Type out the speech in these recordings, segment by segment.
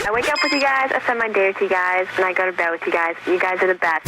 I wake up with you guys, I spend my day with you guys, and I go to bed with you guys. You guys are the best.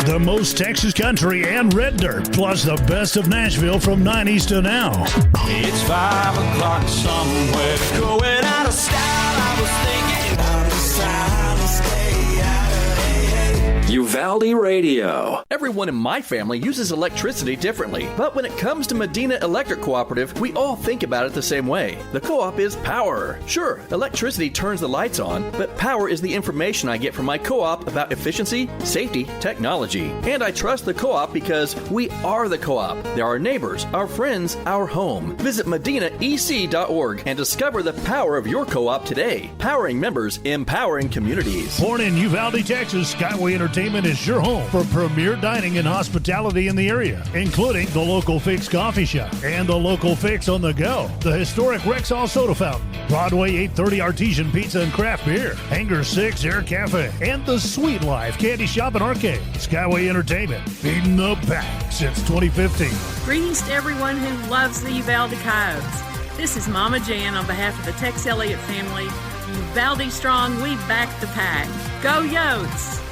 The most Texas country and red dirt, plus the best of Nashville from 90s to now. It's 5 o'clock somewhere, going out of style. I was thinking about the silence, stay out of Uvalde Radio. Everyone in my family uses electricity differently, but when it comes to Medina Electric Cooperative, we all think about it the same way. The co-op is power. Sure, electricity turns the lights on, but power is the information I get from my co-op about efficiency, safety, technology. And I trust the co-op because we are the co-op. They're our neighbors, our friends, our home. Visit medinaec.org and discover the power of your co-op today. Powering members, empowering communities. Born in Uvalde, Texas, Skyway Entertainment is your home for premier dining and hospitality in the area, including the Local Fix Coffee Shop and the Local Fix on the Go, the historic Rexall Soda Fountain, Broadway 830 Artesian Pizza and Craft Beer, Hangar 6 Air Cafe, and the Sweet Life Candy Shop and Arcade. Skyway Entertainment, feeding the pack since 2015. Greetings to everyone who loves the Uvalde Coyotes. This is Mama Jan on behalf of the Tex Elliott family. Uvalde strong, we back the pack. Go Yotes!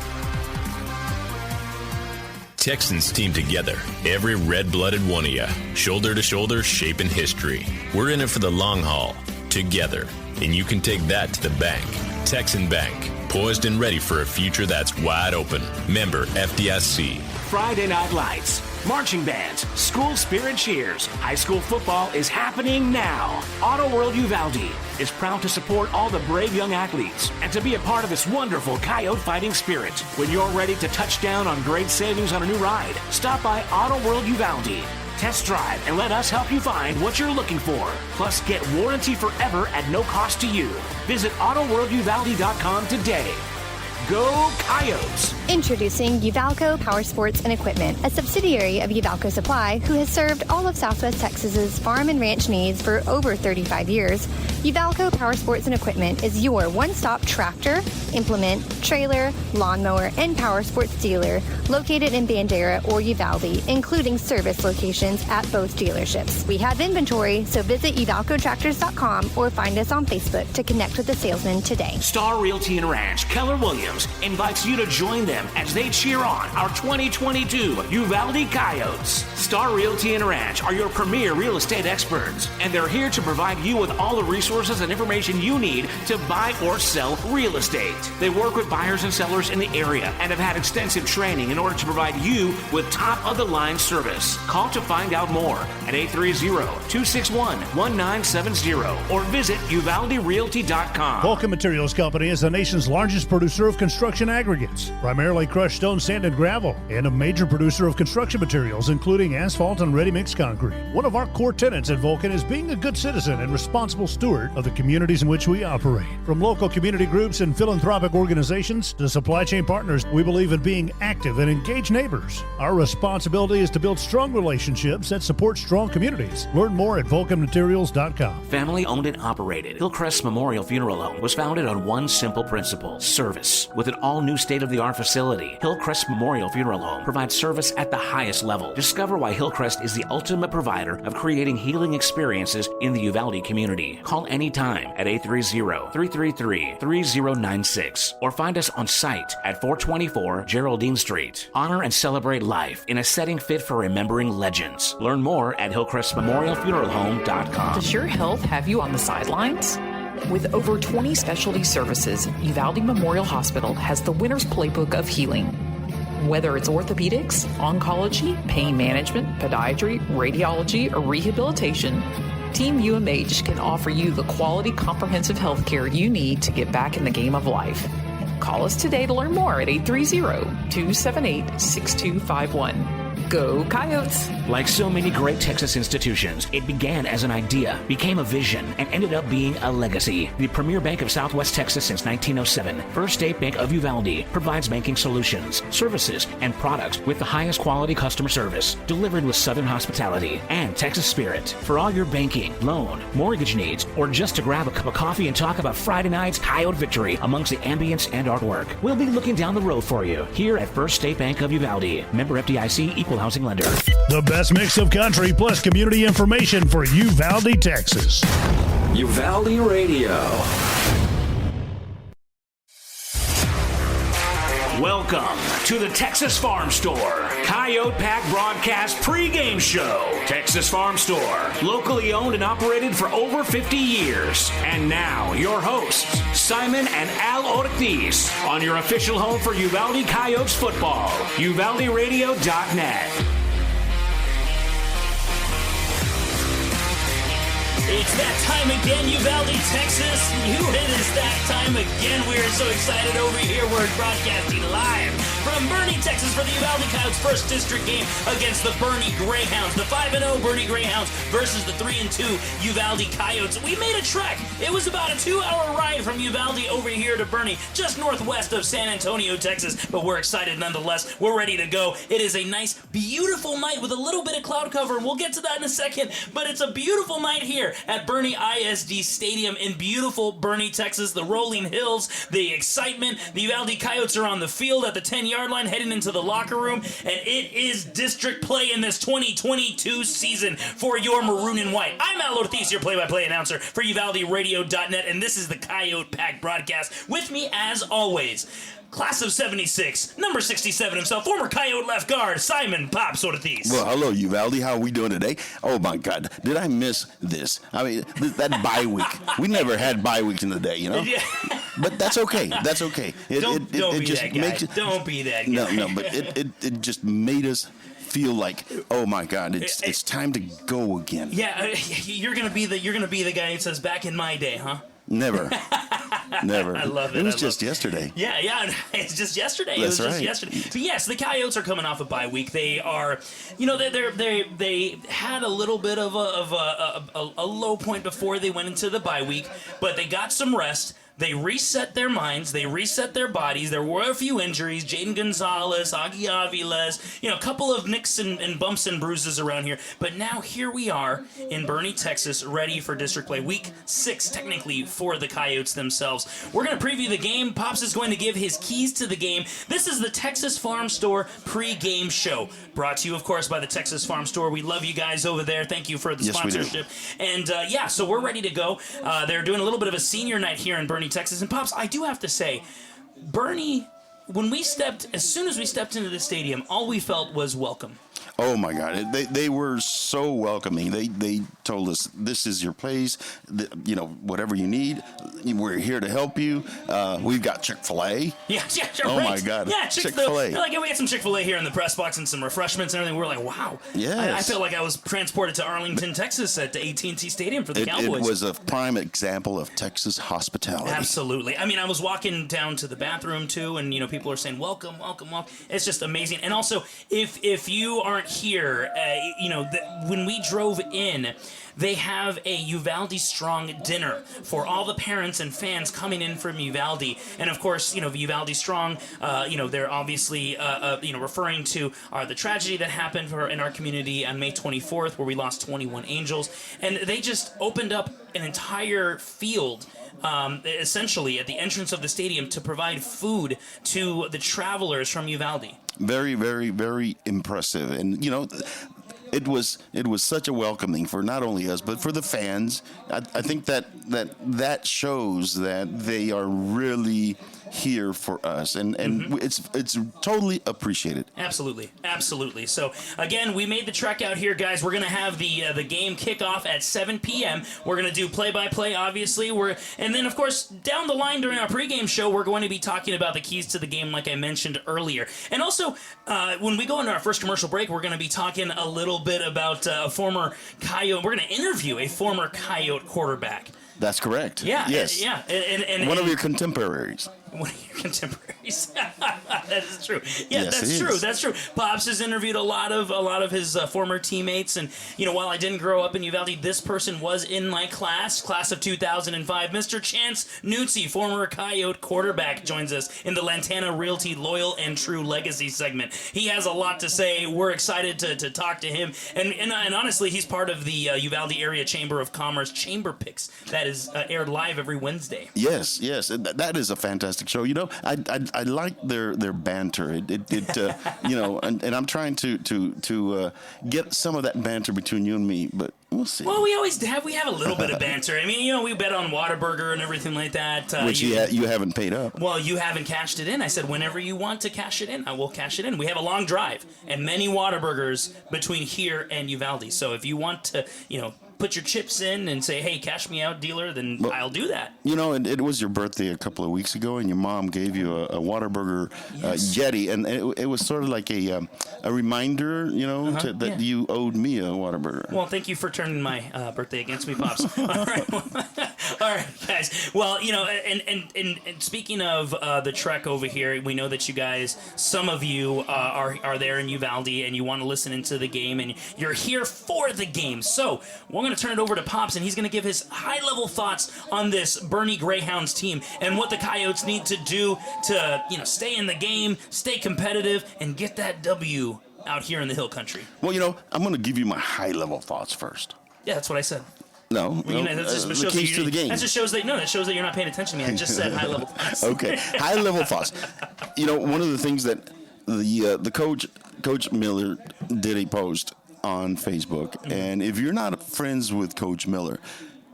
Texans team together, every red-blooded one of you, shoulder to shoulder, shaping history. We're in it for the long haul, together, and you can take that to the bank. Texan Bank, poised and ready for a future that's wide open. Member FDIC. Friday Night Lights, marching bands, school spirit cheers. High school football is happening now. Auto World Uvalde is proud to support all the brave young athletes and to be a part of this wonderful coyote fighting spirit. When you're ready to touch down on great savings on a new ride, stop by Auto World Uvalde. Test drive and let us help you find what you're looking for. Plus, get warranty forever at no cost to you. Visit AutoWorldUvalde.com today. Go Coyotes! Introducing Uvalco Power Sports and Equipment, a subsidiary of Uvalco Supply, who has served all of Southwest Texas's farm and ranch needs for over 35 years. Uvalco Power Sports and Equipment is your one-stop tractor, implement, trailer, lawnmower, and power sports dealer located in Bandera or Uvalde, including service locations at both dealerships. We have inventory, so visit uvalcotractors.com or find us on Facebook to connect with the salesman today. Star Realty and Ranch, Keller Williams, invites you to join them as they cheer on our 2022 Uvalde Coyotes. Star Realty and Ranch are your premier real estate experts, and they're here to provide you with all the resources and information you need to buy or sell real estate. They work with buyers and sellers in the area and have had extensive training in order to provide you with top-of-the-line service. Call to find out more at 830-261-1970 or visit uvalderealty.com. Vulcan Materials Company is the nation's largest producer of construction aggregates, primarily crushed stone, sand, and gravel, and a major producer of construction materials, including asphalt and ready-mix concrete. One of our core tenets at Vulcan is being a good citizen and responsible steward of the communities in which we operate. From local community groups and philanthropic organizations to supply chain partners, we believe in being active and engaged neighbors. Our responsibility is to build strong relationships that support strong communities. Learn more at vulcanmaterials.com. Family owned and operated, Hillcrest Memorial Funeral Home was founded on one simple principle: service. With an all-new state-of-the-art facility, Hillcrest Memorial Funeral Home provides service at the highest level. Discover why Hillcrest is the ultimate provider of creating healing experiences in the Uvalde community. Call anytime at 830-333-3096 or find us on site at 424 Geraldine Street. Honor and celebrate life in a setting fit for remembering legends. Learn more at hillcrestmemorialfuneralhome.com. Does your health have you on the sidelines? With over 20 specialty services, Uvalde Memorial Hospital has the winner's playbook of healing. Whether it's orthopedics, oncology, pain management, podiatry, radiology, or rehabilitation, Team UMH can offer you the quality, comprehensive health care you need to get back in the game of life. Call us today to learn more at 830-278-6251. Go Coyotes! Like so many great Texas institutions, it began as an idea, became a vision, and ended up being a legacy. The premier bank of Southwest Texas since 1907, First State Bank of Uvalde provides banking solutions, services, and products with the highest quality customer service, delivered with Southern hospitality and Texas spirit. For all your banking, loan, mortgage needs, or just to grab a cup of coffee and talk about Friday night's Coyote victory amongst the ambience and artwork, we'll be looking down the road for you here at First State Bank of Uvalde. Member FDIC, equal housing lender. The best mix of country plus community information for Uvalde, Texas. Uvalde Radio. Welcome to the Texas Farm Store Coyote Pack Broadcast pregame show. Texas Farm Store, locally owned and operated for over 50 years. And now, your hosts, Simon and Al Ortiz, on your official home for Uvalde Coyotes football, UvaldeRadio.net. It's that time again, Uvalde, Texas. It is that time again. We are so excited over here. We're broadcasting live from Boerne, Texas for the Uvalde Coyotes' first district game against the Boerne Greyhounds. The 5-0 Boerne Greyhounds versus the 3-2 Uvalde Coyotes. We made a trek. It was about a 2-hour ride from Uvalde over here to Boerne, just northwest of San Antonio, Texas. But we're excited nonetheless. We're ready to go. It is a nice, beautiful night with a little bit of cloud cover. We'll get to that in a second. But it's a beautiful night here at Boerne ISD Stadium in beautiful Boerne, Texas. The rolling hills, the excitement. The Uvalde Coyotes are on the field at the 10-yard line heading into the locker room, and it is district play in this 2022 season for your maroon and white. I'm Al Ortiz, your play-by-play announcer for UvaldeRadio.net, and this is the Coyote Pack broadcast. With me, as always, Class of 76, number 67 himself, former Coyote left guard, Simon Pops Ortiz. Well, hello, Uvalde. How are we doing today? Oh, my God. Did I miss this? I mean, that bye week. We never had bye weeks in the day, you know? Yeah. But that's okay. That's okay. Don't be that guy. Don't be that guy. No, but it just made us feel like, oh my God, it's time to go again. Yeah, you're gonna be the guy who says, back in my day, huh? Never. I love it. It was just yesterday. Yeah. It's just yesterday. That's it was right. just yesterday. But yes, the Coyotes are coming off a bye week. They are, they had a little bit of a low point before they went into the bye week, but they got some rest. They reset their minds. They reset their bodies. There were a few injuries. Jaden Gonzalez, Augie Aviles, a couple of nicks and bumps and bruises around here. But now here we are in Boerne, Texas, ready for district play. Week 6, technically, for the Coyotes themselves. We're going to preview the game. Pops is going to give his keys to the game. This is the Texas Farm Store pre-game show. Brought to you, of course, by the Texas Farm Store. We love you guys over there. Thank you for the sponsorship. And, so we're ready to go. They're doing a little bit of a senior night here in Boerne, Texas. And Pops, I do have to say, Boerne, as soon as we stepped into the stadium, all we felt was welcome. Oh my God, they were so welcoming. They told us, this is your place, whatever you need, we're here to help you. We've got Chick-fil-A. Yeah, oh right. my God, yeah, Chick-fil-A. We had some Chick-fil-A here in the press box and some refreshments and everything. We were like, wow. Yes. I felt like I was transported to Arlington, Texas at the AT&T Stadium for the Cowboys. It was a prime example of Texas hospitality. Absolutely. I mean, I was walking down to the bathroom too, and people are saying, welcome. It's just amazing. And also, if you aren't here, when we drove in, they have a Uvalde Strong dinner for all the parents and fans coming in from Uvalde. And of course, Uvalde Strong, they're obviously, referring to the tragedy that happened in our community on May 24th, where we lost 21 angels. And they just opened up an entire field essentially at the entrance of the stadium to provide food to the travelers from Uvalde. Very, very, very impressive. And, it was such a welcoming for not only us, but for the fans. I think that shows that they are really here for us, and it's totally appreciated. Absolutely. So again, we made the trek out here, guys. We're gonna have the game kickoff at 7 p.m. We're gonna do play-by-play, obviously. And then of course down the line during our pregame show, we're going to be talking about the keys to the game, like I mentioned earlier. And also, when we go into our first commercial break, we're gonna be talking a little bit about a former Coyote. We're gonna interview a former Coyote quarterback. That's correct. Yeah. Yes. Yeah. And one of your contemporaries. One of your contemporaries. That is true. Yeah, yes, that's true. That's true. Pops has interviewed a lot of his former teammates, and while I didn't grow up in Uvalde, this person was in my class of 2005. Mr. Chance Nuzzi, former Coyote quarterback, joins us in the Lantana Realty Loyal and True Legacy segment. He has a lot to say. We're excited to talk to him, and honestly, he's part of the Uvalde Area Chamber of Commerce Chamber Picks that is aired live every Wednesday. Yes, that is a fantastic show. I like their banter. You know, and I'm trying to get some of that banter between you and me, but we'll see. Well, we always have. We have a little bit of banter. I mean, you know, we bet on Whataburger and everything like that. Which you haven't paid up. Well, you haven't cashed it in. I said, whenever you want to cash it in, I will cash it in. We have a long drive and many Whataburgers between here and Uvalde. So if you want to, you know, put your chips in and say, hey, cash me out, dealer, then I'll do that. You know, it was your birthday a couple of weeks ago, and your mom gave you a Whataburger Yeti, and it was sort of like a reminder, you know, that you owed me a Whataburger. Well, thank you for turning my birthday against me, Pops. All right. All right, guys. Well, you know, and speaking of the trek over here, we know that you guys, some of you are there in Uvalde, and you want to listen into the game, and you're here for the game. So we're going to turn it over to Pops, and he's going to give his high-level thoughts on this Boerne Greyhounds team and what the Coyotes need to do to, you know, stay in the game, stay competitive, and get that W out here in the Hill Country. Well, you know, I'm going to give you my high-level thoughts first. Yeah, that's what I said. No, well, you know, that the keys to the game. That just shows that you're not paying attention to me. I just said high-level thoughts. Okay, high-level thoughts. You know, one of the things that the Coach Miller did a post on Facebook, and if you're not friends with Coach Miller,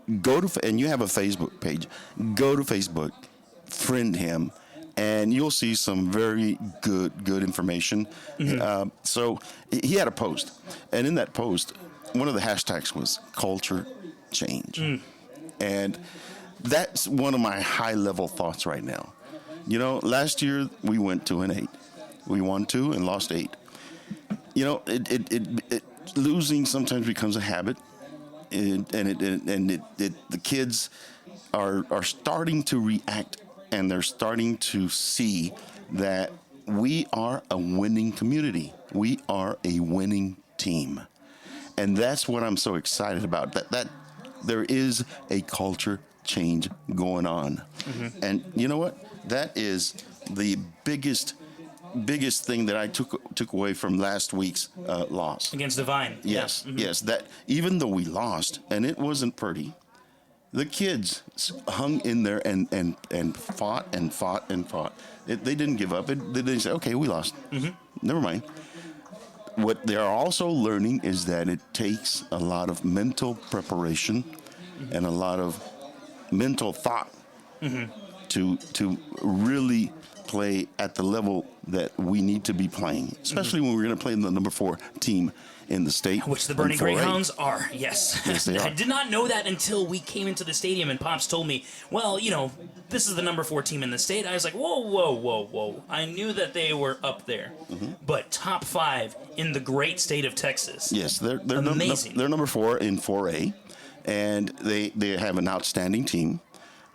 and you have a Facebook page, go to Facebook, friend him, and you'll see some very good information. So he had a post, and in that post, one of the hashtags was culture change, and that's one of my high-level thoughts right now. You know, last year we went 2-8, we won 2 and lost 8. You know, it losing sometimes becomes a habit, and the kids are starting to react, and they're starting to see that we are a winning community. We are a winning team, and that's what I'm so excited about. That there is a culture change going on, and you know what? That is the biggest thing that I took away from last week's loss against Divine. Yes, yes. That even though we lost and it wasn't pretty, the kids hung in there and fought and fought and fought. They didn't give up. They didn't say, "Okay, we lost. Never mind." What they are also learning is that it takes a lot of mental preparation and a lot of mental thought to really play at the level that we need to be playing, especially when we're going to play the number 4 team in the state. Which the Boerne Greyhounds are, yes. Yes, they are. I did not know that until we came into the stadium and Pops told me, well, you know, this is the number 4 team in the state. I was like, whoa. I knew that they were up there. But top 5 in the great state of Texas. Yes, they're amazing. They're number 4 in 4A, and they have an outstanding team.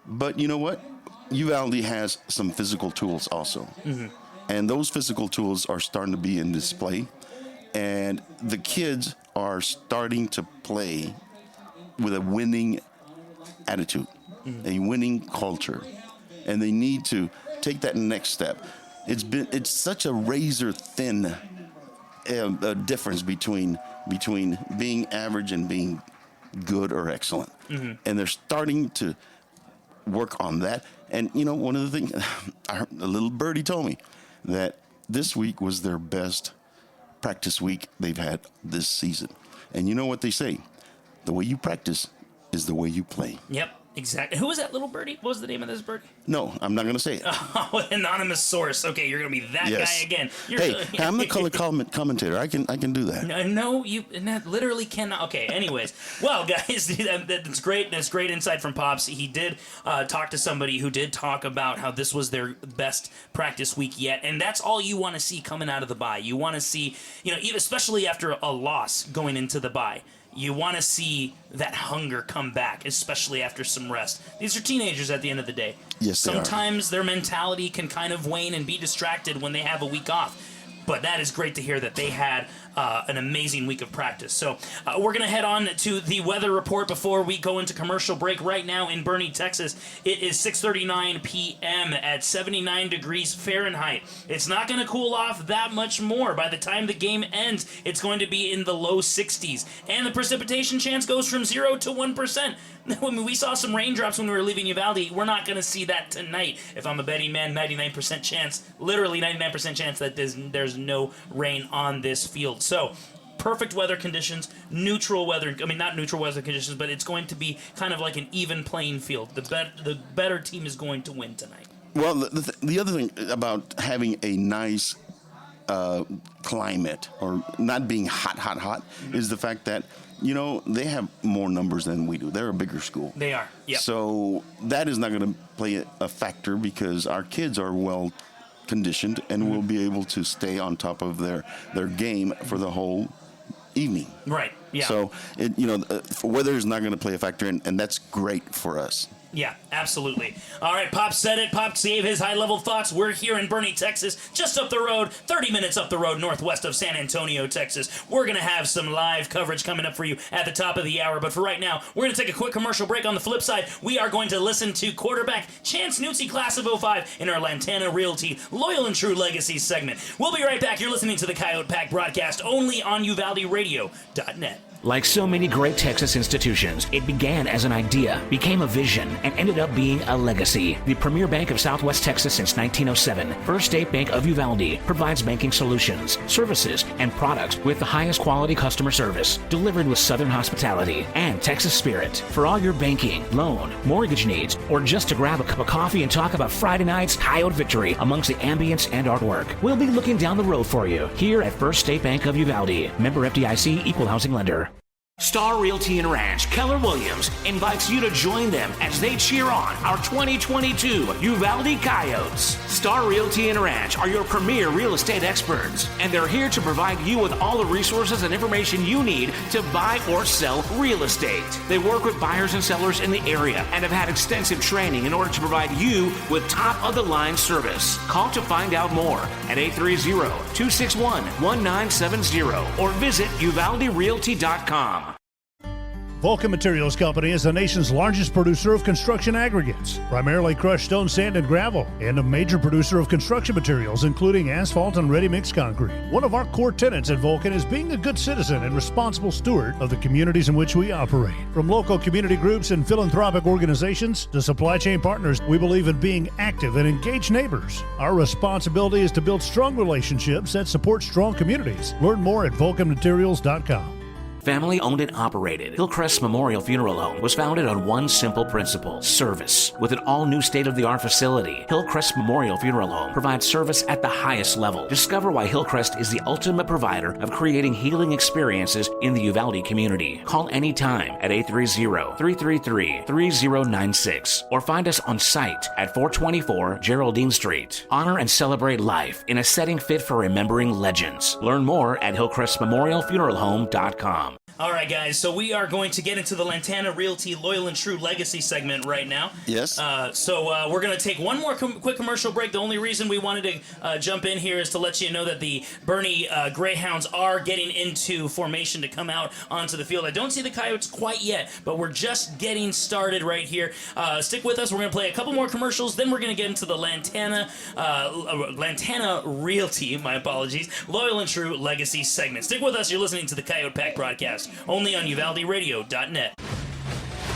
But you know what? Uvalde has some physical tools also. And those physical tools are starting to be in display. And the kids are starting to play with a winning attitude, a winning culture. And they need to take that next step. It's such a razor thin difference between being average and being good or excellent. And they're starting to work on that. And, you know, one of the things, a little birdie told me that this week was their best practice week they've had this season. And you know what they say? The way you practice is the way you play. Yep, exactly. Who was that little birdie? What was the name of this birdie? No, I'm not going to say it. Oh, anonymous source. Okay, you're going to be that guy again. I'm the color commentator. I can do that. No, you literally cannot. Okay, anyways. Well, guys, that's great. That's great insight from Pops. He did talk to somebody who did talk about how this was their best practice week yet, and that's all you want to see coming out of the bye. You want to see, you know, especially after a loss going into the bye. You want to see that hunger come back, especially after some rest. These are teenagers at the end of the day. Yes, they are. Sometimes their mentality can kind of wane and be distracted when they have a week off. But that is great to hear that they had an amazing week of practice. So we're going to head on to the weather report before we go into commercial break. Right now in Boerne, Texas, it is 6:39 p.m. at 79 degrees Fahrenheit. It's not going to cool off that much more. By the time the game ends, it's going to be in the low 60s. And the precipitation chance goes from 0 to 1%. When we saw some raindrops when we were leaving Uvalde, we're not going to see that tonight. If I'm a betting man, 99% chance, literally 99% chance that there's no rain on this field. So, perfect weather conditions, not neutral weather conditions, but it's going to be kind of like an even playing field. The better team is going to win tonight. Well, the other thing about having a nice climate or not being hot is the fact that, they have more numbers than we do. They're a bigger school. They are, yeah. So that is not going to play a factor because our kids are well conditioned and will be able to stay on top of their game for the whole evening. Right, yeah. So, weather is not going to play a factor, and that's great for us. Yeah, absolutely. All right, Pop said it. Pop gave his high-level thoughts. We're here in Boerne, Texas, just up the road, 30 minutes up the road, northwest of San Antonio, Texas. We're going to have some live coverage coming up for you at the top of the hour. But for right now, we're going to take a quick commercial break. On the flip side, we are going to listen to quarterback Chance Newtsy, class of 05, in our Lantana Realty Loyal and True Legacy segment. We'll be right back. You're listening to the Coyote Pack broadcast only on UvaldeRadio.net. Like so many great Texas institutions, it began as an idea, became a vision, and ended up being a legacy. The premier bank of Southwest Texas since 1907, First State Bank of Uvalde, provides banking solutions, services, and products with the highest quality customer service, delivered with Southern hospitality and Texas spirit. For all your banking, loan, mortgage needs, or just to grab a cup of coffee and talk about Friday night's Coyote victory amongst the ambience and artwork, we'll be looking down the road for you here at First State Bank of Uvalde. Member FDIC, equal housing lender. Star Realty and Ranch Keller Williams invites you to join them as they cheer on our 2022 Uvalde Coyotes. Star Realty and Ranch are your premier real estate experts, and they're here to provide you with all the resources and information you need to buy or sell real estate. They work with buyers and sellers in the area and have had extensive training in order to provide you with top-of-the-line service. Call to find out more at 830-261-1970 or visit uvalderealty.com. Vulcan Materials Company is the nation's largest producer of construction aggregates, primarily crushed stone, sand, and gravel, and a major producer of construction materials, including asphalt and ready-mix concrete. One of our core tenets at Vulcan is being a good citizen and responsible steward of the communities in which we operate. From local community groups and philanthropic organizations to supply chain partners, we believe in being active and engaged neighbors. Our responsibility is to build strong relationships that support strong communities. Learn more at vulcanmaterials.com. Family owned and operated, Hillcrest Memorial Funeral Home was founded on one simple principle: service. With an all-new state-of-the-art facility, Hillcrest Memorial Funeral Home provides service at the highest level. Discover why Hillcrest is the ultimate provider of creating healing experiences in the Uvalde community. Call anytime at 830-333-3096 or find us on site at 424 Geraldine Street. Honor and celebrate life in a setting fit for remembering legends. Learn more at hillcrestmemorialfuneralhome.com. All right, guys, so we are going to get into the Lantana Realty Loyal and True Legacy segment right now. Yes. So we're going to take one more quick commercial break. The only reason we wanted to jump in here is to let you know that the Boerne Greyhounds are getting into formation to come out onto the field. I don't see the Coyotes quite yet, but we're just getting started right here. Stick with us. We're going to play a couple more commercials, then we're going to get into the Lantana Realty, my apologies, Loyal and True Legacy segment. Stick with us. You're listening to the Coyote Pack broadcast, only on UvaldeRadio.net.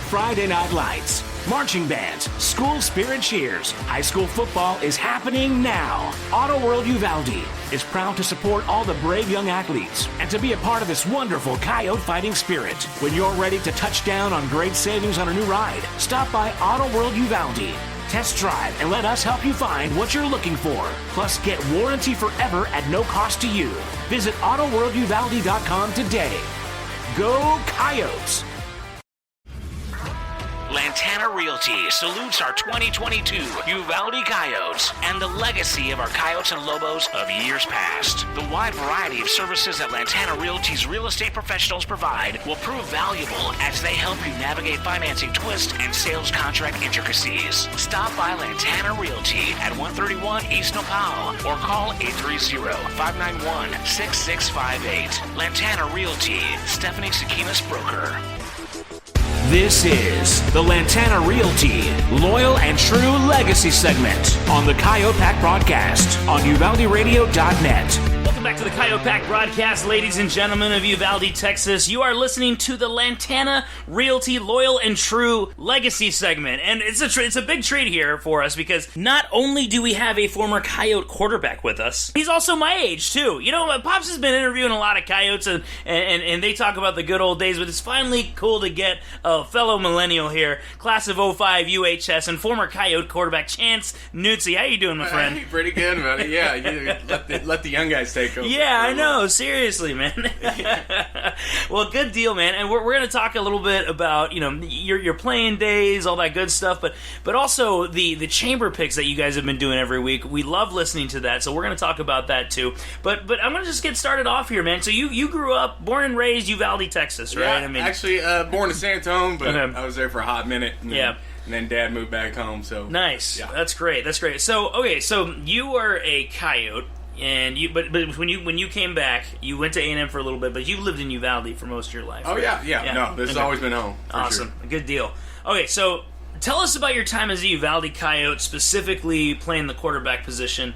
Friday Night Lights, marching bands, school spirit cheers. High school football is happening now. Auto World Uvalde is proud to support all the brave young athletes and to be a part of this wonderful Coyote fighting spirit. When you're ready to touch down on great savings on a new ride, stop by Auto World Uvalde. Test drive and let us help you find what you're looking for. Plus, get warranty forever at no cost to you. Visit AutoWorldUvalde.com today. Go Coyotes! Lantana Realty salutes our 2022 Uvalde Coyotes and the legacy of our Coyotes and Lobos of years past. The wide variety of services that Lantana Realty's real estate professionals provide will prove valuable as they help you navigate financing twists and sales contract intricacies. Stop by Lantana Realty at 131 East Nopal or call 830-591-6658. Lantana Realty, Stephanie Sakinas Broker. This is the Lantana Realty Loyal and True Legacy segment on the Coyote Pack broadcast on UvaldeRadio.net. Welcome back to the Coyote Pack broadcast, ladies and gentlemen of Uvalde, Texas. You are listening to the Lantana Realty Loyal and True Legacy segment. And it's a big treat here for us because not only do we have a former Coyote quarterback with us, he's also my age, too. You know, Pops has been interviewing a lot of Coyotes, and they talk about the good old days, but it's finally cool to get a fellow millennial here, class of 05 UHS, and former Coyote quarterback Chance Nutzi. How you doing, my friend? Hey, pretty good, buddy. Yeah, you let the young guys take over. Yeah, I know. Seriously, man. Well, good deal, man. And we're going to talk a little bit about, you know, your playing days, all that good stuff, but also the chamber picks that you guys have been doing every week. We love listening to that, so we're going to talk about that too. But I'm going to just get started off here, man. So you grew up, born and raised Uvalde, Texas, right? Yeah, I mean, actually born in San Antonio, but okay. I was there for a hot minute. And then Dad moved back home. So nice. Yeah. That's great. So okay, so you were a Coyote. And but when you came back, you went to A&M for a little bit, but you lived in Uvalde for most of your life. Oh right? yeah. No, this has always been home. Awesome, Sure. Good deal. Okay, so tell us about your time as a Uvalde Coyote, specifically playing the quarterback position.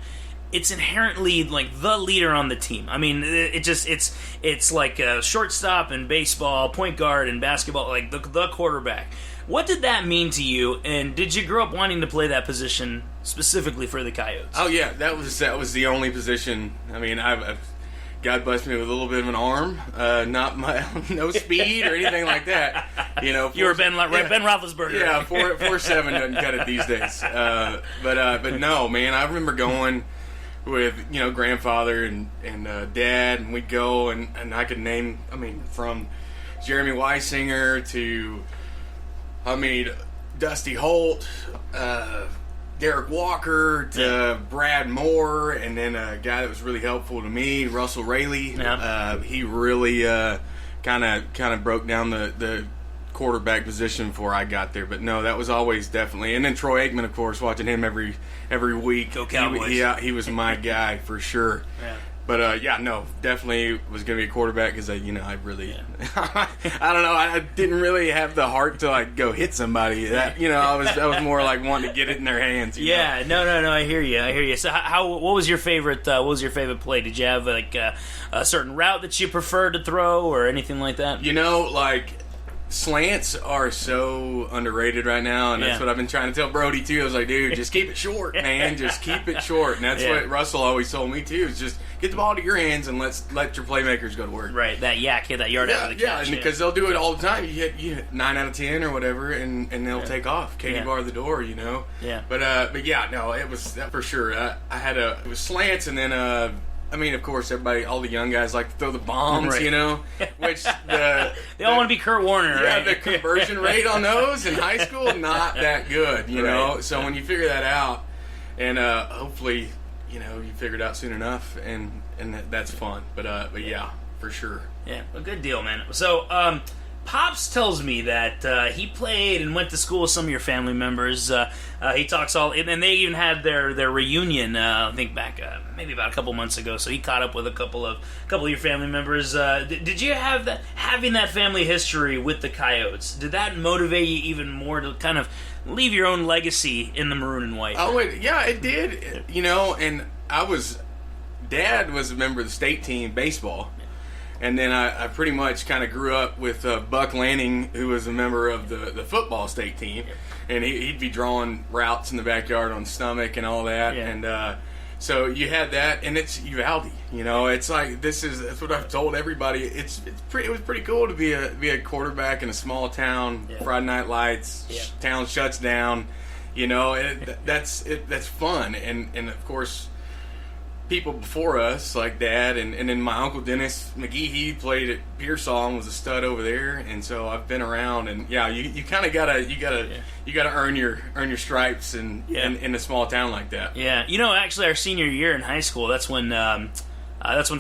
It's inherently like the leader on the team. I mean, it's like a shortstop in baseball, point guard in basketball, like the quarterback. What did that mean to you, and did you grow up wanting to play that position specifically for the Coyotes? Oh yeah, that was the only position. I mean, I've God bless me with a little bit of an arm, not no speed or anything like that. You know, you were Ben Roethlisberger. Yeah, 4.7 doesn't cut it these days. But no, man, I remember going with grandfather and dad, and we'd go and I could name, I mean, from Jeremy Weisinger to Dusty Holt, Derek Walker to Brad Moore, and then a guy that was really helpful to me, Russell Raley. Yeah. He really kind of broke down the quarterback position before I got there. But no, that was always definitely. And then Troy Aikman, of course, watching him every week. Go Cowboys. He was my guy for sure. Yeah. But definitely was going to be a quarterback because I really, I don't know, I didn't really have the heart to like go hit somebody. That I was more like wanting to get it in their hands. Yeah, no, I hear you. So what was your favorite? What was your favorite play? Did you have like a certain route that you preferred to throw or anything like that? Like slants are so underrated right now, and that's what I've been trying to tell Brody too. I was like, dude, just keep it short, man. Just keep it short. And that's what Russell always told me too, is just get the ball to your hands and let your playmakers go to work. Right, that hit that yard out of the catch. Yeah, because they'll do it all the time. You hit 9 out of 10 or whatever, and they'll take off. Katie bar the door, Yeah. But yeah, no, it was that for sure. It was slants, and then of course, all the young guys like to throw the bombs, right. Which they all want to be Kurt Warner, right? Yeah, the conversion rate on those in high school, not that good, you know. So when you figure that out, and hopefully, you figure it out soon enough, and that's fun. But yeah, for sure. Yeah, a good deal, man. So, Pops tells me that he played and went to school with some of your family members. He talks and they even had their reunion. I think back maybe about a couple months ago. So he caught up with a couple of your family members. Did you have having that family history with the Coyotes? Did that motivate you even more to kind of leave your own legacy in the maroon and white? Oh, yeah, it did. And Dad was a member of the state team baseball. And then I pretty much kind of grew up with Buck Lanning, who was a member of the football state team. And he'd be drawing routes in the backyard on stomach and all that. Yeah. And so you had that, and it's Uvalde. It's like that's what I've told everybody. It was pretty cool to be a quarterback in a small town. Yeah. Friday night lights, town shuts down. That's fun. And of course, people before us, like Dad, and then my Uncle Dennis McGee, he played at Pearsall and was a stud over there, and so I've been around, and you kind of gotta earn your stripes in a small town like that. Yeah, actually, our senior year in high school, that's when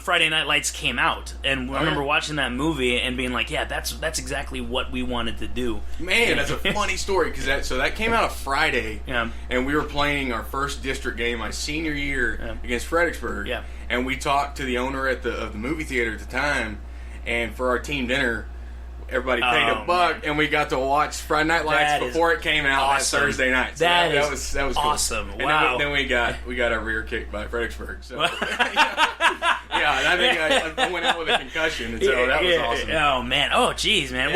Friday Night Lights came out, and I remember watching that movie and being like, "Yeah, that's exactly what we wanted to do." Man, that's a funny story because that came out a Friday, and we were playing our first district game my senior year against Fredericksburg, and we talked to the owner of the movie theater at the time, and for our team dinner, everybody paid $1, and we got to watch Friday Night Lights before it came out that Thursday night. So that was awesome. Cool. Wow. And then we got our rear kicked by Fredericksburg. So and I think I went out with a concussion, and so that was awesome. Oh man. Oh geez, man.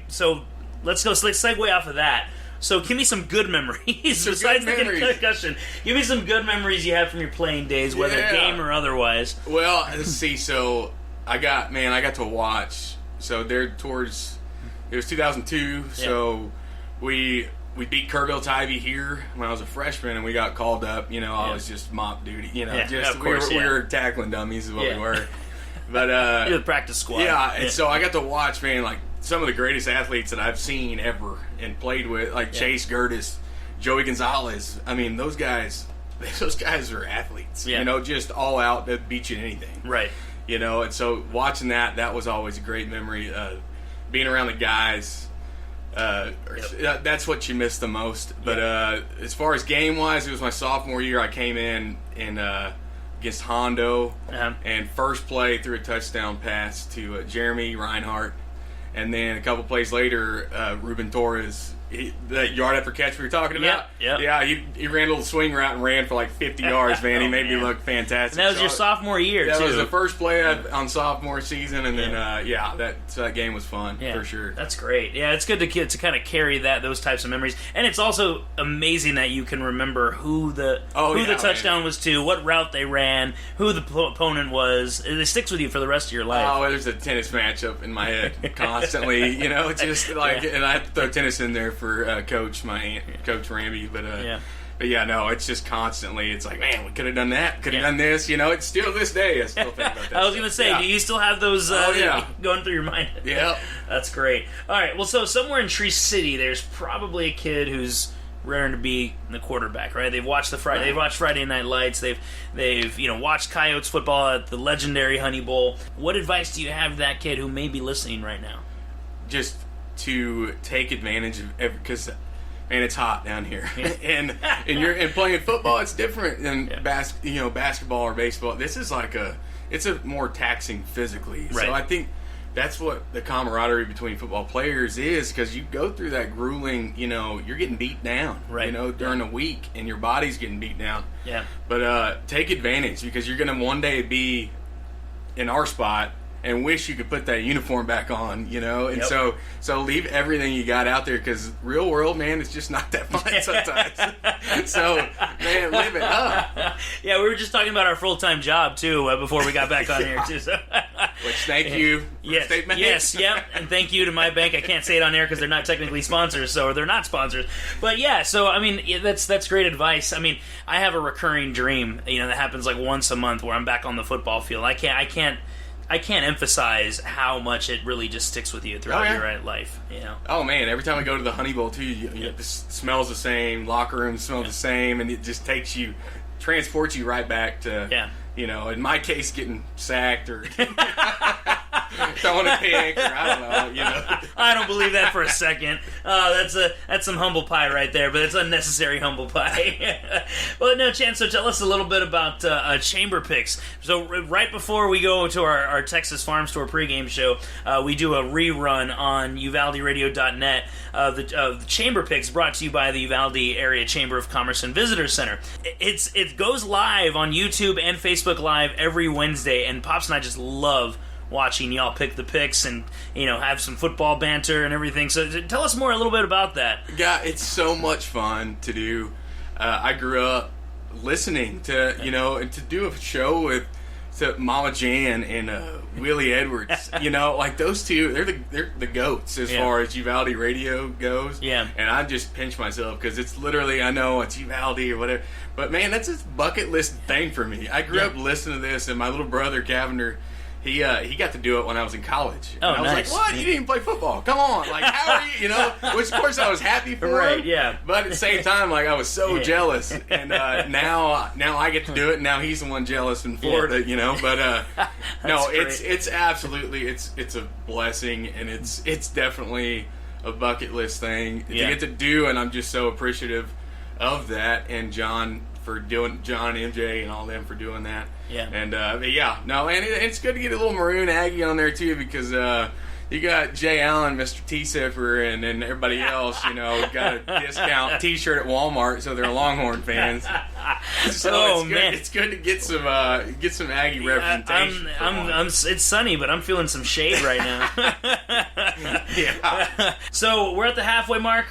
So let's go. Let's segue off of that. So give me some good memories besides the concussion. Give me some good memories you have from your playing days, whether game or otherwise. Well, let's see. So I got to watch. So it was 2002. So we beat Kerrville Tybee here when I was a freshman, and we got called up. I was just mop duty. We were tackling dummies is what we were. But you're the practice squad. And so I got to watch, man, like some of the greatest athletes that I've seen ever and played with, like Chase Gertis, Joey Gonzalez. I mean, those guys are athletes. Just all out that beat you in anything. Right. And so watching that was always a great memory. Being around the guys, that's what you miss the most. But as far as game-wise, it was my sophomore year. I came in against Hondo, and first play threw a touchdown pass to Jeremy Reinhardt. And then a couple plays later, Ruben Torres, that yard after catch we were talking about. He ran a little swing route and ran for like 50 yards, man. He made me look fantastic. And that was your sophomore year, that too. That was the first play on sophomore season, and then, that game was fun, for sure. That's great. Yeah, it's good to kind of carry those types of memories. And it's also amazing that you can remember who the touchdown was to, what route they ran, who the opponent was. It sticks with you for the rest of your life. Oh, there's a tennis matchup in my head constantly, just like, and I have to throw tennis in there for Coach Ramby, but it's just constantly. It's like, man, we could have done that, could have done this. It's still this day. I still think about that. I was going to say, do you still have those going through your mind? Yeah, that's great. All right, well, so somewhere in Tree City, there's probably a kid who's raring to be the quarterback, right? They've watched They've watched Friday Night Lights. They've watched Coyotes football at the legendary Honey Bowl. What advice do you have to that kid who may be listening right now? Just to take advantage of because, man, it's hot down here, and playing football, it's different than basketball or baseball. This is it's a more taxing physically. Right. So I think that's what the camaraderie between football players is, because you go through that grueling. You're getting beat down. Right. During a week, and your body's getting beat down. Yeah. But take advantage, because you're going to one day be in our spot and wish you could put that uniform back on, and so leave everything you got out there, because real world, man, it's just not that fun sometimes. So, man, live it up. Yeah, we were just talking about our full-time job, too, before we got back on here, too. So. Which, thank you, State Bank. Yes, and thank you to my bank. I can't say it on air because they're not technically sponsors, so they're not sponsors. But yeah, so, I mean, that's great advice. I mean, I have a recurring dream, that happens like once a month where I'm back on the football field. I can't emphasize how much it really just sticks with you throughout your life. Oh man, every time I go to the Honey Bowl too, the smells the same, locker rooms smell the same, and it just transports you right back to in my case, getting sacked or throwing a pick, or I don't know. I don't believe that for a second. That's some humble pie right there, but it's unnecessary humble pie. Well, no, Chan, so tell us a little bit about Chamber Picks. So right before we go to our Texas Farm Store pregame show, we do a rerun on UvaldeRadio.net. The Chamber Picks brought to you by the Uvalde Area Chamber of Commerce and Visitor Center. It goes live on YouTube and Facebook Live every Wednesday, and Pops and I just love watching y'all pick the picks and have some football banter and everything. So tell us a little bit about that. Yeah, it's so much fun to do. I grew up listening to and to do a show with to Mama Jan and Willie Edwards. You know, like those two, they're the goats as far as Uvalde radio goes. Yeah. And I just pinch myself because it's literally, I know it's Uvalde or whatever, but man, that's a bucket list thing for me. I grew up listening to this, and my little brother Cavender, he got to do it when I was in college. Oh, and I was nice. like, what? You didn't even play football. Come on. Like, how are you? You know, which of course I was happy for him. Yeah. But at the same time, like, I was so jealous. And now I get to do it, and now he's the one jealous in Florida, you know. But no, it's absolutely, it's a blessing, and it's definitely a bucket list thing to get to do, and I'm just so appreciative of that, and John, MJ, and all them for doing that. Yeah. And and it's good to get a little Maroon Aggie on there too, because you got Jay Allen, Mr. T-Sipper, and then everybody else, you know, got a discount T-shirt at Walmart, so they're Longhorn fans. So it's good to get some Aggie representation. It's sunny, but I'm feeling some shade right now. Yeah. So we're at the halfway mark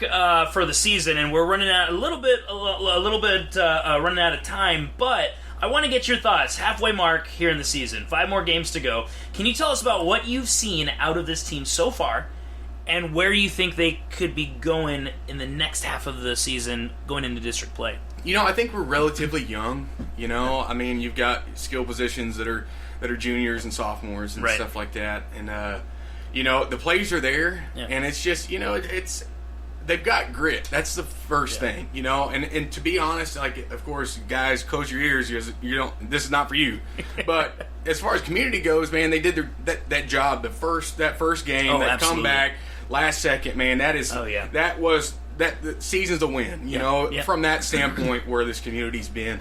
for the season, and we're running out a little bit running out of time, but I want to get your thoughts. Halfway mark here in the season. 5 more games to go. Can you tell us about what you've seen out of this team so far, and where you think they could be going in the next half of the season, going into district play? You know, I think we're relatively young. You know, I mean, you've got skill positions that are juniors and sophomores and stuff like that, and you know, the plays are there, and it's just, you know, they've got grit. That's the first thing, you know. And to be honest, like, of course, guys, close your ears. You don't. This is not for you. But as far as community goes, man, they did that job. That first game, that comeback, last second, man. That is. Oh yeah. That was the season's a win. You know, from that standpoint, where this community's been.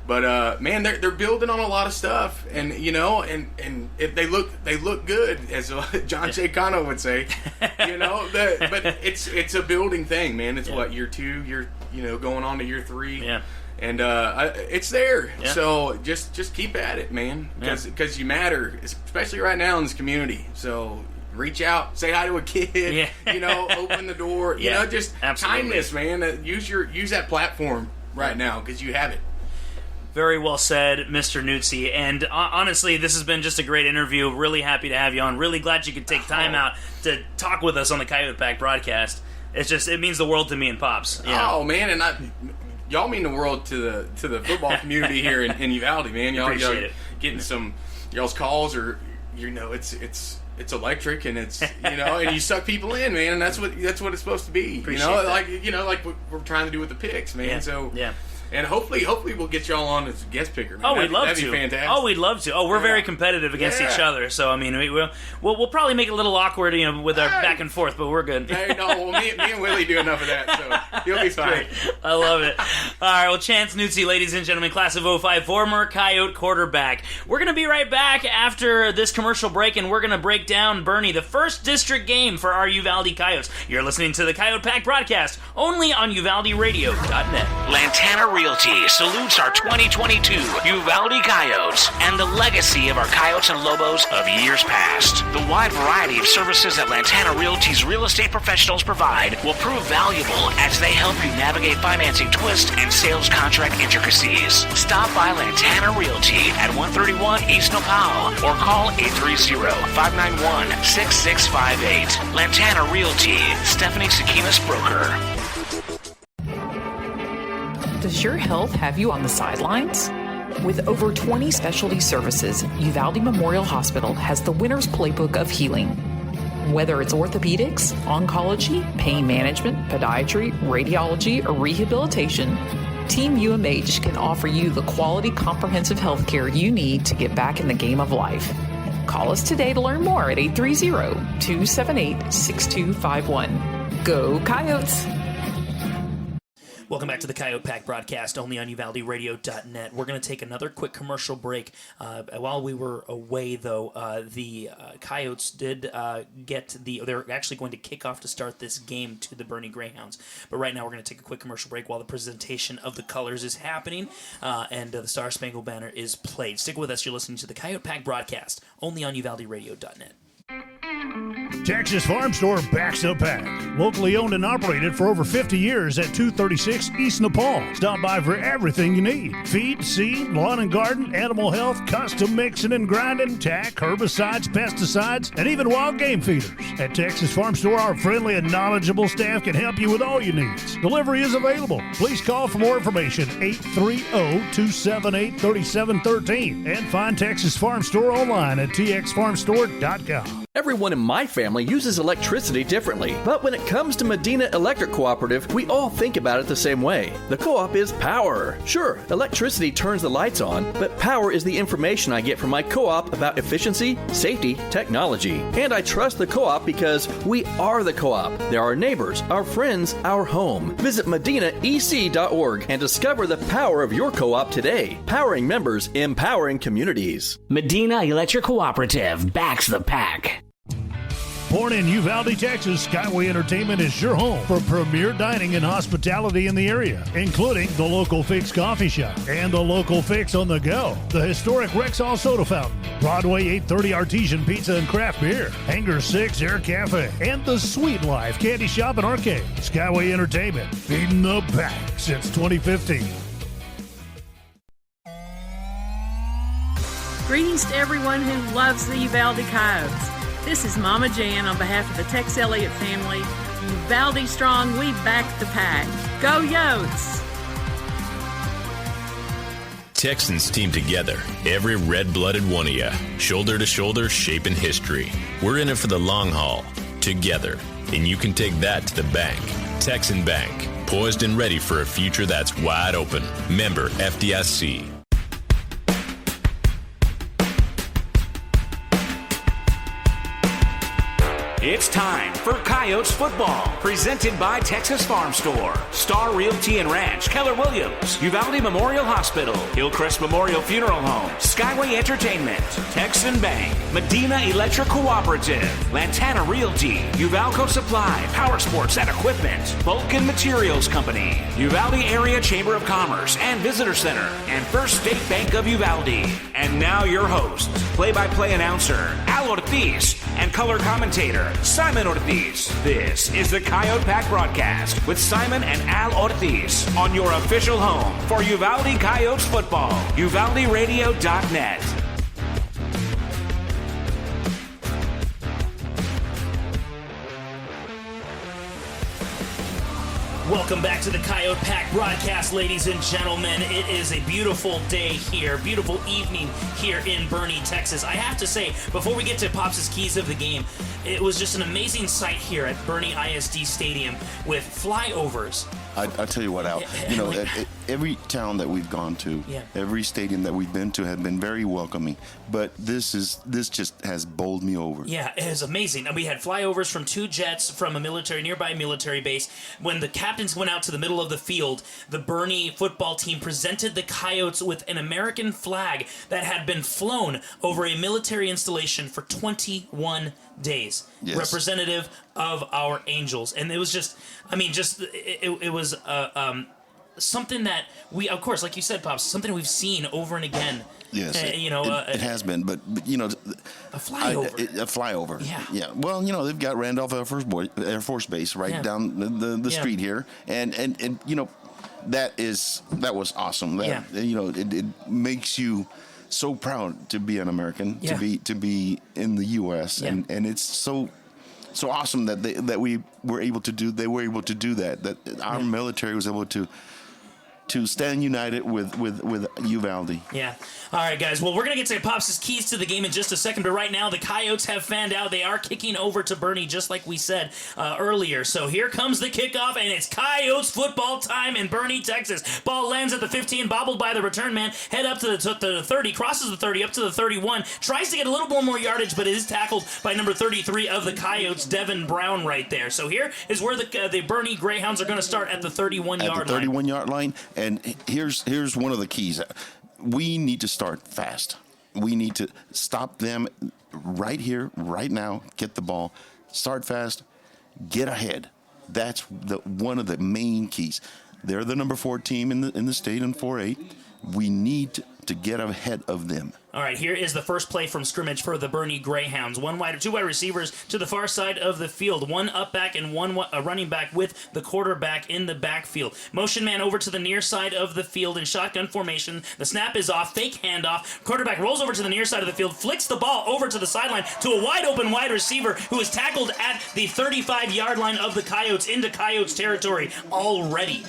But man, they're building on a lot of stuff, and you know, and if they look good, as John J. Cano would say, you know. But it's a building thing, man. It's what, year 2, going on to year 3, and it's there. Yeah. So just keep at it, man, because you matter, especially right now in this community. So reach out, say hi to a kid, you know, open the door, you know, just kindness, man. Use that platform right now because you have it. Very well said, Mr. Nuzzi. And honestly, this has been just a great interview. Really happy to have you on. Really glad you could take time out to talk with us on the Coyote Pack broadcast. It means the world to me and Pops. Oh man, and y'all mean the world to the football community here in Uvalde, man. Y'all appreciate it. Getting some y'all's calls, or you know, it's electric, and it's, you know, and you suck people in, man, and that's what it's supposed to be. Appreciate that. like we're trying to do with the picks, man. Yeah. So yeah. And hopefully we'll get y'all on as a guest picker. Man. Oh, we'd love to. That'd be fantastic. Oh, we'd love to. Oh, we're very competitive against each other. So I mean, we'll probably make it a little awkward, you know, with our back and forth, but we're good. Hey, no, well, me and Willie do enough of that, so you'll be fine. I love it. All right, well, Chance Nuzzi, ladies and gentlemen, class of 05, former Coyote quarterback. We're gonna be right back after this commercial break, and we're gonna break down, Bernie, the first district game for our Uvalde Coyotes. You're listening to the Coyote Pack broadcast only on UvaldeRadio.net. Lantana Realty salutes our 2022 Uvalde Coyotes and the legacy of our Coyotes and Lobos of years past. The wide variety of services that Lantana Realty's real estate professionals provide will prove valuable as they help you navigate financing twists and sales contract intricacies. Stop by Lantana Realty at 131 East Nopal or call 830-591-6658. Lantana Realty, Stephanie Sakinas broker. Does your health have you on the sidelines? With over 20 specialty services, Uvalde Memorial Hospital has the winner's playbook of healing. Whether it's orthopedics, oncology, pain management, podiatry, radiology, or rehabilitation, Team UMH can offer you the quality, comprehensive health care you need to get back in the game of life. Call us today to learn more at 830-278-6251. Go Coyotes! Welcome back to the Coyote Pack broadcast, only on UvaldeRadio.net. We're going to take another quick commercial break. While we were away, though, the Coyotes did they're actually going to kick off to start this game to the Boerne Greyhounds. But right now we're going to take a quick commercial break while the presentation of the colors is happening and the Star Spangled Banner is played. Stick with us. You're listening to the Coyote Pack broadcast, only on UvaldeRadio.net. Texas Farm Store backs the pack. Locally owned and operated for over 50 years at 236 East Nepal. Stop by for everything you need. Feed, seed, lawn and garden, animal health, custom mixing and grinding, tack, herbicides, pesticides, and even wild game feeders. At Texas Farm Store, our friendly and knowledgeable staff can help you with all your needs. Delivery is available. Please call for more information, 830-278-3713, and find Texas Farm Store online at txfarmstore.com. Everyone in my family uses electricity differently, but when it comes to Medina Electric Cooperative, we all think about it the same way. The co-op is power. Sure, electricity turns the lights on, but power is the information I get from my co-op about efficiency, safety, technology. And I trust the co-op because we are the co-op. They're our neighbors, our friends, our home. Visit medinaec.org and discover the power of your co-op today. Powering members, empowering communities. Medina Electric Cooperative backs the pack. Born in Uvalde, Texas, Skyway Entertainment is your home for premier dining and hospitality in the area, including the Local Fix Coffee Shop and the Local Fix on the Go, the historic Rexall Soda Fountain, Broadway 830 Artesian Pizza and Craft Beer, Hangar 6 Air Cafe, and the Sweet Life Candy Shop and Arcade. Skyway Entertainment, feeding the pack since 2015. Greetings to everyone who loves the Uvalde Coyotes. This is Mama Jan on behalf of the Tex Elliott family. Uvalde strong, we back the pack. Go Yotes! Texans team together, every red-blooded one of you, shoulder to shoulder, shaping history. We're in it for the long haul, together, and you can take that to the bank. Texan Bank, poised and ready for a future that's wide open. Member FDIC. It's time for Coyotes football, presented by Texas Farm Store, Star Realty and Ranch, Keller Williams, Uvalde Memorial Hospital, Hillcrest Memorial Funeral Home, Skyway Entertainment, Texan Bank, Medina Electric Cooperative, Lantana Realty, Uvalco Supply, Power Sports and Equipment, Vulcan Materials Company, Uvalde Area Chamber of Commerce and Visitor Center, and First State Bank of Uvalde. And now your hosts, play-by-play announcer Al Ortiz and color commentator Simon Ortiz. This is the Coyote Pack broadcast with Simon and Al Ortiz on your official home for Uvalde Coyotes football, UvaldeRadio.net. Welcome back to the Coyote Pack broadcast, ladies and gentlemen. It is a beautiful day here, beautiful evening here in Boerne, Texas. I have to say, before we get to Pops' keys of the game, it was just an amazing sight here at Boerne ISD Stadium with flyovers. I tell you what, Al, you know, every town that we've gone to, every stadium that we've been to have been very welcoming, but this just has bowled me over. Yeah, it is amazing. And we had flyovers from 2 jets from a nearby military base. When the captains went out to the middle of the field, the Boerne football team presented the Coyotes with an American flag that had been flown over a military installation for 21 days, representative of our Angels. And it was just, I mean, it was something that we, of course, like you said, Pops, something we've seen over and again. Yes, it has been, but you know, a flyover. A flyover. Yeah. Well, you know, they've got Randolph Air Force Base right down the street here, and you know, that was awesome. You know, it makes you so proud to be an American, to be in the U.S. and it's so awesome that they were able to do that. That our military was able to stand united with Uvalde. Yeah. All right, guys. Well, we're going to get to Pops' keys to the game in just a second, but right now the Coyotes have fanned out. They are kicking over to Boerne, just like we said earlier. So here comes the kickoff, and it's Coyotes football time in Boerne, Texas. Ball lands at the 15, bobbled by the return man, head up to the 30, crosses the 30, up to the 31, tries to get a little more yardage, but it is tackled by number 33 of the Coyotes, Devin Brown, right there. So here is where the Boerne Greyhounds are going to start at the 31-yard line. 31-yard line. And here's one of the keys. We need to start fast. We need to stop them right here, right now, get the ball, start fast, get ahead. That's one of the main keys. They're the number 4 team in the state in 4A. We need to get ahead of them. All right, here is the first play from scrimmage for the Boerne Greyhounds. Two wide receivers to the far side of the field. One up back and one running back with the quarterback in the backfield. Motion man over to the near side of the field in shotgun formation. The snap is off, fake handoff. Quarterback rolls over to the near side of the field, flicks the ball over to the sideline to a wide open wide receiver who is tackled at the 35-yard line of the Coyotes into Coyotes territory already.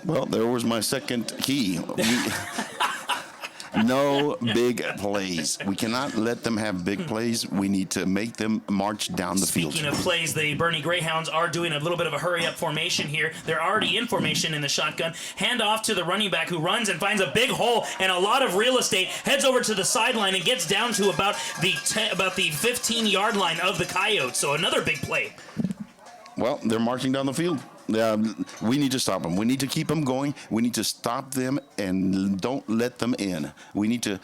Well, there was my second key. No big plays. We cannot let them have big plays. We need to make them march down the field. Speaking of plays, the Boerne Greyhounds are doing a little bit of a hurry-up formation here. They're already in formation in the shotgun. Hand off to the running back who runs and finds a big hole and a lot of real estate, heads over to the sideline and gets down to about the 15-yard line of the Coyotes. So another big play. Well, they're marching down the field. We need to stop them. We need to keep them going. We need to stop them and don't let them in. We need to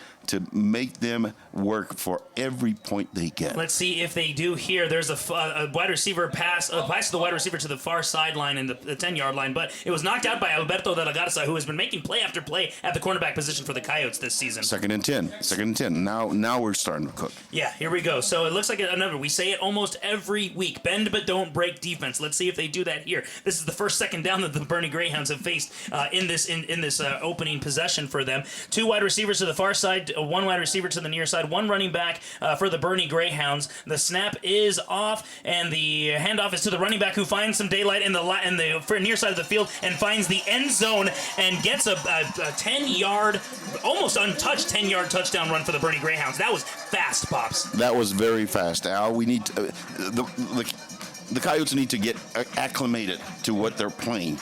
make them work for every point they get. Let's see if they do here. There's a wide receiver pass to the wide receiver to the far sideline in the 10-yard line, but it was knocked out by Alberto de la Garza, who has been making play after play at the cornerback position for the Coyotes this season. Second and 10. Now we're starting to cook. Yeah, here we go. So it looks like another. We say it almost every week. Bend but don't break defense. Let's see if they do that here. This is the first second down that the Boerne Greyhounds have faced in this opening possession for them. Two wide receivers to the far side, one wide receiver to the near side, one running back for the Boerne Greyhounds. The snap is off, and the handoff is to the running back who finds some daylight in the near side of the field and finds the end zone and gets a 10-yard, almost untouched 10-yard touchdown run for the Boerne Greyhounds. That was fast, Pops. That was very fast, Al. We need to, the Coyotes need to get acclimated to what they're playing,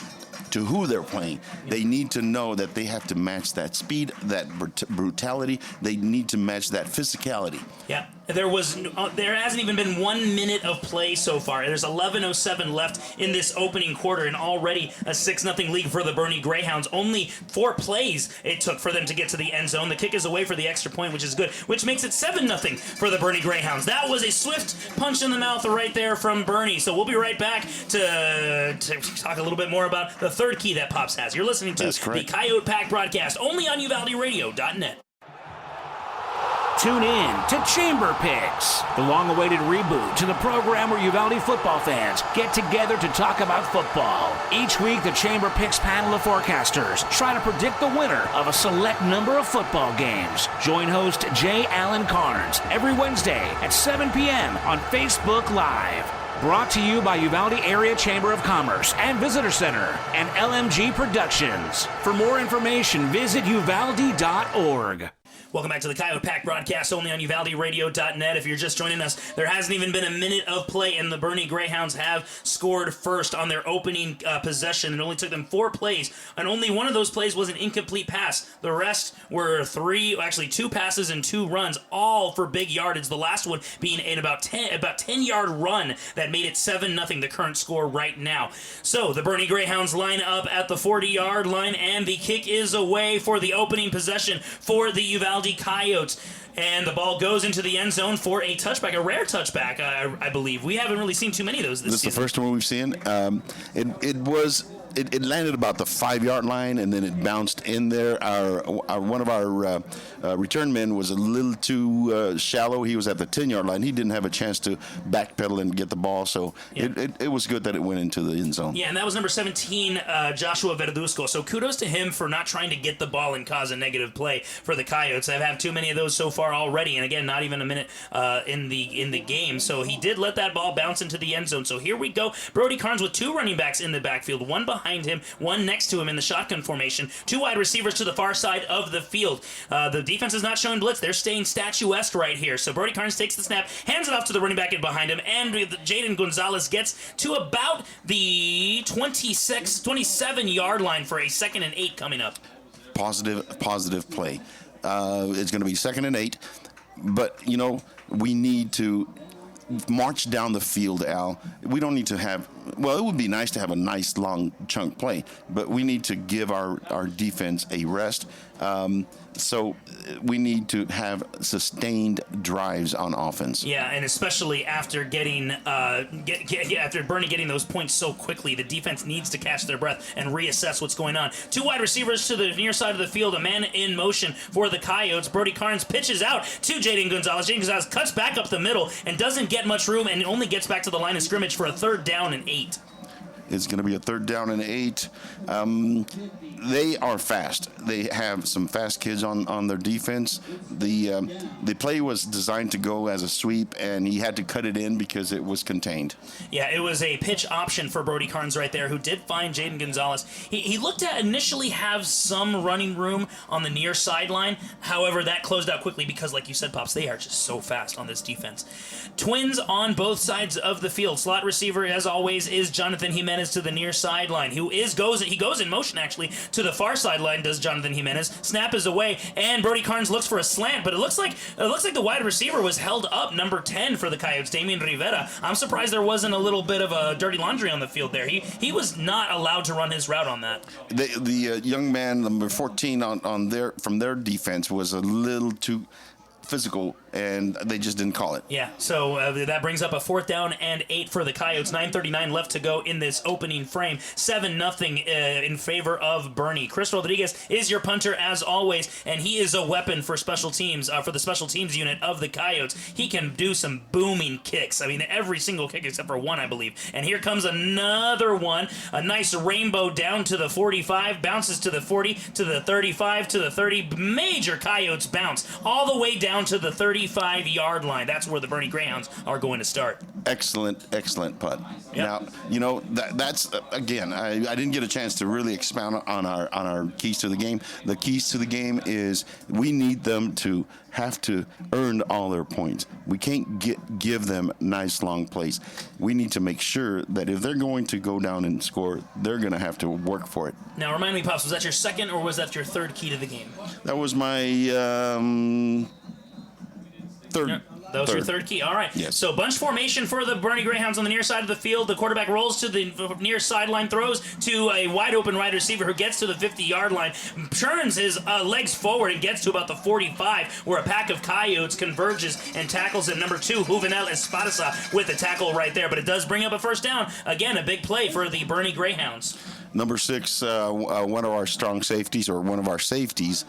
to who they're playing. They need to know that they have to match that speed, that brutality. They need to match that physicality. Yeah. There hasn't even been 1 minute of play so far. There's 11:07 left in this opening quarter, and already a 6-0 lead for the Boerne Greyhounds. Only 4 plays it took for them to get to the end zone. The kick is away for the extra point, which is good, which makes it 7-0 for the Boerne Greyhounds. That was a swift punch in the mouth right there from Boerne. So we'll be right back to talk a little bit more about the third key that Pops has. You're listening to the Coyote Pack broadcast, only on UvaldeRadio.net. Tune in to Chamber Picks, the long-awaited reboot to the program where Uvalde football fans get together to talk about football. Each week, the Chamber Picks panel of forecasters try to predict the winner of a select number of football games. Join host J. Allen Carnes every Wednesday at 7 p.m. on Facebook Live. Brought to you by Uvalde Area Chamber of Commerce and Visitor Center and LMG Productions. For more information, visit uvalde.org. Welcome back to the Coyote Pack broadcast, only on UvaldeRadio.net. If you're just joining us, there hasn't even been a minute of play, and the Boerne Greyhounds have scored first on their opening possession. It only took them 4 plays, and only one of those plays was an incomplete pass. The rest were 2 passes and 2 runs, all for big yardage. The last one being an about 10-yard run that made it 7-0, the current score right now. So the Boerne Greyhounds line up at the 40-yard line, and the kick is away for the opening possession for the Uvalde Coyotes. And the ball goes into the end zone for a touchback, a rare touchback, I believe. We haven't really seen too many of those this season. This is the first one we've seen. It landed about the 5-yard line, and then it bounced in there. One of our return men was a little too shallow. He was at the 10-yard line. He didn't have a chance to backpedal and get the ball, so it was good that it went into the end zone. Yeah, and that was number 17, Joshua Verduzco. So kudos to him for not trying to get the ball and cause a negative play for the Coyotes. I've had too many of those so far already, and again, not even a minute in the game. So he did let that ball bounce into the end zone. So here we go. Brody Carnes with 2 running backs in the backfield, one behind him, one next to him in the shotgun formation, 2 wide receivers to the far side of the field. The defense is not showing blitz. They're staying statuesque right here. So Brody Carnes takes the snap, hands it off to the running back in behind him, and Jaden Gonzalez gets to about the 27-yard line for a 2nd and 8 coming up. Positive play. It's going to be 2nd and 8, but we need to march down the field, Al. We don't need to have. Well, it would be nice to have a nice long chunk play, but we need to give our defense a rest. So we need to have sustained drives on offense. Yeah, and especially after getting after Boerne getting those points so quickly, the defense needs to catch their breath and reassess what's going on. Two wide receivers to the near side of the field, a man in motion for the Coyotes. Brody Carnes pitches out to Jaden Gonzalez. Jaden Gonzalez cuts back up the middle and doesn't get much room and only gets back to the line of scrimmage for a 3rd down and 8. It's going to be a 3rd down and 8. They are fast. They have some fast kids on their defense. The play was designed to go as a sweep, and he had to cut it in because it was contained. Yeah, it was a pitch option for Brody Carnes right there, who did find Jaden Gonzalez. He looked to initially have some running room on the near sideline. However, that closed out quickly because, like you said, Pops, they are just so fast on this defense. Twins on both sides of the field. Slot receiver, as always, is Jonathan Jimenez to the near sideline, who goes in motion, actually, to the far sideline, does Jonathan Jimenez. Snap is away, and Brody Carnes looks for a slant, but it looks like the wide receiver was held up, number 10 for the Coyotes, Damian Rivera. I'm surprised there wasn't a little bit of a dirty laundry on the field there. He was not allowed to run his route on that. The young man, number 14 from their defense, was a little too physical, and they just didn't call it. Yeah, so that brings up a 4th down and 8 for the Coyotes. 9:39 left to go in this opening frame. 7-0 in favor of Boerne. Chris Rodriguez is your punter as always, and he is a weapon for special teams, for the special teams unit of the Coyotes. He can do some booming kicks. I mean, every single kick except for one, I believe. And here comes another one. A nice rainbow down to the 45, bounces to the 40, to the 35, to the 30. Major Coyotes bounce all the way down to the 35-yard line. That's where the Boerne Greyhounds are going to start. Excellent putt. Yep. Now, that's again, I didn't get a chance to really expound on our keys to the game. The keys to the game is we need them to have to earn all their points. We can't give them nice long plays. We need to make sure that if they're going to go down and score, they're going to have to work for it. Now, remind me, Pops, was that your second or was that your 3rd key to the game? That was my third. Yep. That was your 3rd key. All right. Yes. So bunch formation for the Boerne Greyhounds on the near side of the field. The quarterback rolls to the near sideline, throws to a wide open wide receiver who gets to the 50-yard line, turns his legs forward and gets to about the 45, where a pack of Coyotes converges and tackles him. Number 2, Juvenal Esparza with the tackle right there. But it does bring up a 1st down. Again, a big play for the Boerne Greyhounds. Number 6, one of our strong safeties, or one of our safeties,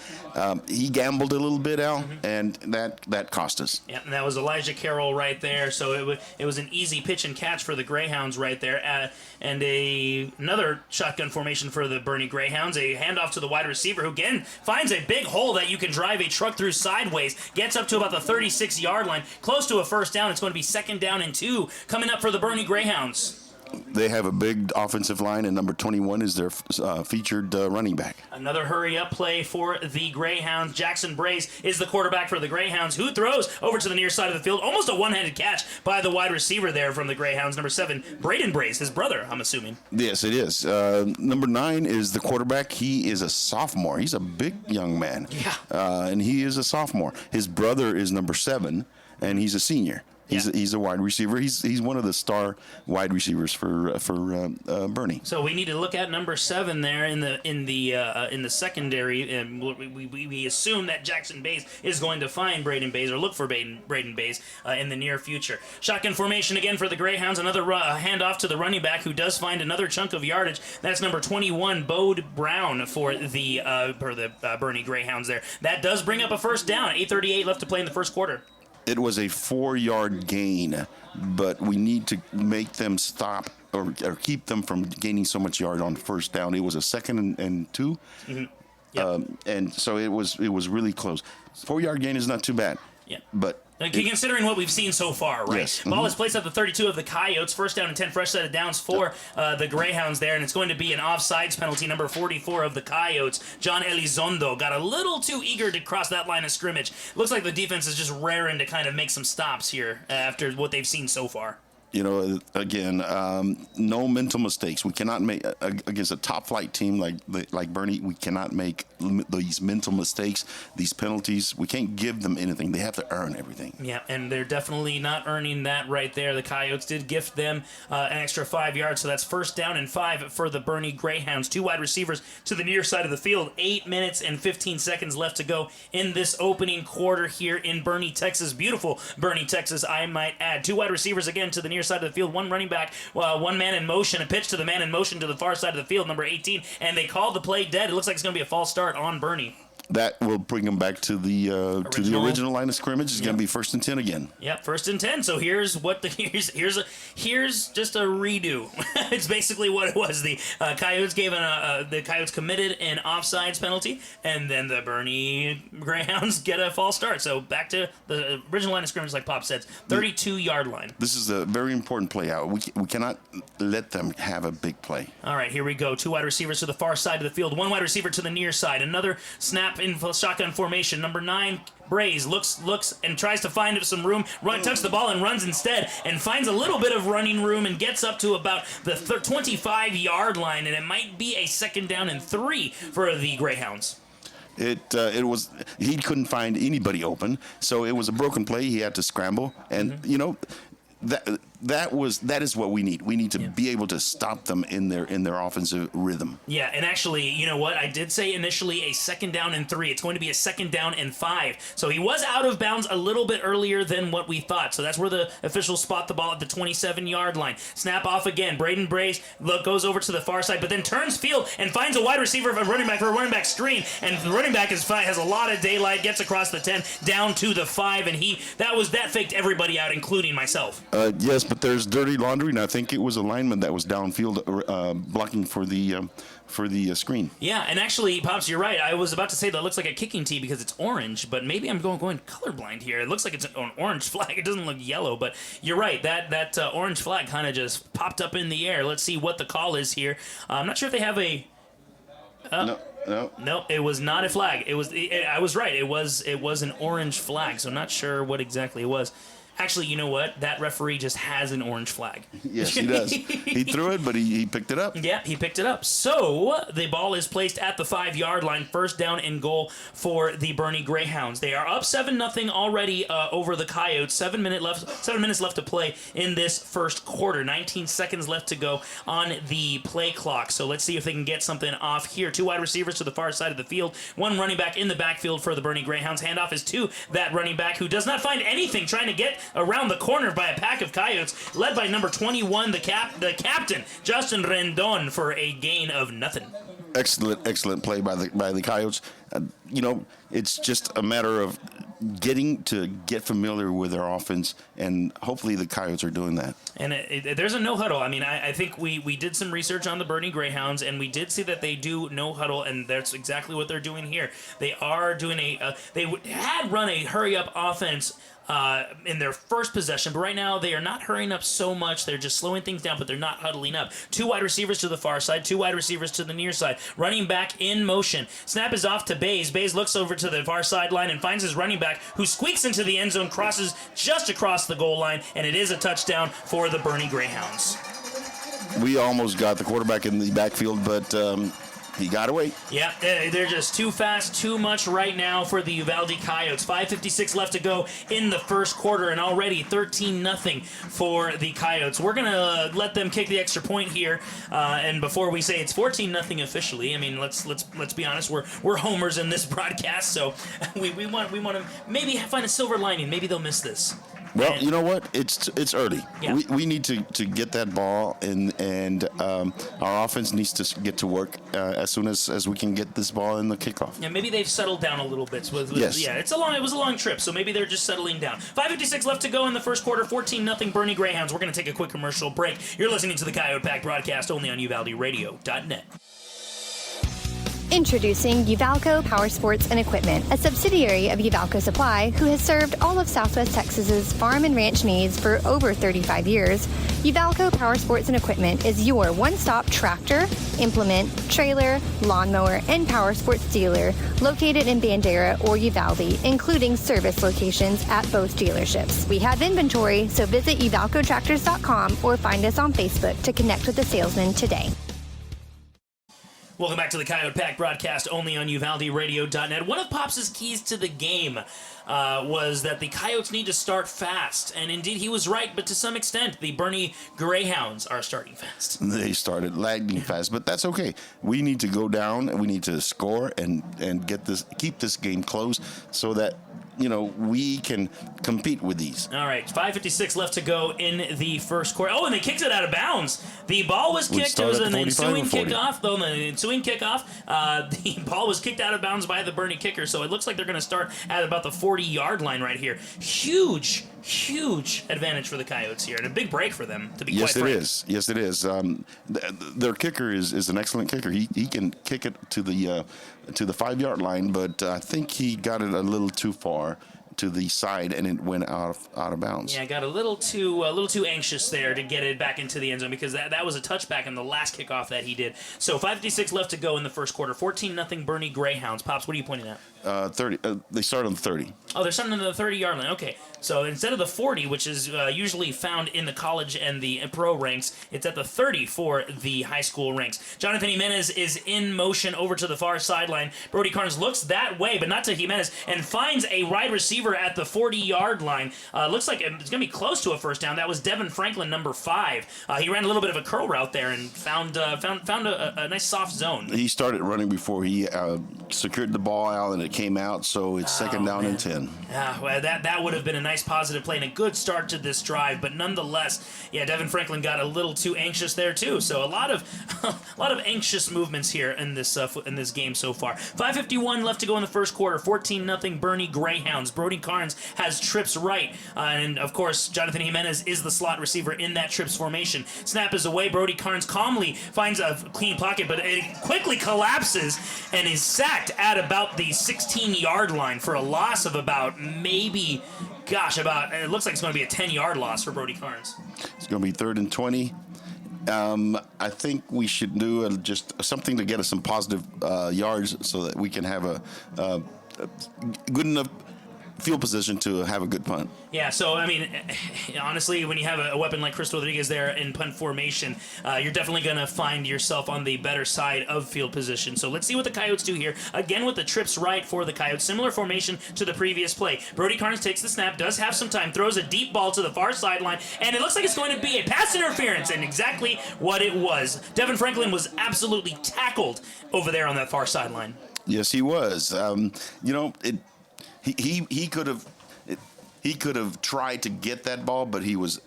he gambled a little bit, Al, and that cost us. Yeah, and that was Elijah Carroll right there. So it was an easy pitch and catch for the Greyhounds right there. And another shotgun formation for the Boerne Greyhounds. A handoff to the wide receiver, who again finds a big hole that you can drive a truck through sideways. Gets up to about the 36-yard line, close to a 1st down. It's going to be 2nd down and 2 coming up for the Boerne Greyhounds. They have a big offensive line, and number 21 is their featured running back. Another hurry-up play for the Greyhounds. Jackson Brace is the quarterback for the Greyhounds, who throws over to the near side of the field. Almost a one-handed catch by the wide receiver there from the Greyhounds. Number 7, Braden Brace, his brother, I'm assuming. Yes, it is. Number 9 is the quarterback. He is a sophomore. He's a big young man. Yeah. And he is a sophomore. His brother is number 7, and he's a senior. He's a wide receiver. He's one of the star wide receivers for Boerne. So we need to look at number 7 there in the secondary, and we assume that Jackson Bays is going to find Braden Bays, or look for Braden Bays in the near future. Shotgun formation again for the Greyhounds. Another handoff to the running back, who does find another chunk of yardage. That's number 21, Bode Brown for the Boerne Greyhounds there. That does bring up a 1st down. 8:38 left to play in the 1st quarter. It was a 4-yard gain, but we need to make them stop or keep them from gaining so much yard on 1st down. It was a 2nd and 2, Yep. And so it was really close. 4-yard gain is not too bad. Yeah. But considering what we've seen so far, right? Yes. Ball is placed at the 32 of the Coyotes. 1st down and 10, fresh set of downs for the Greyhounds there, and it's going to be an offsides penalty. Number 44 of the Coyotes, John Elizondo, got a little too eager to cross that line of scrimmage. Looks like the defense is just raring to kind of make some stops here after what they've seen so far. You know, again, no mental mistakes. We cannot make against a top flight team like Boerne. We cannot make these mental mistakes, these penalties. We can't give them anything. They have to earn everything. Yeah, and they're definitely not earning that right there. The Coyotes did gift them an extra 5 yards, so that's first down and 5 for the Boerne Greyhounds. 2 wide receivers to the near side of the field. 8 minutes and 15 seconds left to go in this opening quarter here in Boerne, Texas. Beautiful Boerne, Texas, I might add. 2 wide receivers again to the near side of the field. 1 running back, 1 man in motion. A pitch to the man in motion to the far side of the field, number 18, and they called the play dead. It looks like it's going to be a false start on Boerne. That will bring them back to the original line of scrimmage. It's going to be 1st and 10 again. Yep, 1st and 10. So here's just a redo. It's basically what it was. The Coyotes the Coyotes committed an offsides penalty, and then the Boerne Greyhounds get a false start. So back to the original line of scrimmage, like Pop said, 32-yard line. This is a very important play out. We cannot let them have a big play. All right, here we go. 2 wide receivers to the far side of the field. 1 wide receiver to the near side. Another snap in shotgun formation. Number 9, Braze looks and tries to find some room. Tucks the ball and runs instead, and finds a little bit of running room and gets up to about the 25-yard line, and it might be a 2nd down and 3 for the Greyhounds. He couldn't find anybody open, so it was a broken play. He had to scramble, and that is what we need. We need to be able to stop them in their offensive rhythm. Yeah, and actually, you know what? I did say initially a 2nd down and 3. It's going to be a 2nd down and 5. So he was out of bounds a little bit earlier than what we thought. So that's where the officials spot the ball at the 27-yard line. Snap off again. Braden Brace goes over to the far side, but then turns field and finds a wide receiver for a running back screen. And the running back has a lot of daylight, gets across the 10, down to the 5, and that faked everybody out, including myself. Yes, but there's dirty laundry, and I think it was a lineman that was downfield blocking for the screen. Yeah, and actually, Pops, you're right. I was about to say that looks like a kicking tee because it's orange, but maybe I'm going colorblind here. It looks like it's an orange flag. It doesn't look yellow, but you're right. That orange flag kind of just popped up in the air. Let's see what the call is here. I'm not sure if they have a... No, it was not a flag. I was right. It was an orange flag, so not sure what exactly it was. Actually, you know what? That referee just has an orange flag. Yes, he does. He threw it, but he picked it up. Yeah, he picked it up. So the ball is placed at the 5-yard line. 1st down and goal for the Boerne Greyhounds. They are up 7-0 already over the Coyotes. 7 minutes left to play in this first quarter. 19 seconds left to go on the play clock. So let's see if they can get something off here. 2 wide receivers to the far side of the field. 1 running back in the backfield for the Boerne Greyhounds. Handoff is to that running back who does not find anything, trying to get around the corner by a pack of Coyotes, led by number 21, the captain, Justin Rendon, for a gain of nothing. Excellent play by the Coyotes. It's just a matter of get familiar with their offense, and hopefully the Coyotes are doing that. And there's a no huddle. I mean, I think we did some research on the Boerne Greyhounds, and we did see that they do no huddle, and that's exactly what they're doing here. They are doing they had run a hurry up offense in their first possession, but right now they are not hurrying up so much. They're just slowing things down, but they're not huddling up. 2 wide receivers to the far side, 2 wide receivers to the near side. Running back in motion. Snap is off to Bays. Bays looks over to the far sideline and finds his running back, who squeaks into the end zone, crosses just across the goal line, and it is a touchdown for the Boerne Greyhounds. We almost got the quarterback in the backfield, but he got away. Yeah, they're just too fast, too much right now for the Uvalde Coyotes. 5:56 left to go in the first quarter, and already 13-0 for the Coyotes. We're gonna let them kick the extra point here, and before we say it's 14-0 officially, I mean let's be honest, we're homers in this broadcast, so we want to maybe find a silver lining. Maybe they'll miss this. Well, you know what? It's early. Yeah. We need to get that ball, and our offense needs to get to work as soon as we can get this ball in the kickoff. Yeah, maybe they've settled down a little bit. Yes. Yeah, it was a long trip, so maybe they're just settling down. 5:56 left to go in the first quarter. 14-0 Boerne Greyhounds. We're going to take a quick commercial break. You're listening to the Coyote Pack broadcast only on UvaldeRadio.net. Introducing Uvalco Power Sports and Equipment, a subsidiary of Uvalco Supply, who has served all of Southwest Texas's farm and ranch needs for over 35 years. Uvalco Power Sports and Equipment is your one-stop tractor, implement, trailer, lawnmower, and power sports dealer located in Bandera or Uvalde, including service locations at both dealerships. We have inventory, so visit uvalcotractors.com or find us on Facebook to connect with the salesman today. Welcome back to the Coyote Pack broadcast only on UvaldeRadio.net. One of Pops' keys to the game was that the Coyotes need to start fast. And indeed, he was right, but to some extent, the Boerne Greyhounds are starting fast. They started lagging fast, but that's okay. We need to go down, and we need to score and keep this game close so that we can compete with these. All right, 5:56 left to go in the first quarter. Oh, and they kicked it out of bounds. The ball was kicked. It was an ensuing kickoff. Though in the ensuing kickoff, the ball was kicked out of bounds by the Boerne kicker. So it looks like they're going to start at about the 40-yard line right here. Huge advantage for the Coyotes here, and a big break for them, to be quite frank. Yes, it is. Their kicker is an excellent kicker. He can kick it to the 5-yard line, but I think he got it a little too far to the side, and it went out of bounds. Yeah, got a little too anxious there to get it back into the end zone, because that was a touchback in the last kickoff that he did. So 5:56 left to go in the first quarter. 14-0 Boerne Greyhounds. Pops, what are you pointing at? 30. They start on 30. Oh, they're starting on the 30-yard line. Okay, so instead of the 40, which is usually found in the college and the pro ranks, it's at the 30 for the high school ranks. Jonathan Jimenez is in motion over to the far sideline. Brody Carnes looks that way, but not to Jimenez, and finds a wide receiver at the 40-yard line. Looks like it's going to be close to a first down. That was Devin Franklin, number 5. He ran a little bit of a curl route there and found a nice soft zone. He started running before he secured the ball out, and it came out, so it's second down and 10. Well, that would have been a nice positive play and a good start to this drive, but nonetheless, Devin Franklin got a little too anxious there too. So a lot of anxious movements here in this game so far. 5:51 left to go in the first quarter. 14-0 Boerne Greyhounds. Brody Carnes has trips right, and of course Jonathan Jimenez is the slot receiver in that trips formation. Snap is away. Brody Carnes calmly finds a clean pocket, but it quickly collapses and is sacked at about the 16-yard line for a loss of about it looks like it's going to be a 10-yard loss for Brody Carnes. It's going to be 3rd and 20. I think we should do just something to get us some positive yards so that we can have a good enough field position to have a good punt. Yeah, so, I mean, honestly, when you have a weapon like Chris Rodriguez there in punt formation, you're definitely going to find yourself on the better side of field position. So let's see what the Coyotes do here. Again, with the trips right for the Coyotes. Similar formation to the previous play. Brody Carnes takes the snap, does have some time, throws a deep ball to the far sideline, and it looks like it's going to be a pass interference, and exactly what it was. Devin Franklin was absolutely tackled over there on that far sideline. Yes, he was. He could have tried to get that ball, but he was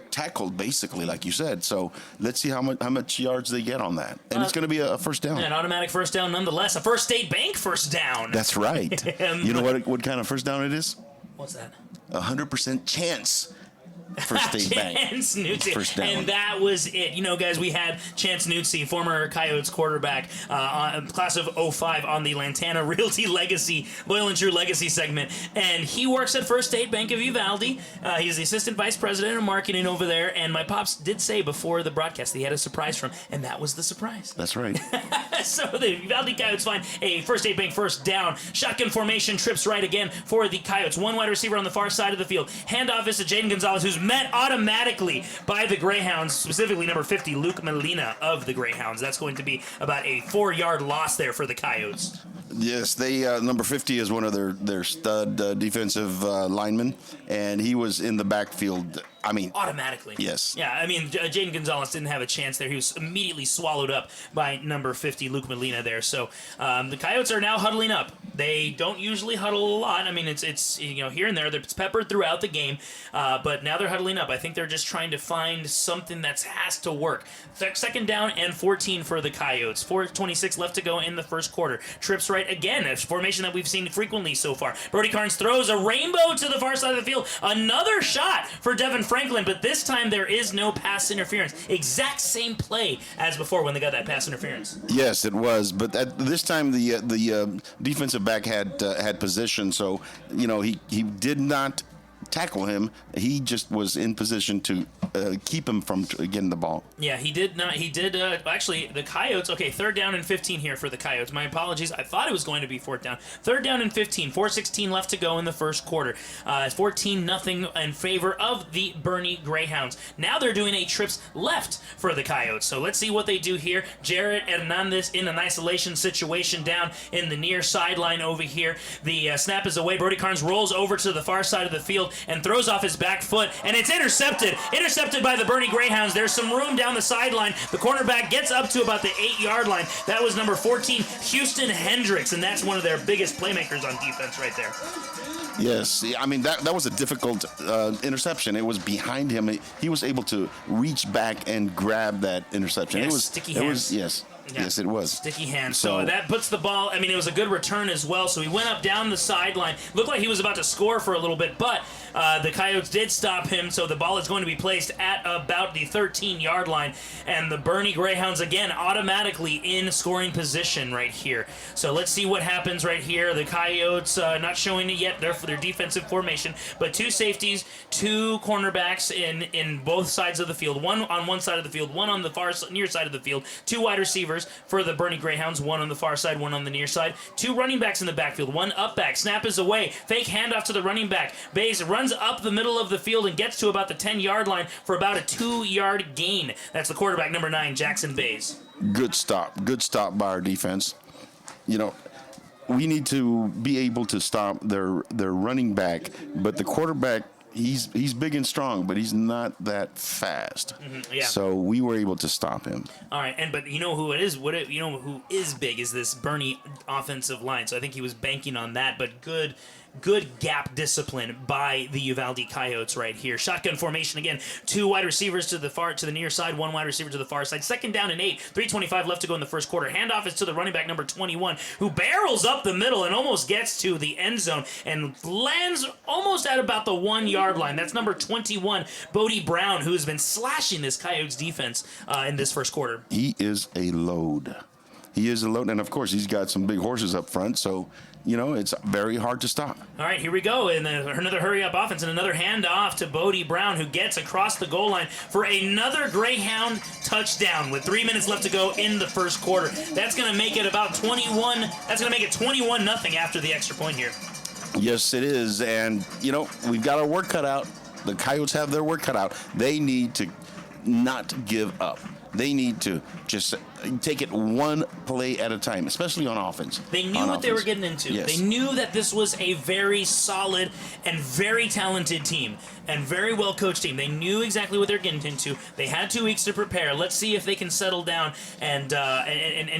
tackled basically, like you said. So let's see how much yards they get on that, and it's going to be a first down. An automatic first down, nonetheless. A First State Bank first down. That's right. You know what kind of first down it is? What's that? 100% chance. First State Bank. Chance Nuzzi. First down. And that was it. Guys, we had Chance Nuzzi, former Coyotes quarterback, class of 05 on the Lantana Realty Legacy, Loyal and True Legacy segment. And he works at First State Bank of Uvalde. He's the assistant vice president of marketing over there. And my pops did say before the broadcast that he had a surprise for him, and that was the surprise. That's right. So the Uvalde Coyotes find a First State Bank first down. Shotgun formation, trips right again for the Coyotes. One wide receiver on the far side of the field. Handoff is to Jaden Gonzalez, who's met automatically by the Greyhounds, specifically number 50, Luke Molina of the Greyhounds. That's going to be about a 4-yard loss there for the Coyotes. Yes, they number 50 is one of their stud defensive linemen, and he was in the backfield. I mean, automatically. Yes. Yeah, I mean, Jaden Gonzalez didn't have a chance there. He was immediately swallowed up by number 50, Luke Molina there. So the Coyotes are now huddling up. They don't usually huddle a lot. I mean, it's here and there. It's peppered throughout the game, but now they're huddling up. I think they're just trying to find something that has to work. Second down and 14 for the Coyotes. 4:26 left to go in the first quarter. Trips right again, a formation that we've seen frequently so far. Brody Carnes throws a rainbow to the far side of the field. Another shot for Devin Franklin, but this time there is no pass interference. Exact same play as before when they got that pass interference. Yes, it was, but this time the defensive back had position, so he did not tackle him. He just was in position to keep him from getting the ball. Yeah, he did not. He did. Actually, the Coyotes. Okay, 3rd down and 15 here for the Coyotes. My apologies. I thought it was going to be 4th down. 3rd down and 15. 4:16 left to go in the first quarter. 14-0 in favor of the Boerne Greyhounds. Now they're doing a trips left for the Coyotes. So let's see what they do here. Jared Hernandez in an isolation situation down in the near sideline over here. The snap is away. Brody Carnes rolls over to the far side of the field and throws off his back foot, and it's intercepted. Intercepted by the Boerne Greyhounds. There's some room down the sideline. The cornerback gets up to about the 8-yard line. That was number 14, Houston Hendricks, and that's one of their biggest playmakers on defense right there. Yes, I mean, that was a difficult interception. It was behind him. He was able to reach back and grab that interception. Yes, it was sticky hands. Yes. Yeah. Yes, it was. Sticky hands. So that puts the ball, I mean, it was a good return as well. So he went up down the sideline. Looked like he was about to score for a little bit, but the Coyotes did stop him. So the ball is going to be placed at about the 13-yard line. And the Boerne Greyhounds, again, automatically in scoring position right here. So let's see what happens right here. The Coyotes not showing it yet. They're for their defensive formation. But 2 safeties, 2 cornerbacks in both sides of the field. One on one side of the field, one on the far near side of the field. 2 wide receivers for the Boerne Greyhounds, one on the far side, one on the near side. 2 running backs in the backfield, 1 up back. Snap is away. Fake handoff to the running back. Bays runs up the middle of the field and gets to about the 10-yard line for about a 2-yard gain. That's the quarterback, number 9, Jackson Bays. Good stop. Good stop by our defense. You know, we need to be able to stop their running back, but the quarterback, he's big and strong, but he's not that fast. Yeah. So we were able to stop him. All right, but you know who it is? You know who is big is this Boerne offensive line. So I think he was banking on that, but good gap discipline by the Uvalde Coyotes right here. Shotgun formation again. 2 wide receivers to the near side, 1 wide receiver to the far side. 2nd down and 8. 3:25 left to go in the first quarter. Handoff is to the running back number 21, who barrels up the middle and almost gets to the end zone and lands almost at about the 1-yard line. That's number 21, Bodie Brown, who has been slashing this Coyotes defense in this first quarter. He is a load. And of course, he's got some big horses up front, so you know, it's very hard to stop. All right, here we go. And another hurry-up offense and another handoff to Bodie Brown, who gets across the goal line for another Greyhound touchdown with 3 minutes left to go in the first quarter. That's going to make it about 21. That's going to make it 21-0 after the extra point here. Yes, it is. And, you know, we've got our work cut out. The Coyotes have their work cut out. They need to not give up. They need to just take it one play at a time, especially on offense. They knew what they were getting into. Yes. They knew that this was a very solid and very talented team and very well-coached team. They knew exactly what they're getting into. They had 2 weeks to prepare. Let's see if they can settle down and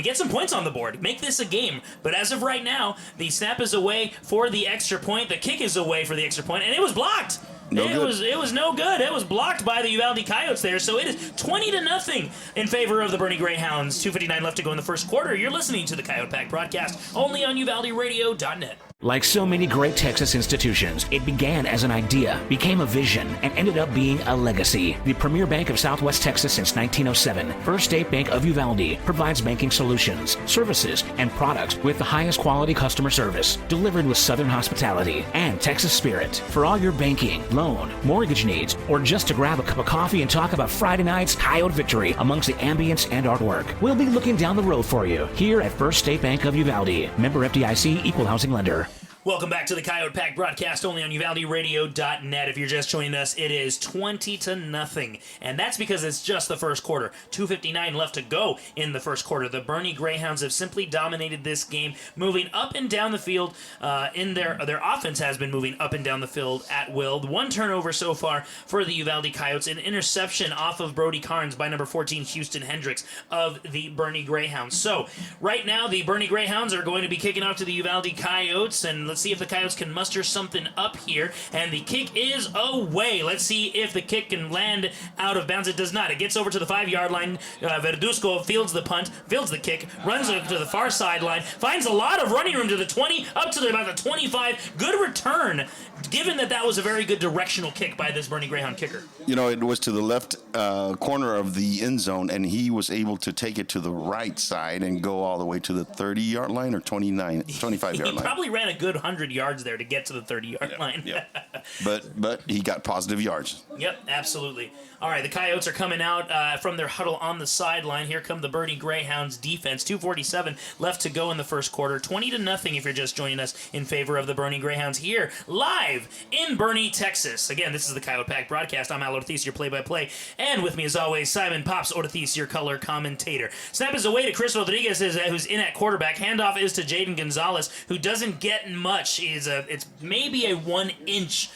get some points on the board. Make this a game. But as of right now, the snap is away for the extra point. The kick is away for the extra point, and it was blocked. It was no good. It was blocked by the Uvalde Coyotes there. So it is 20-0 in favor of the Boerne Greyhounds. 2:59 left to go in the first quarter. You're listening to the Coyote Pack broadcast only on UvaldeRadio.net. Like so many great Texas institutions, it began as an idea, became a vision, and ended up being a legacy. The premier bank of Southwest Texas since 1907, First State Bank of Uvalde, provides banking solutions, services, and products with the highest quality customer service, delivered with Southern hospitality and Texas spirit. For all your banking, loan, mortgage needs, or just to grab a cup of coffee and talk about Friday night's Coyote victory amongst the ambience and artwork, we'll be looking down the road for you here at First State Bank of Uvalde. Member FDIC, Equal Housing Lender. Welcome back to the Coyote Pack broadcast only on UvaldeRadio.net. If you're just joining us, it is 20-0, and that's because it's just the first quarter. 2:59 left to go in the first quarter. The Boerne Greyhounds have simply dominated this game, moving up and down the field. Their offense has been moving up and down the field at will. 1 turnover so far for the Uvalde Coyotes, an interception off of Brody Carnes by number 14, Houston Hendricks of the Boerne Greyhounds. So right now, the Boerne Greyhounds are going to be kicking off to the Uvalde Coyotes, and let's see if the Coyotes can muster something up here. And the kick is away. Let's see if the kick can land out of bounds. It does not. It gets over to the 5-yard line. Verduzco fields the punt, fields the kick, runs up to the far sideline, finds a lot of running room to the 20, up to about the 25. Good return, given that was a very good directional kick by this Boerne Greyhound kicker. You know, it was to the left corner of the end zone, and he was able to take it to the right side and go all the way to the 30-yard line or 25-yard line. He probably ran a good 100 yards there to get to the 30-yard line. Yep. But he got positive yards. Yep, absolutely. All right, the Coyotes are coming out from their huddle on the sideline. Here come the Boerne Greyhounds defense. 2:47 left to go in the first quarter. 20-0 if you're just joining us in favor of the Boerne Greyhounds here live in Boerne, Texas. Again, this is the Coyote Pack broadcast. I'm Al Ortiz, your play-by-play. And with me, as always, Simon Pops Ortiz, your color commentator. Snap is away to Chris Rodriguez, who's in at quarterback. Handoff is to Jaden Gonzalez, who doesn't get much. It's maybe a 1-inch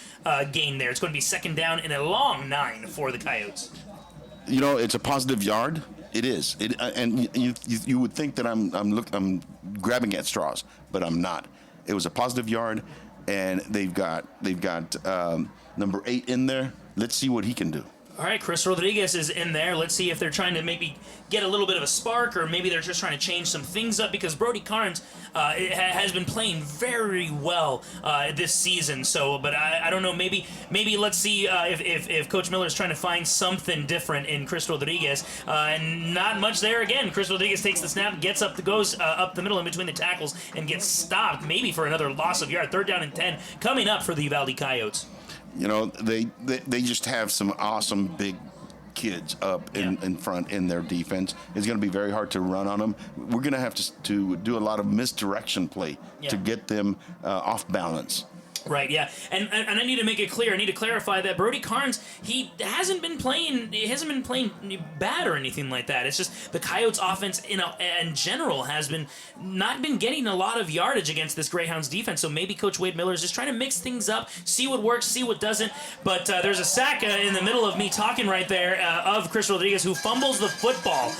gain there. It's going to be second down and a long 9 for the Coyotes. You know, it's a positive yard. It is. And you would think that I'm grabbing at straws, but I'm not. It was a positive yard, and they've got number 8 in there. Let's see what he can do. All right, Chris Rodriguez is in there. Let's see if they're trying to maybe get a little bit of a spark, or maybe they're just trying to change some things up, because Brody Carnes has been playing very well this season. So, but I don't know. Maybe let's see if Coach Miller is trying to find something different in Chris Rodriguez. And not much there again. Chris Rodriguez takes the snap, goes up the middle in between the tackles, and gets stopped maybe for another loss of yard. 3rd down and 10 coming up for the Uvalde Coyotes. You know, they just have some awesome big kids up in front in their defense. It's going to be very hard to run on them. We're going to have to do a lot of misdirection play to get them off balance. Right, yeah, and I need to make it clear. I need to clarify that Brody Carnes, he hasn't been playing bad or anything like that. It's just the Coyotes' offense in general has not been getting a lot of yardage against this Greyhounds defense. So maybe Coach Wade Miller is just trying to mix things up, see what works, see what doesn't. But there's a sack in the middle of me talking right there of Chris Rodriguez, who fumbles the football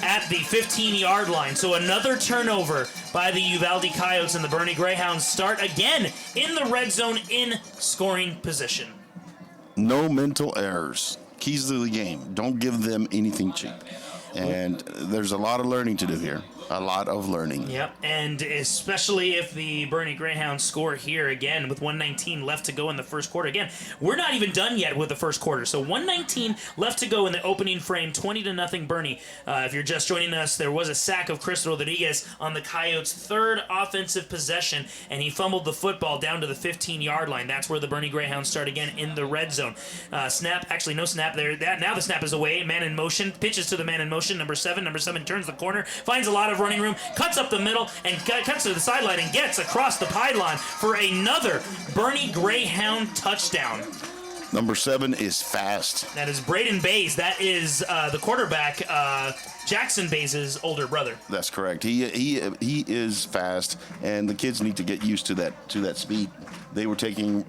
at the 15-yard line. So another turnover by the Uvalde Coyotes, and the Boerne Greyhounds start again in the red zone in scoring position. No mental errors. Keys to the game. Don't give them anything cheap. And there's a lot of learning to do here. A lot of learning. Yep, and especially if the Boerne Greyhounds score here again with 1:19 left to go in the first quarter. Again, we're not even done yet with the first quarter. So 1:19 left to go in the opening frame, 20-0 Boerne. If you're just joining us, there was a sack of Chris Rodriguez on the Coyotes' 3rd offensive possession, and he fumbled the football down to the 15-yard line. That's where the Boerne Greyhounds start again in the red zone. Snap, actually no snap there. Now the snap is away. Man in motion, pitches to the man in motion. Number 7 turns the corner, finds a lot of running room, cuts up the middle, and cuts to the sideline and gets across the pylon for another Boerne Greyhound touchdown. Number 7 is fast. That is Braden Bays. That is the quarterback, Jackson Bays' older brother. That's correct. He is fast, and the kids need to get used to that speed. They were taking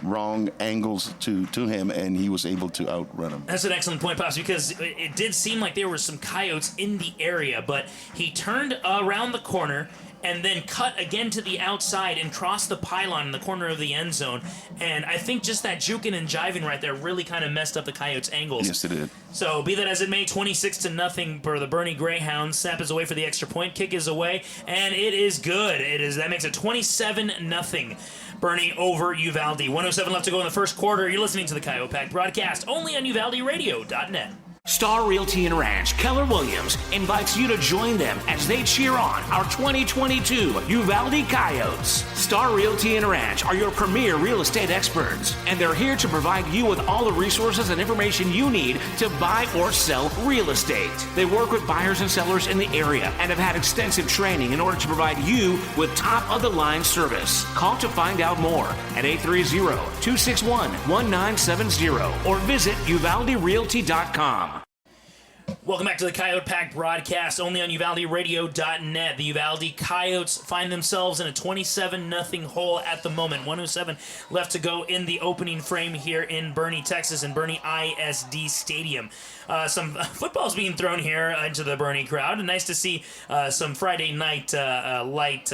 wrong angles to him, and he was able to outrun them. That's an excellent point, Pops, because it did seem like there were some Coyotes in the area, but he turned around the corner and then cut again to the outside and crossed the pylon in the corner of the end zone. And I think just that juking and jiving right there really kind of messed up the Coyotes' angles. Yes, it did. So be that as it may, 26-0 for the Boerne Greyhounds. Snap is away for the extra point. Kick is away, and it is good. That makes it 27-0. Boerne over Uvalde. 1:07 left to go in the first quarter. You're listening to the Coyote Pack broadcast only on UvaldeRadio.net. Star Realty and Ranch Keller Williams invites you to join them as they cheer on our 2022 Uvalde Coyotes. Star Realty and Ranch are your premier real estate experts, and they're here to provide you with all the resources and information you need to buy or sell real estate. They work with buyers and sellers in the area and have had extensive training in order to provide you with top-of-the-line service. Call to find out more at 830-261-1970 or visit UvaldeRealty.com. Welcome back to the Coyote Pack broadcast, only on UvaldeRadio.net. The Uvalde Coyotes find themselves in a 27-0 hole at the moment. 1:07 left to go in the opening frame here in Boerne, Texas, in Boerne ISD Stadium. Some football's being thrown here into the Boerne crowd. Nice to see some Friday night light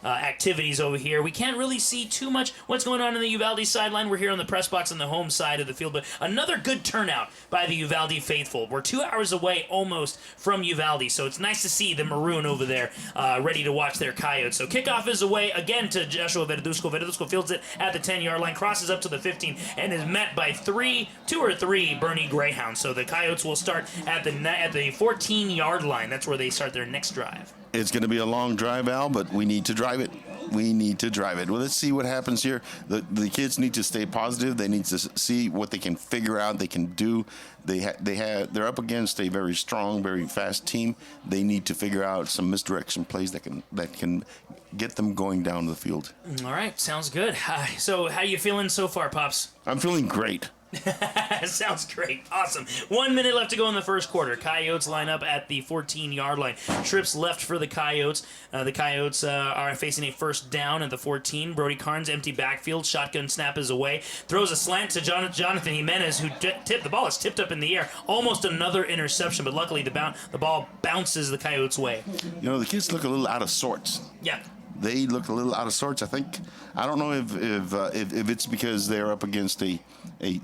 activities over here. We can't really see too much what's going on in the Uvalde sideline. We're here on the press box on the home side of the field, but another good turnout by the Uvalde faithful. We're 2 hours away almost from Uvalde, so it's nice to see the maroon over there ready to watch their Coyotes. So kickoff is away again to Joshua Verduzco. Verduzco fields it at the 10-yard line, crosses up to the 15, and is met by two or three Boerne Greyhounds. So the Coyotes will start at the 14-yard line. That's where they start their next drive. It's going to be a long drive, Al, but we need to drive it. We need to drive it. Well, let's see what happens here. The kids need to stay positive. They need to see what they can figure out. They can do. They're up against a very strong, very fast team. They need to figure out some misdirection plays that can get them going down the field. All right, sounds good. So, how you feeling so far, Pops? I'm feeling great. Sounds great. Awesome. 1 minute left to go in the first quarter. Coyotes line up at the 14-yard line. Trips left for the Coyotes. The Coyotes are facing a first down at the 14. Brody Carnes, empty backfield. Shotgun snap is away. Throws a slant to Jonathan Jimenez, who tipped the ball. It's tipped up in the air. Almost another interception, but luckily the ball bounces the Coyotes' way. The kids look a little out of sorts. Yeah. They look a little out of sorts. I don't know if it's because they're up against a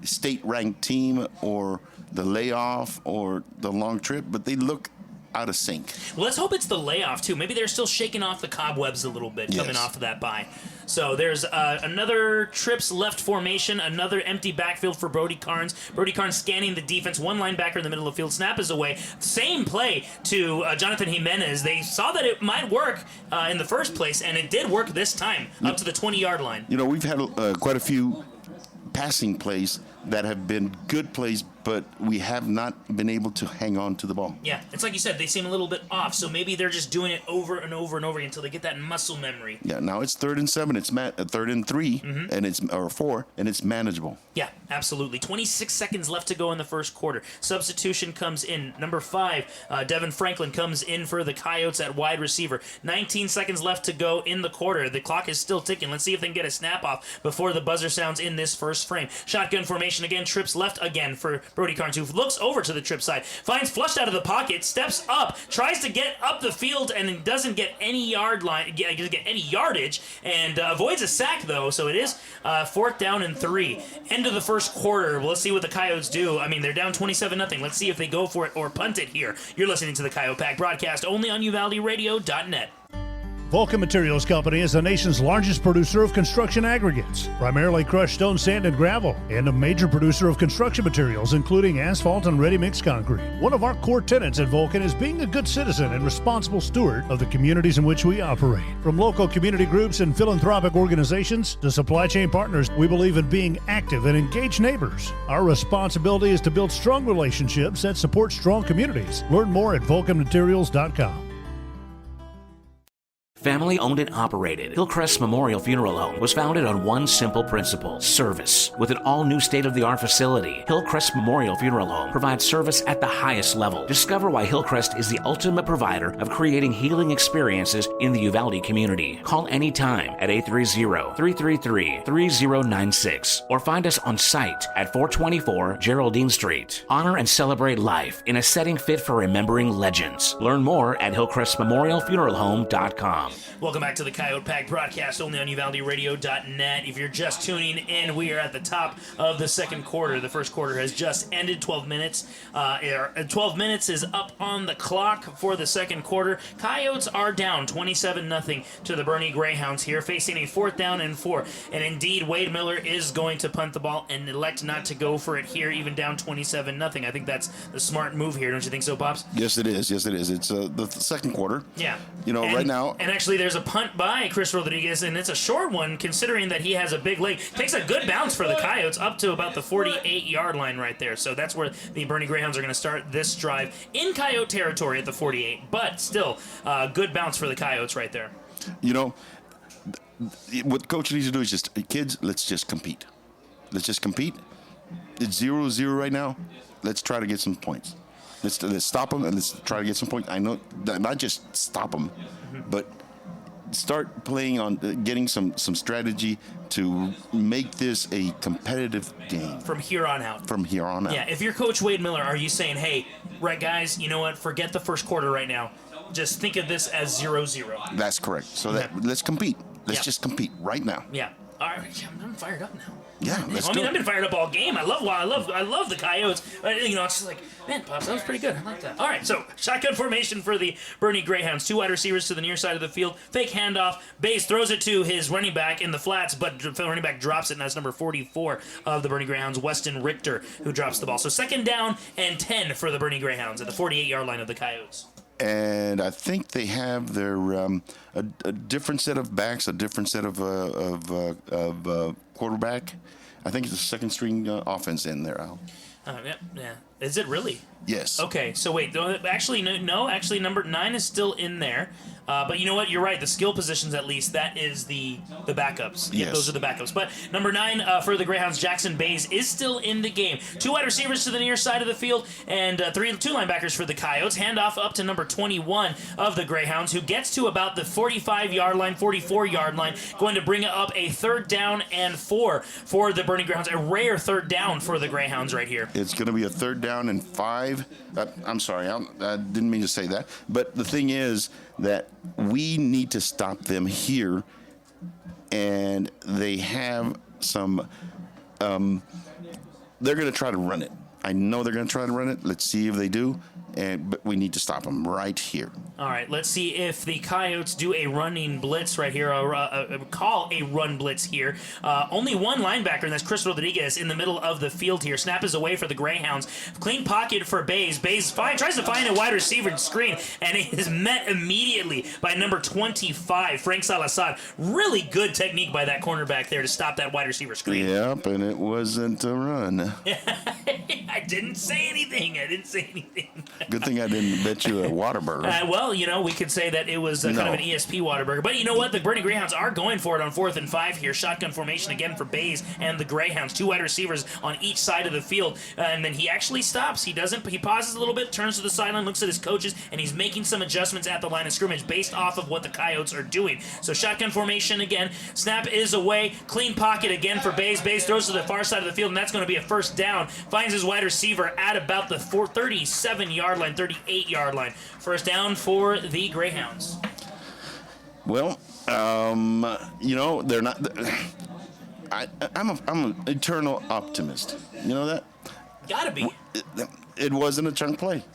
state-ranked team or the layoff or the long trip, but they look out of sync. Well, let's hope it's the layoff, too. Maybe they're still shaking off the cobwebs a little bit coming off of that bye. So there's another trips left formation, another empty backfield for Brody Carnes. Brody Carnes scanning the defense, one linebacker in the middle of the field, snap is away. Same play to Jonathan Jimenez. They saw that it might work in the first place, and it did work this time, up to the 20-yard line. We've had quite a few passing plays that have been good plays, but we have not been able to hang on to the ball. Yeah, it's like you said, they seem a little bit off, so maybe they're just doing it over and over and over again until they get that muscle memory. Yeah, now it's 3rd and 7, it's 3rd and 3, and it's 4, and it's manageable. Yeah, absolutely. 26 seconds left to go in the first quarter. Substitution comes in. Number 5, Devin Franklin comes in for the Coyotes at wide receiver. 19 seconds left to go in the quarter. The clock is still ticking. Let's see if they can get a snap off before the buzzer sounds in this first frame. Shotgun formation again. Trips left again for Brody Carnes, who looks over to the trip side. Finds flushed out of the pocket. Steps up. Tries to get up the field and doesn't get any yardage. And avoids a sack, though. So it is 4th down and 3. End of the first quarter. Well, let's see what the Coyotes do. I mean, they're down 27-0. Let's see if they go for it or punt it here. You're listening to the Coyote Pack broadcast only on UvaldeRadio.net. Vulcan Materials Company is the nation's largest producer of construction aggregates, primarily crushed stone, sand, and gravel, and a major producer of construction materials, including asphalt and ready-mix concrete. One of our core tenets at Vulcan is being a good citizen and responsible steward of the communities in which we operate. From local community groups and philanthropic organizations to supply chain partners, we believe in being active and engaged neighbors. Our responsibility is to build strong relationships that support strong communities. Learn more at vulcanmaterials.com. Family owned and operated, Hillcrest Memorial Funeral Home was founded on one simple principle: service. With an all-new state-of-the-art facility, Hillcrest Memorial Funeral Home provides service at the highest level. Discover why Hillcrest is the ultimate provider of creating healing experiences in the Uvalde community. Call anytime at 830-333-3096 or find us on site at 424 Geraldine Street. Honor and celebrate life in a setting fit for remembering legends. Learn more at hillcrestmemorialfuneralhome.com. Welcome back to the Coyote Pack broadcast only on UvaldeRadio.net. If you're just tuning in, we are at the top of the second quarter. The first quarter has just ended. 12 minutes. 12 minutes is up on the clock for the second quarter. Coyotes are down 27-0 to the Boerne Greyhounds here, facing a 4th down and 4. And indeed, Wade Miller is going to punt the ball and elect not to go for it here, even down 27-0. I think that's the smart move here. Don't you think so, Pops? Yes, it is. Yes, it is. It's the second quarter. Yeah. Right now. And actually, there's a punt by Chris Rodriguez, and it's a short one considering that he has a big leg. Takes a good bounce for the Coyotes up to about the 48-yard line right there. So that's where the Boerne Greyhounds are going to start this drive in Coyote territory at the 48. But still, good bounce for the Coyotes right there. What Coach needs to do is just, kids, let's just compete. Let's just compete. It's 0-0 right now. Let's try to get some points. Let's stop them and let's try to get some points. I know, not just stop them, but start playing on getting some strategy to make this a competitive game. From here on out. Yeah, if you're Coach Wade Miller, are you saying, hey, right, guys, you know what, forget the first quarter right now. Just think of this as 0-0. That's correct. So let's compete. Let's just compete right now. Yeah. All right, I'm fired up now. Yeah, let's do it. I've been fired up all game. I love the Coyotes. It's just like, man, Pops, that was pretty good. I like that. All right, so shotgun formation for the Boerne Greyhounds. 2 wide receivers to the near side of the field. Fake handoff. Bays throws it to his running back in the flats, but the running back drops it, and that's number 44 of the Boerne Greyhounds, Weston Richter, who drops the ball. So 2nd down and 10 for the Boerne Greyhounds at the 48-yard line of the Coyotes. and I think they have their a different set of backs, a different set of quarterback. I think it's a second string offense in there, Al. Yeah. Is it really? Yes. Okay, so wait. Actually, no. Actually, number 9 is still in there. But you know what? You're right. The skill positions, at least, that is the backups. Yeah, Yes. those are the backups. But number 9 for the Greyhounds, Jackson Bays, is still in the game. 2 wide receivers to the near side of the field, and 2 linebackers for the Coyotes. Handoff up to number 21 of the Greyhounds, who gets to about the 45-yard line, 44-yard line, going to bring up a 3rd down and 4 for the Boerne Greyhounds. A rare 3rd down for the Greyhounds right here. It's going to be a 3rd down and 5. I'm sorry, I didn't mean to say that. But the thing is that we need to stop them here, and they have some. They're going to try to run it. I know they're going to try to run it. Let's see if they do. But we need to stop them right here. All right, let's see if the Coyotes do a running blitz right here, call a run blitz here. Only one linebacker, and that's Chris Rodriguez, in the middle of the field here. Snap is away for the Greyhounds. Clean pocket for Bays. Bays tries to find a wide receiver screen, and it is met immediately by number 25, Frank Salazar. Really good technique by that cornerback there to stop that wide receiver screen. Yep, and it wasn't a run. I didn't say anything. Good thing I didn't bet you a Whataburger. Well, we could say that it was kind of an ESP Whataburger. But you know what? The Boerne Greyhounds are going for it on 4th and 5 here. Shotgun formation again for Bays and the Greyhounds. 2 wide receivers on each side of the field. And then he actually stops. He pauses a little bit, turns to the sideline, looks at his coaches, and he's making some adjustments at the line of scrimmage based off of what the Coyotes are doing. So shotgun formation again. Snap is away. Clean pocket again for Bays. Bays throws to the far side of the field, and that's going to be a 1st down. Finds his wide receiver at about the 37-yard line, 38-yard line. 1st down for the Greyhounds. Well, they're not. I'm an eternal optimist. You know that? Gotta be. It wasn't a chunk play.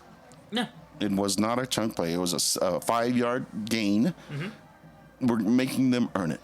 No. It was not a chunk play. It was a 5-yard gain. Mm-hmm. We're making them earn it.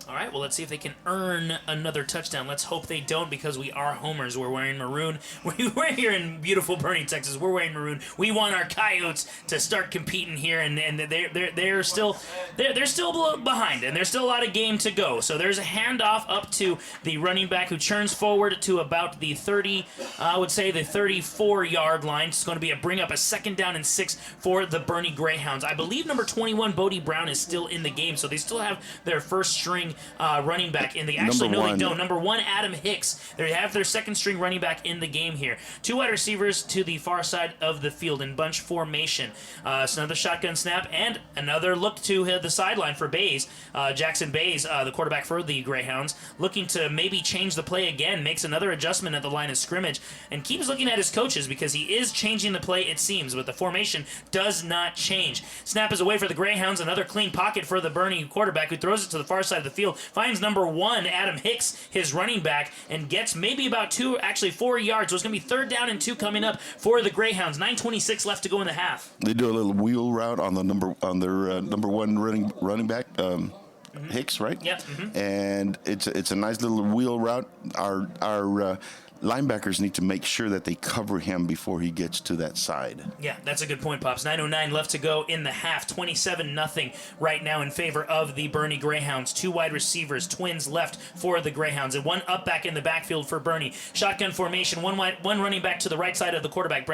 All right, well, let's see if they can earn another touchdown. Let's hope they don't, because we are homers. We're wearing maroon. We're here in beautiful Boerne, Texas. We're wearing maroon. We want our Coyotes to start competing here, and they're still behind, and there's still a lot of game to go. So there's a handoff up to the running back, who churns forward to about the 34-yard line. It's going to be a bring up, a 2nd down and 6 for the Boerne Greyhounds. I believe number 21, Bodie Brown, is still in the game, so they still have their 1st string running back in the. Actually, no, they don't. Number 1, Adam Hicks. They have their 2nd string running back in the game here. 2 wide receivers to the far side of the field in bunch formation. So another shotgun snap and another look to the sideline for Bays. Jackson Bays, the quarterback for the Greyhounds, looking to maybe change the play again. Makes another adjustment at the line of scrimmage and keeps looking at his coaches, because he is changing the play, it seems, but the formation does not change. Snap is away for the Greyhounds. Another clean pocket for the Boerne quarterback, who throws it to the far side of the field. Finds number 1, Adam Hicks, his running back, and gets maybe about 4 yards. So it's going to be 3rd down and 2 coming up for the Greyhounds. 9:26 left to go in the half. They do a little wheel route on their number 1 running back, Hicks, right? Yep. Mm-hmm. And it's a nice little wheel route. Our linebackers need to make sure that they cover him before he gets to that side. Yeah, that's a good point, Pops. 9:09 left to go in the half. 27-0 right now in favor of the Boerne Greyhounds. 2 wide receivers, twins left for the Greyhounds, and 1 up back in the backfield for Boerne. Shotgun formation, one running back to the right side of the quarterback.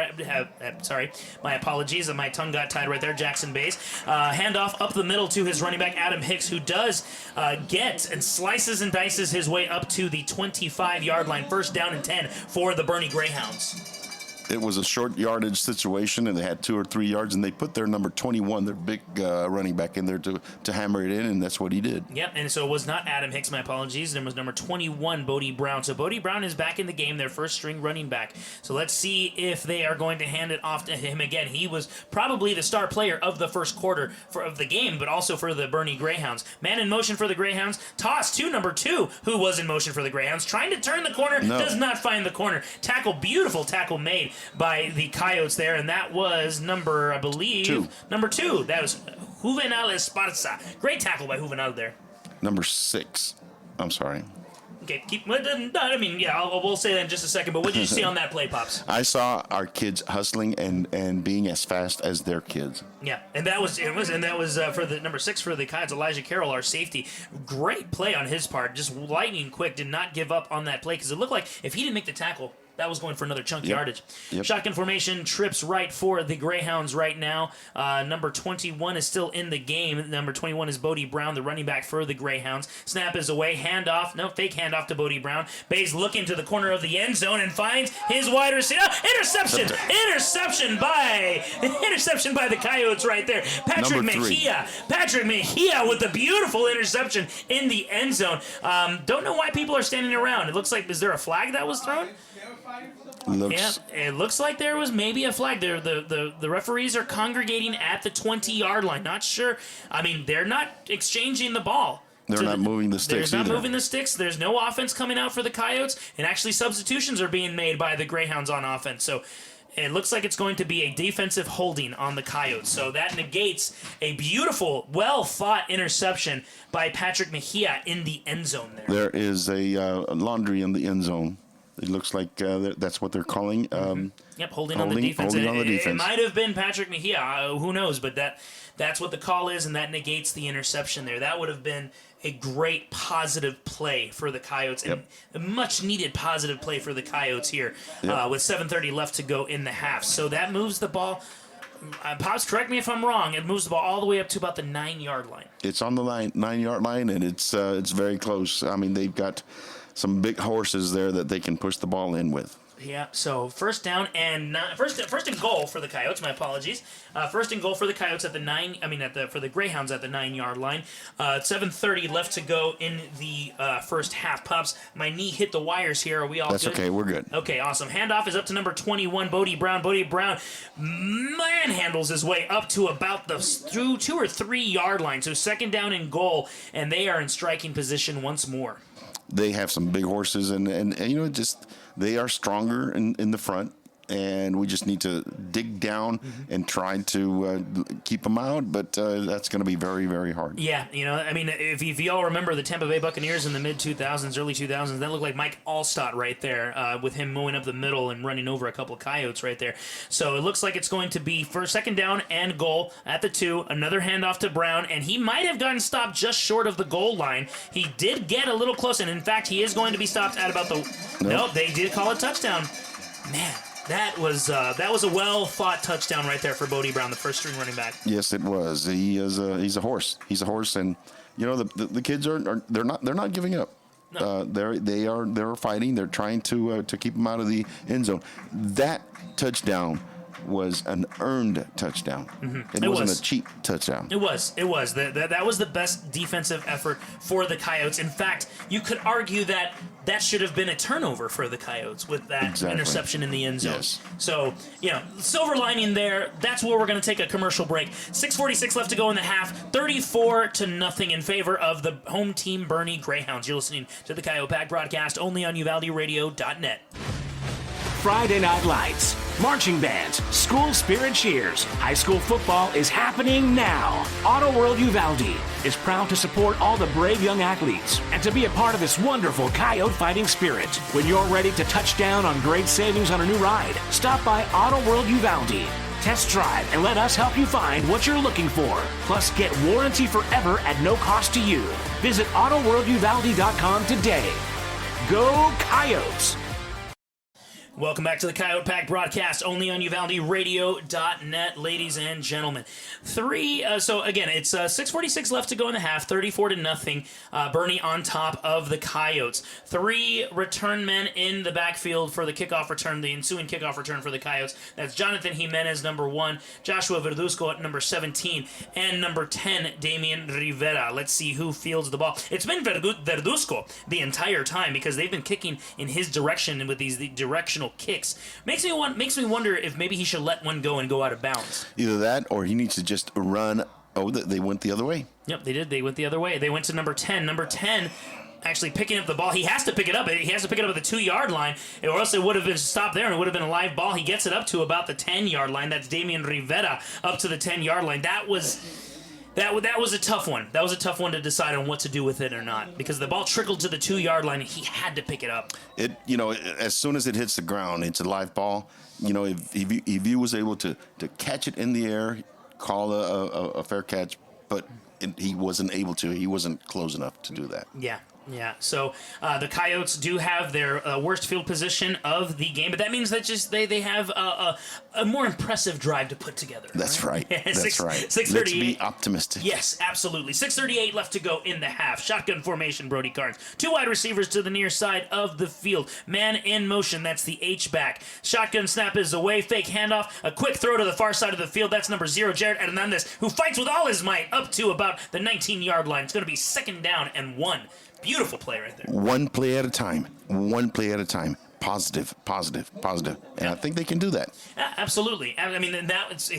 Sorry, my apologies. My tongue got tied right there. Jackson Bays. Handoff up the middle to his running back, Adam Hicks, who does get and slices and dices his way up to the 25-yard line. 1st down and 10 for the Boerne Greyhounds. It was a short yardage situation, and they had 2 or 3 yards, and they put their number 21, their big running back, in there to hammer it in, and that's what he did. Yep, and so it was not Adam Hicks, my apologies. It was number 21, Bodie Brown. So Bodie Brown is back in the game, their 1st string running back. So let's see if they are going to hand it off to him again. He was probably the star player of the 1st quarter of the game, but also for the Boerne Greyhounds. Man in motion for the Greyhounds. Toss to number 2, who was in motion for the Greyhounds. Trying to turn the corner, does not find the corner. Beautiful tackle made by the Coyotes there, and that was number 2. That was Juvenal Esparza. Great tackle by Juvenal there. Number 6. I'm sorry. Okay, we'll say that in just a second. But what did you see on that play, Pops? I saw our kids hustling and being as fast as their kids. Yeah, and that was for the number 6 for the Coyotes, Elijah Carroll, our safety. Great play on his part, just lightning quick. Did not give up on that play because it looked like if he didn't make the tackle, that was going for another chunk yardage. Yep. Shotgun formation, trips right for the Greyhounds right now. Number 21 is still in the game. Number 21 is Bodie Brown, the running back for the Greyhounds. Snap is away. Handoff. No, fake handoff to Bodie Brown. Bayes looking to the corner of the end zone and finds his wide receiver. Interception! Interception by the Coyotes right there. Patrick Mejia with the beautiful interception in the end zone. Don't know why people are standing around. It looks like, is there a flag that was thrown? It looks like there was maybe a flag there. The referees are congregating at the 20-yard line. Not sure. I mean, they're not exchanging the ball. They're not moving the sticks either. Moving the sticks. There's no offense coming out for the Coyotes, and actually substitutions are being made by the Greyhounds on offense. So it looks like it's going to be a defensive holding on the Coyotes. So that negates a beautiful, well-thought interception by Patrick Mejia in the end zone there. There is a laundry in the end zone. It looks like that's what they're calling. Holding on the defense. It defense. might have been Patrick Mejia. Who knows? But that's what the call is, and that negates the interception there. That would have been a great positive play for the Coyotes, and a much-needed positive play for the Coyotes here with 7:30 left to go in the half. So that moves the ball. Pops, correct me if I'm wrong. It moves the ball all the way up to about the 9-yard line. It's on the 9-yard line, and it's very close. I mean, they've got some big horses there that they can push the ball in with. Yeah, so first down and first and goal for the Coyotes. My apologies. First and goal for the Coyotes at the for the Greyhounds at the 9-yard line. 7:30 left to go in the first half. Pops, my knee hit the wires here. Are we all good? That's okay. We're good. Okay, awesome. Handoff is up to number 21, Bodie Brown. Bodie Brown manhandles his way up to about the 2 or 3 yard line. So second down and goal, and they are in striking position once more. They have some big horses, and they are stronger in the front, and we just need to dig down and try to keep them out, but that's going to be very, very hard. Yeah, if y'all remember the Tampa Bay Buccaneers in the mid-2000s, early 2000s, that looked like Mike Allstott right there with him mowing up the middle and running over a couple of Coyotes right there. So it looks like it's going to be for second down and goal at the 2, another handoff to Brown, and he might have gotten stopped just short of the goal line. He did get a little close, and in fact, he is going to be stopped at about the... Nope, they did call a touchdown. Man. That was a well-thought touchdown right there for Bodie Brown, the first-string running back. Yes, it was. He's a horse. He's a horse, and the kids they're not giving up. No. They're fighting. They're trying to keep him out of the end zone. That touchdown was an earned touchdown. It wasn't a cheap touchdown. It was. That was the best defensive effort for the Coyotes. In fact, you could argue that should have been a turnover for the Coyotes with that interception in the end zone. Yes. So, silver lining there. That's where we're going to take a commercial break. 6:46 left to go in the half. 34-0 in favor of the home team, Boerne Greyhounds. You're listening to the Coyote Pack broadcast only on UvaldeRadio.net. Friday Night Lights, marching bands, school spirit cheers. High school football is happening now. Auto World Uvalde is proud to support all the brave young athletes and to be a part of this wonderful Coyote fighting spirit. When you're ready to touch down on great savings on a new ride, stop by Auto World Uvalde. Test drive and let us help you find what you're looking for. Plus, get warranty forever at no cost to you. Visit AutoWorldUvalde.com today. Go Coyotes! Welcome back to the Coyote Pack broadcast, only on UvaldeRadio.net, ladies and gentlemen. So again, it's 6:46 left to go in the half, 34-0. Boerne on top of the Coyotes. 3 return men in the backfield for the kickoff return, the ensuing kickoff return for the Coyotes. That's Jonathan Jimenez, number 1, Joshua Verduzco at number 17, and number 10, Damian Rivera. Let's see who fields the ball. It's been Verduzco the entire time because they've been kicking in his direction with these directional kicks. Makes me wonder if maybe he should let one go and go out of bounds. Either that or he needs to just run. Oh, they went the other way. Yep, they did. They went the other way. They went to number 10. Number 10 actually picking up the ball. He has to pick it up. He has to pick it up at the 2-yard line, or else it would have been stopped there and it would have been a live ball. He gets it up to about the 10-yard line. That's Damian Rivera up to the 10-yard line. That was That was a tough one. That was a tough one to decide on what to do with it or not, because the ball trickled to the 2-yard line. And he had to pick it up. As soon as it hits the ground, it's a live ball. If he was able to catch it in the air, call a fair catch, but he wasn't able to. He wasn't close enough to do that. Yeah. So the Coyotes do have their worst field position of the game, but that means that they have a more impressive drive to put together. That's right. That's right. 6:38. Let's be optimistic. Yes, absolutely. 6:38 left to go in the half. Shotgun formation, Brody Carnes. 2 wide receivers to the near side of the field. Man in motion, that's the H-back. Shotgun snap is away. Fake handoff. A quick throw to the far side of the field. That's number 0, Jared Hernandez, who fights with all his might up to about the 19-yard line. It's going to be 2nd down and 1. Beautiful play right there. One play at a time. Positive. And I think they can do that. Absolutely. I mean,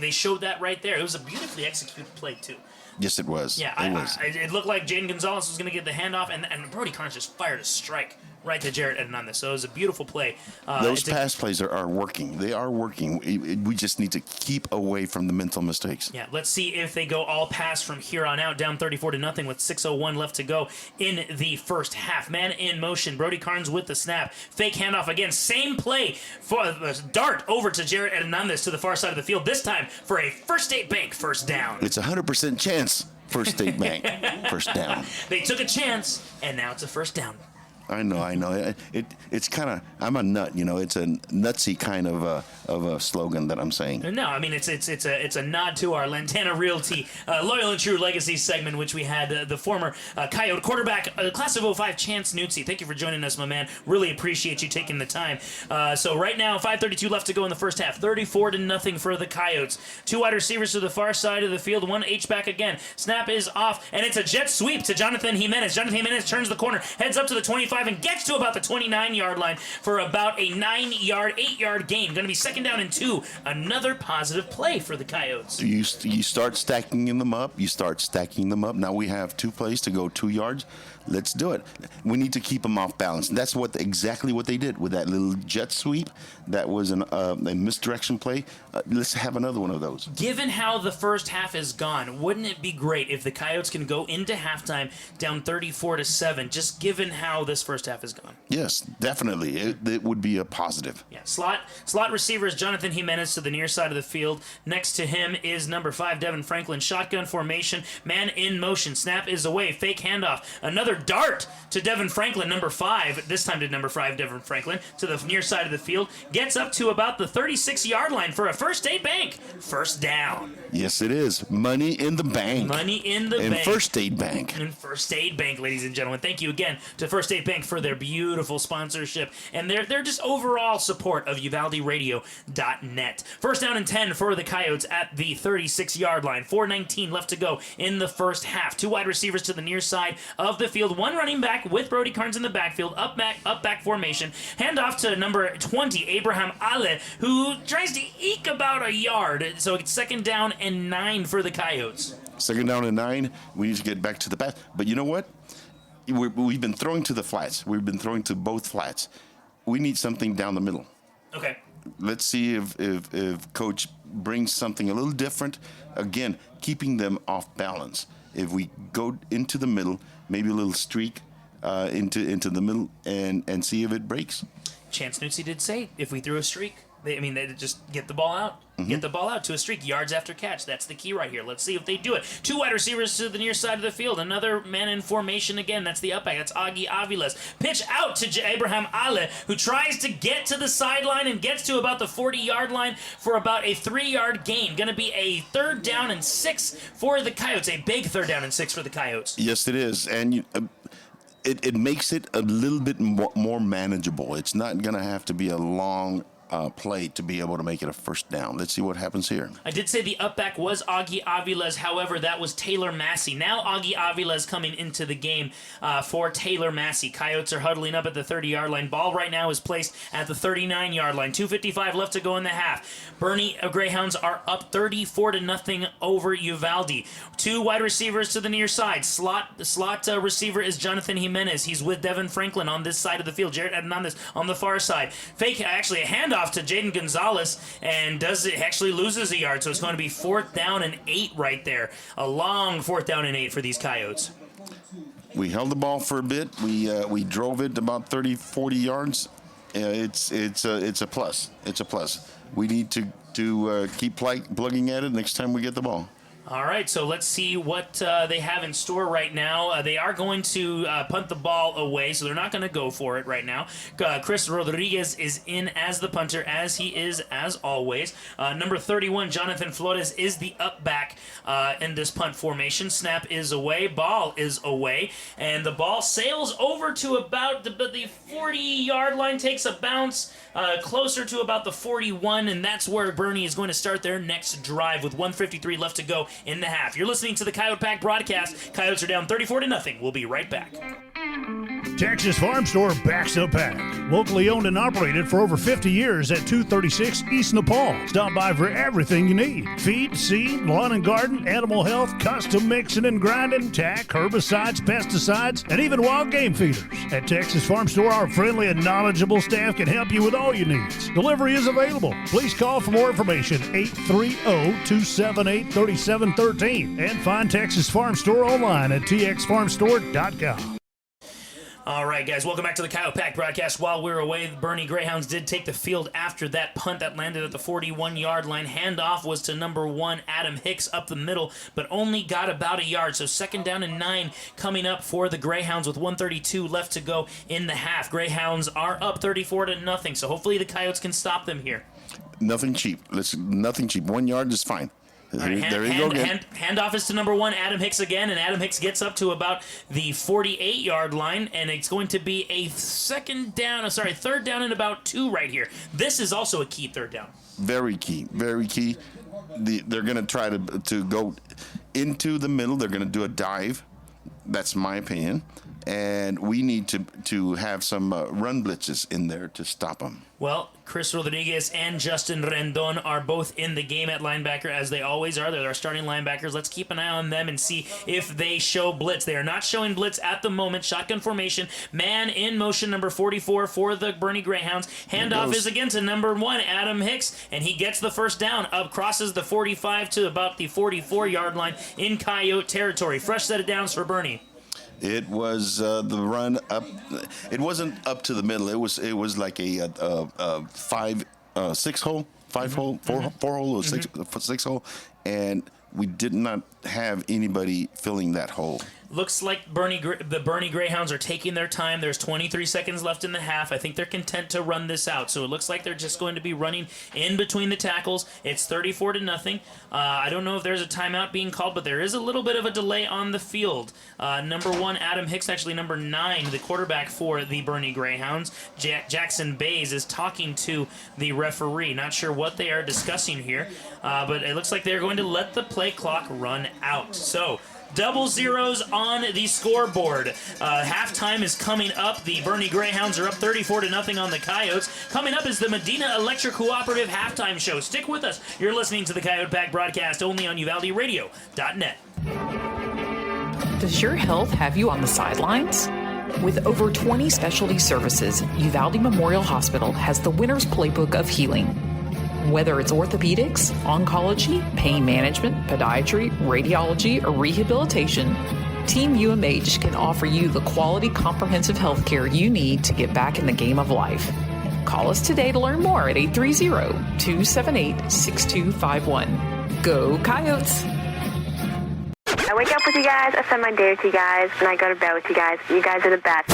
they showed that right there. It was a beautifully executed play, too. Yes, it was. Yeah, it looked like Jaden Gonzalez was going to get the handoff, and Brody Carnes just fired a strike right to Jared Hernandez. So it was a beautiful play. Those pass plays are working. They are working. We just need to keep away from the mental mistakes. Yeah, let's see if they go all pass from here on out, down 34-0 with 6:01 left to go in the first half. Man in motion, Brody Carnes with the snap. Fake handoff again. Same play for a dart over to Jared Hernandez to the far side of the field, this time for a First State Bank first down. It's a 100% chance. First State Bank, first down. They took a chance, and now it's a first down. I know. It's kind of, I'm a nut, It's a nutsy kind of a slogan that I'm saying. No, I mean it's a nod to our Lantana Realty Loyal and True Legacy segment, which we had the former Coyote quarterback, class of 05, Chance Nutzi. Thank you for joining us, my man. Really appreciate you taking the time. So right now, 5:32 left to go in the first half. 34-0 for the Coyotes. 2 wide receivers to the far side of the field. 1 H-back again. Snap is off, and it's a jet sweep to Jonathan Jimenez. Jonathan Jimenez turns the corner, heads up to the 25, and gets to about the 29-yard line for about a 8-yard gain. Going to be 2nd down and 2. Another positive play for the Coyotes. You start stacking them up. Now we have 2 plays to go 2 yards. Let's do it. We need to keep them off balance. That's exactly what they did with that little jet sweep. That was a misdirection play. Let's have another one of those. Given how the first half is gone, wouldn't it be great if the Coyotes can go into halftime down 34-7, just given how this first half is gone? Yes, definitely. It would be a positive. Yeah, slot receiver is Jonathan Jimenez to the near side of the field. Next to him is number 5, Devin Franklin. Shotgun formation, man in motion. Snap is away. Fake handoff. Another dart to Devin Franklin, number 5. This time to number 5, Devin Franklin, to the near side of the field. Gets up to about the 36-yard line for a First State Bank first down. Yes, it is. Money in the bank. Money in the bank. First State Bank. And First State Bank, ladies and gentlemen. Thank you again to First State Bank for their beautiful sponsorship and their just overall support of UvaldeRadio.net. First down and 10 for the Coyotes at the 36-yard line. 4:19 left to go in the first half. 2 wide receivers to the near side of the field. 1 running back with Brody Carnes in the backfield. Up back formation. Hand off to number 20, Abraham Ale, who tries to eke about a yard. So it's 2nd down and 9 for the Coyotes. 2nd down and 9. We need to get back to the pass. But you know what? We've been throwing to the flats. We've been throwing to both flats. We need something down the middle. Okay. Let's see if Coach brings something a little different. Again, keeping them off balance. If we go into the middle, maybe a little streak into the middle and see if it breaks. Chance Nutzi did say if we threw a streak, they just get the ball out. Get the ball out to a streak, yards after catch. That's the key right here. Let's see if they do it. 2 wide receivers to the near side of the field. Another man in formation again. That's the up back. That's Augie Aviles. Pitch out to Abraham Ale, who tries to get to the sideline and gets to about the 40-yard line for about a 3-yard gain. Going to be a 3rd down and 6 for the Coyotes. A big 3rd down and 6 for the Coyotes. Yes, it is. And it makes it a little bit more manageable. It's not going to have to be a long play to be able to make it a first down. Let's see what happens here. I did say the up back was Augie Aviles. However, that was Taylor Massey. Now Augie Aviles coming into the game for Taylor Massey. Coyotes are huddling up at the 30-yard line. Ball right now is placed at the 39-yard line. 2:55 left to go in the half. Boerne Greyhounds are up 34-0 over Uvalde. 2 wide receivers to the near side. The slot receiver is Jonathan Jimenez. He's with Devin Franklin on this side of the field. Jared Hernandez on the far side. Actually a handoff handoff to Jaden Gonzalez, and actually loses a yard, so it's going to be 4th down and 8 right there. A long 4th down and 8 for these Coyotes. We held the ball for a bit. We drove it about 30, 40 yards. It's a plus. It's a plus. We need to keep plugging at it next time we get the ball. All right, so let's see what they have in store right now. They are going to punt the ball away, so they're not going to go for it right now. Chris Rodriguez is in as the punter, as he is as always. Number 31, Jonathan Flores, is the up back in this punt formation. Snap is away, ball is away, and the ball sails over to about the 40-yard line, takes a bounce closer to about the 41, and that's where Boerne is going to start their next drive with 1:53 left to go in the half. You're listening to the Coyote Pack broadcast. Coyotes are down 34-0. We'll be right back. Texas Farm Store backs the pack. Locally owned and operated for over 50 years at 236 East Nepal. Stop by for everything you need. Feed, seed, lawn and garden, animal health, custom mixing and grinding, tack, herbicides, pesticides, and even wild game feeders. At Texas Farm Store, our friendly and knowledgeable staff can help you with all your needs. Delivery is available. Please call for more information, 830-278-3713, and find Texas Farm Store online at txfarmstore.com. All right, guys, welcome back to the Coyote Pack broadcast. While we were away, the Boerne Greyhounds did take the field after that punt that landed at the 41-yard line. Handoff was to number 1, Adam Hicks, up the middle, but only got about a yard. So 2nd down and 9 coming up for the Greyhounds with 1:32 left to go in the half. Greyhounds are up 34-0, so hopefully the Coyotes can stop them here. Nothing cheap. Nothing cheap. 1 yard is fine. There you go again. Handoff is to number 1, Adam Hicks again, and Adam Hicks gets up to about the 48-yard line, and it's going to be a third down and about 2 right here. This is also a key 3rd down. Very key, very key. They're going to try to go into the middle. They're going to do a dive. That's my opinion. And we need to have some run blitzes in there to stop them. Well, Chris Rodriguez and Justin Rendon are both in the game at linebacker, as they always are. They're our starting linebackers. Let's keep an eye on them and see if they show blitz. They are not showing blitz at the moment. Shotgun formation, man in motion, number 44 for the Boerne Greyhounds. Handoff is again to number 1, Adam Hicks, and he gets the 1st down. Up crosses the 45 to about the 44-yard line in Coyote territory. Fresh set of downs for Boerne. It was the run up. It wasn't up to the middle. It was like a 5-6 hole, 5 hole, 4 hole, or 6 hole, and we did not have anybody filling that hole. Looks like the Boerne Greyhounds are taking their time. There's 23 seconds left in the half. I think they're content to run this out. So it looks like they're just going to be running in between the tackles. It's 34-0. I don't know if there's a timeout being called, but there is a little bit of a delay on the field. Number 1, Adam Hicks, actually number 9, the quarterback for the Boerne Greyhounds, Jackson Bays, is talking to the referee. Not sure what they are discussing here, but it looks like they're going to let the play clock run out. So double zeros on the scoreboard. Halftime is coming up. The Boerne Greyhounds are up 34-0 on the Coyotes. Coming up is the Medina Electric Cooperative halftime show. Stick with us. You're listening to the Coyote Pack broadcast only on UvaldeRadio.net. Does your health have you on the sidelines? With over 20 specialty services, Uvalde Memorial Hospital has the winner's playbook of healing. Whether it's orthopedics, oncology, pain management, podiatry, radiology, or rehabilitation, Team UMH can offer you the quality comprehensive health care you need to get back in the game of life. Call us today to learn more at 830-278-6251. Go Coyotes! I wake up with you guys, I spend my day with you guys, and I go to bed with you guys. You guys are the best.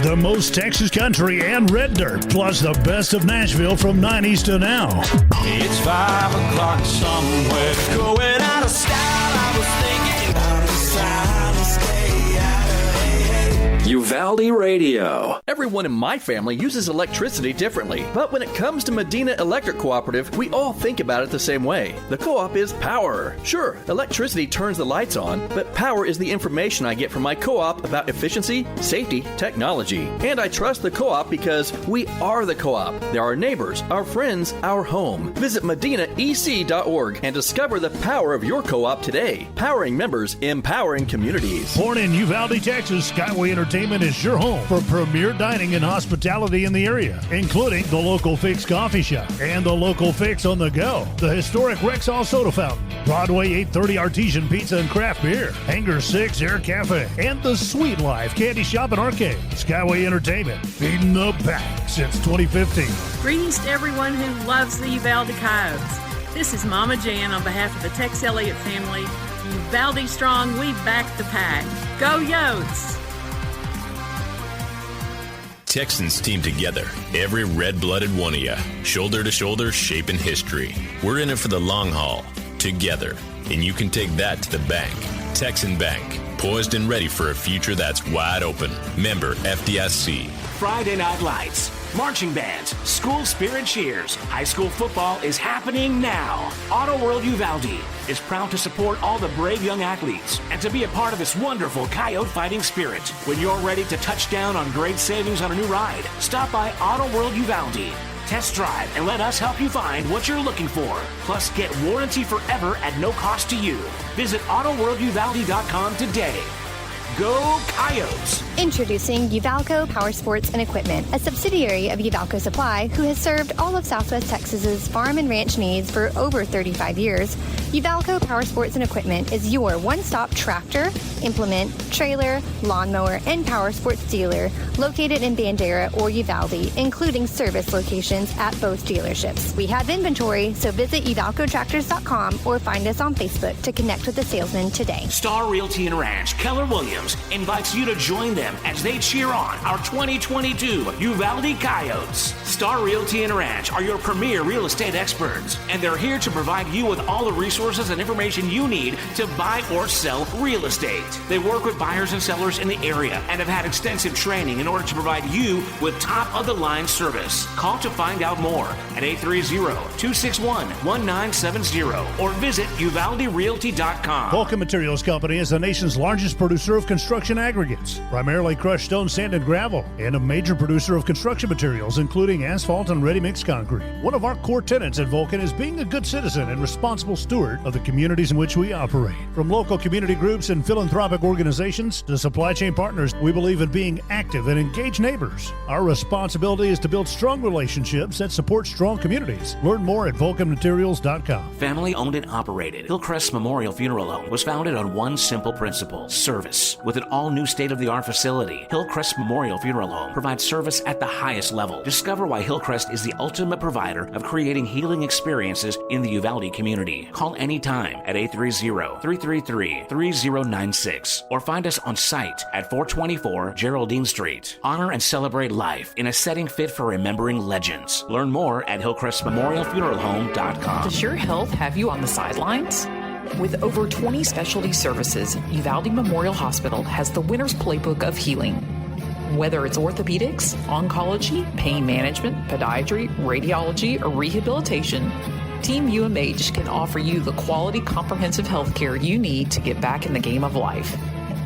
The most Texas country and red dirt, plus the best of Nashville from 90s to now. It's 5 o'clock somewhere, going out of style. I was thinking I'm trying to stay out of Uvalde Radio. Everyone in my family uses electricity differently, but when it comes to Medina Electric Cooperative, we all think about it the same way. The co-op is power. Sure, electricity turns the lights on, but power is the information I get from my co-op about efficiency, safety, technology. And I trust the co-op because we are the co-op. They're our neighbors, our friends, our home. Visit medinaec.org and discover the power of your co-op today. Powering members, empowering communities. Born in Uvalde, Texas, Skyway Entertainment Entertainment is your home for premier dining and hospitality in the area, including the Local Fix Coffee Shop and the Local Fix on the Go, the historic Rexall Soda Fountain, Broadway 830 Artesian Pizza and Craft Beer, Hangar 6 Air Cafe, and the Sweet Life Candy Shop and Arcade. Skyway Entertainment, feeding the pack since 2015. Greetings to everyone who loves the Uvalde Coyotes. This is Mama Jan on behalf of the Tex Elliott family. Uvalde strong, we back the pack. Go Yotes! Texans team together, every red-blooded one of you, shoulder to shoulder, shaping history. We're in it for the long haul, together, and you can take that to the bank. Texan Bank, poised and ready for a future that's wide open. Member FDIC. Friday Night Lights, marching bands, school spirit cheers. High school football is happening now. Auto World Uvalde is proud to support all the brave young athletes and to be a part of this wonderful Coyote fighting spirit. When you're ready to touch down on great savings on a new ride, stop by Auto World Uvalde. Test drive and let us help you find what you're looking for. Plus, get warranty forever at no cost to you. Visit AutoWorldUvalde.com today. Go Coyotes! Introducing Uvalco Power Sports and Equipment, a subsidiary of Uvalco Supply who has served all of Southwest Texas's farm and ranch needs for over 35 years. Uvalco Power Sports and Equipment is your one-stop tractor, implement, trailer, lawnmower, and power sports dealer located in Bandera or Uvalde, including service locations at both dealerships. We have inventory, so visit uvalcotractors.com or find us on Facebook to connect with the salesman today. Star Realty and Ranch, Keller Williams, invites you to join them as they cheer on our 2022 Uvalde Coyotes. Star Realty and Ranch are your premier real estate experts, and they're here to provide you with all the resources and information you need to buy or sell real estate. They work with buyers and sellers in the area and have had extensive training in order to provide you with top-of-the-line service. Call to find out more at 830-261-1970 or visit uvalderealty.com. Vulcan Materials Company is the nation's largest producer of construction aggregates, primarily crushed stone, sand, and gravel, and a major producer of construction materials, including asphalt and ready-mix concrete. One of our core tenets at Vulcan is being a good citizen and responsible steward of the communities in which we operate. From local community groups and philanthropic organizations to supply chain partners, we believe in being active and engaged neighbors. Our responsibility is to build strong relationships that support strong communities. Learn more at vulcanmaterials.com. Family owned and operated, Hillcrest Memorial Funeral Home was founded on one simple principle: service. With an all-new state-of-the-art facility, Hillcrest Memorial Funeral Home provides service at the highest level. Discover why Hillcrest is the ultimate provider of creating healing experiences in the Uvalde community. Call anytime at 830-333-3096 or find us on site at 424 Geraldine Street. Honor and celebrate life in a setting fit for remembering legends. Learn more at hillcrestmemorialfuneralhome.com. Does your health have you on the sidelines? With over 20 specialty services, Uvalde Memorial Hospital has the winner's playbook of healing. Whether it's orthopedics, oncology, pain management, podiatry, radiology, or rehabilitation, Team UMH can offer you the quality, comprehensive health care you need to get back in the game of life.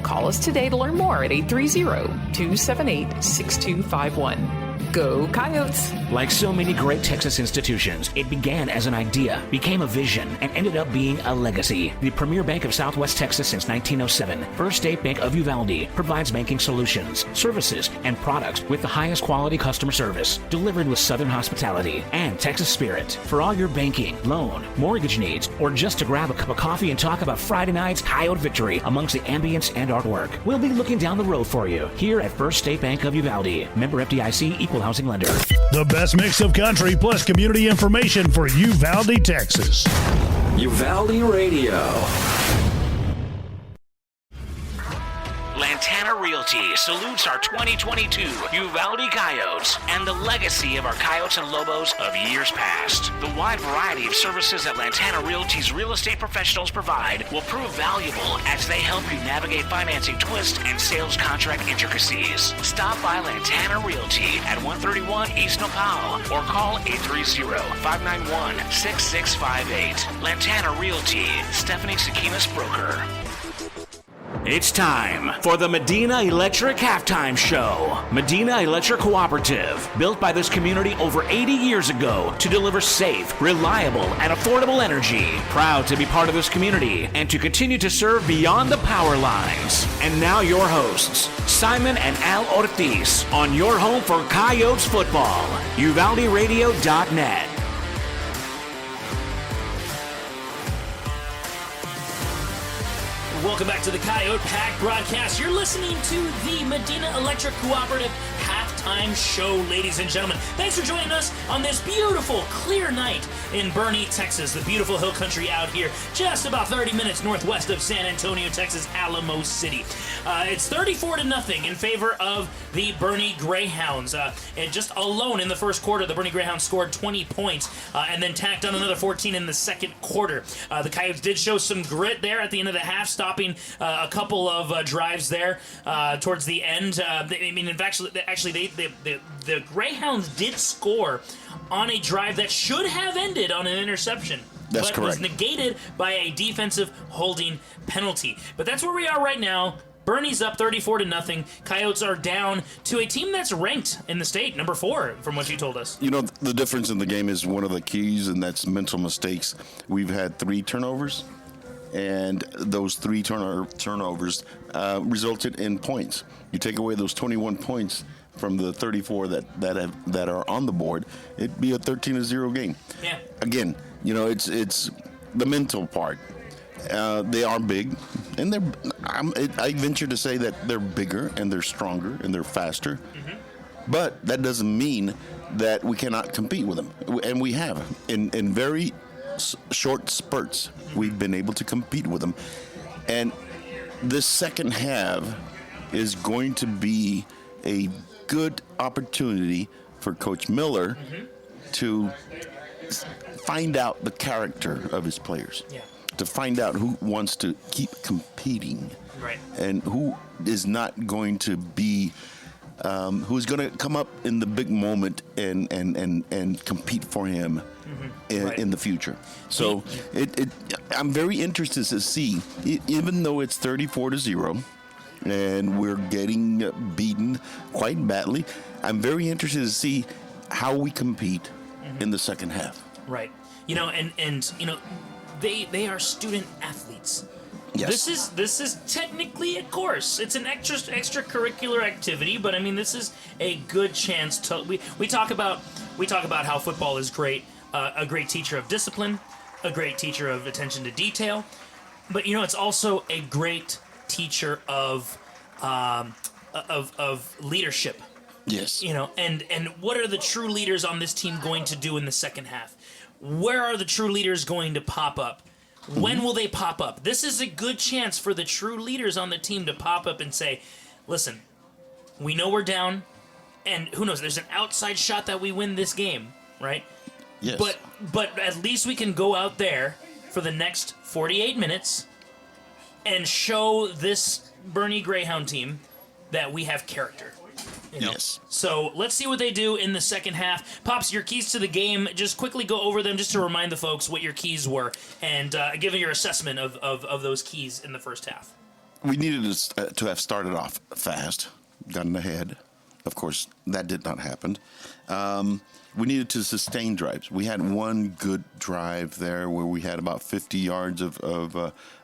Call us today to learn more at 830-278-6251. Go Coyotes! Like so many great Texas institutions, it began as an idea, became a vision, and ended up being a legacy. The premier bank of Southwest Texas since 1907, First State Bank of Uvalde, provides banking solutions, services, and products with the highest quality customer service, delivered with Southern hospitality and Texas spirit. For all your banking, loan, mortgage needs, or just to grab a cup of coffee and talk about Friday night's Coyote victory amongst the ambience and artwork, we'll be looking down the road for you here at First State Bank of Uvalde. Member FDIC, equal housing lender. The best mix of country plus community information for Uvalde, Texas. Uvalde Radio. Lantana Realty salutes our 2022 Uvalde Coyotes and the legacy of our Coyotes and Lobos of years past. The wide variety of services that Lantana Realty's real estate professionals provide will prove valuable as they help you navigate financing twists and sales contract intricacies. Stop by Lantana Realty at 131 East Nopal or call 830-591-6658. Lantana Realty, Stephanie Sakinas broker. It's time for the Medina Electric Halftime Show. Medina Electric Cooperative, built by this community over 80 years ago to deliver safe, reliable, and affordable energy. Proud to be part of this community and to continue to serve beyond the power lines. And now your hosts, Simon and Al Ortiz, on your home for Coyotes football, UvaldeRadio.net. Welcome back to the Coyote Pack broadcast. You're listening to the Medina Electric Cooperative halftime show, ladies and gentlemen. Thanks for joining us on this beautiful, clear night in Boerne, Texas, the beautiful hill country out here, just about 30 minutes northwest of San Antonio, Texas, Alamo City. It's 34-0 in favor of the Boerne Greyhounds. And just alone in the first quarter, the Boerne Greyhounds scored 20 points and then tacked on another 14 in the second quarter. The Coyotes did show some grit there at the end of the half, stopping a couple of drives there towards the end. The Greyhounds did score on a drive that should have ended on an interception. That's but correct. was negated by a defensive holding penalty. But that's where we are right now. Boerne's up 34-0. Coyotes are down to a team that's ranked in the state, number 4, from what you told us. You know, the difference in the game is one of the keys, and that's mental mistakes. We've had 3 turnovers, and those 3 turnovers resulted in points. You take away those 21 points from the 34 that are on the board, it'd be a 13-0 game. Yeah. Again, you know, it's the mental part. They are big, and I venture to say that they're bigger and they're stronger and they're faster. Mm-hmm. But that doesn't mean that we cannot compete with them, and we have in very short spurts. We've been able to compete with them, and this second half is going to be a good opportunity for Coach Miller to find out the character of his players. Yeah. To find out who wants to keep competing, right, and who is not going to be, who's going to come up in the big moment and compete for him in the future. So I'm very interested to see, even though it's 34-0, and we're getting beaten quite badly, I'm very interested to see how we compete in the second half. Right. You know, and you know, they are student athletes. Yes. This is technically a course. It's an extracurricular activity, but I mean, this is a good chance to we talk about how football is great, a great teacher of discipline, a great teacher of attention to detail, but you know, it's also a great teacher of leadership. Yes. You know, and what are the true leaders on this team going to do in the second half? Where are the true leaders going to pop up? When will they pop up? This is a good chance for the true leaders on the team to pop up and say, listen, we know we're down, and who knows, there's an outside shot that we win this game, right? Yes. But at least we can go out there for the next 48 minutes and show this Boerne Greyhound team that we have character. You know? Yes. So let's see what they do in the second half. Pops, your keys to the game, just quickly go over them just to remind the folks what your keys were and give your assessment of those keys in the first half. We needed to have started off fast, gotten ahead. Of course, that did not happen. We needed to sustain drives. We had one good drive there where we had about 50 yards of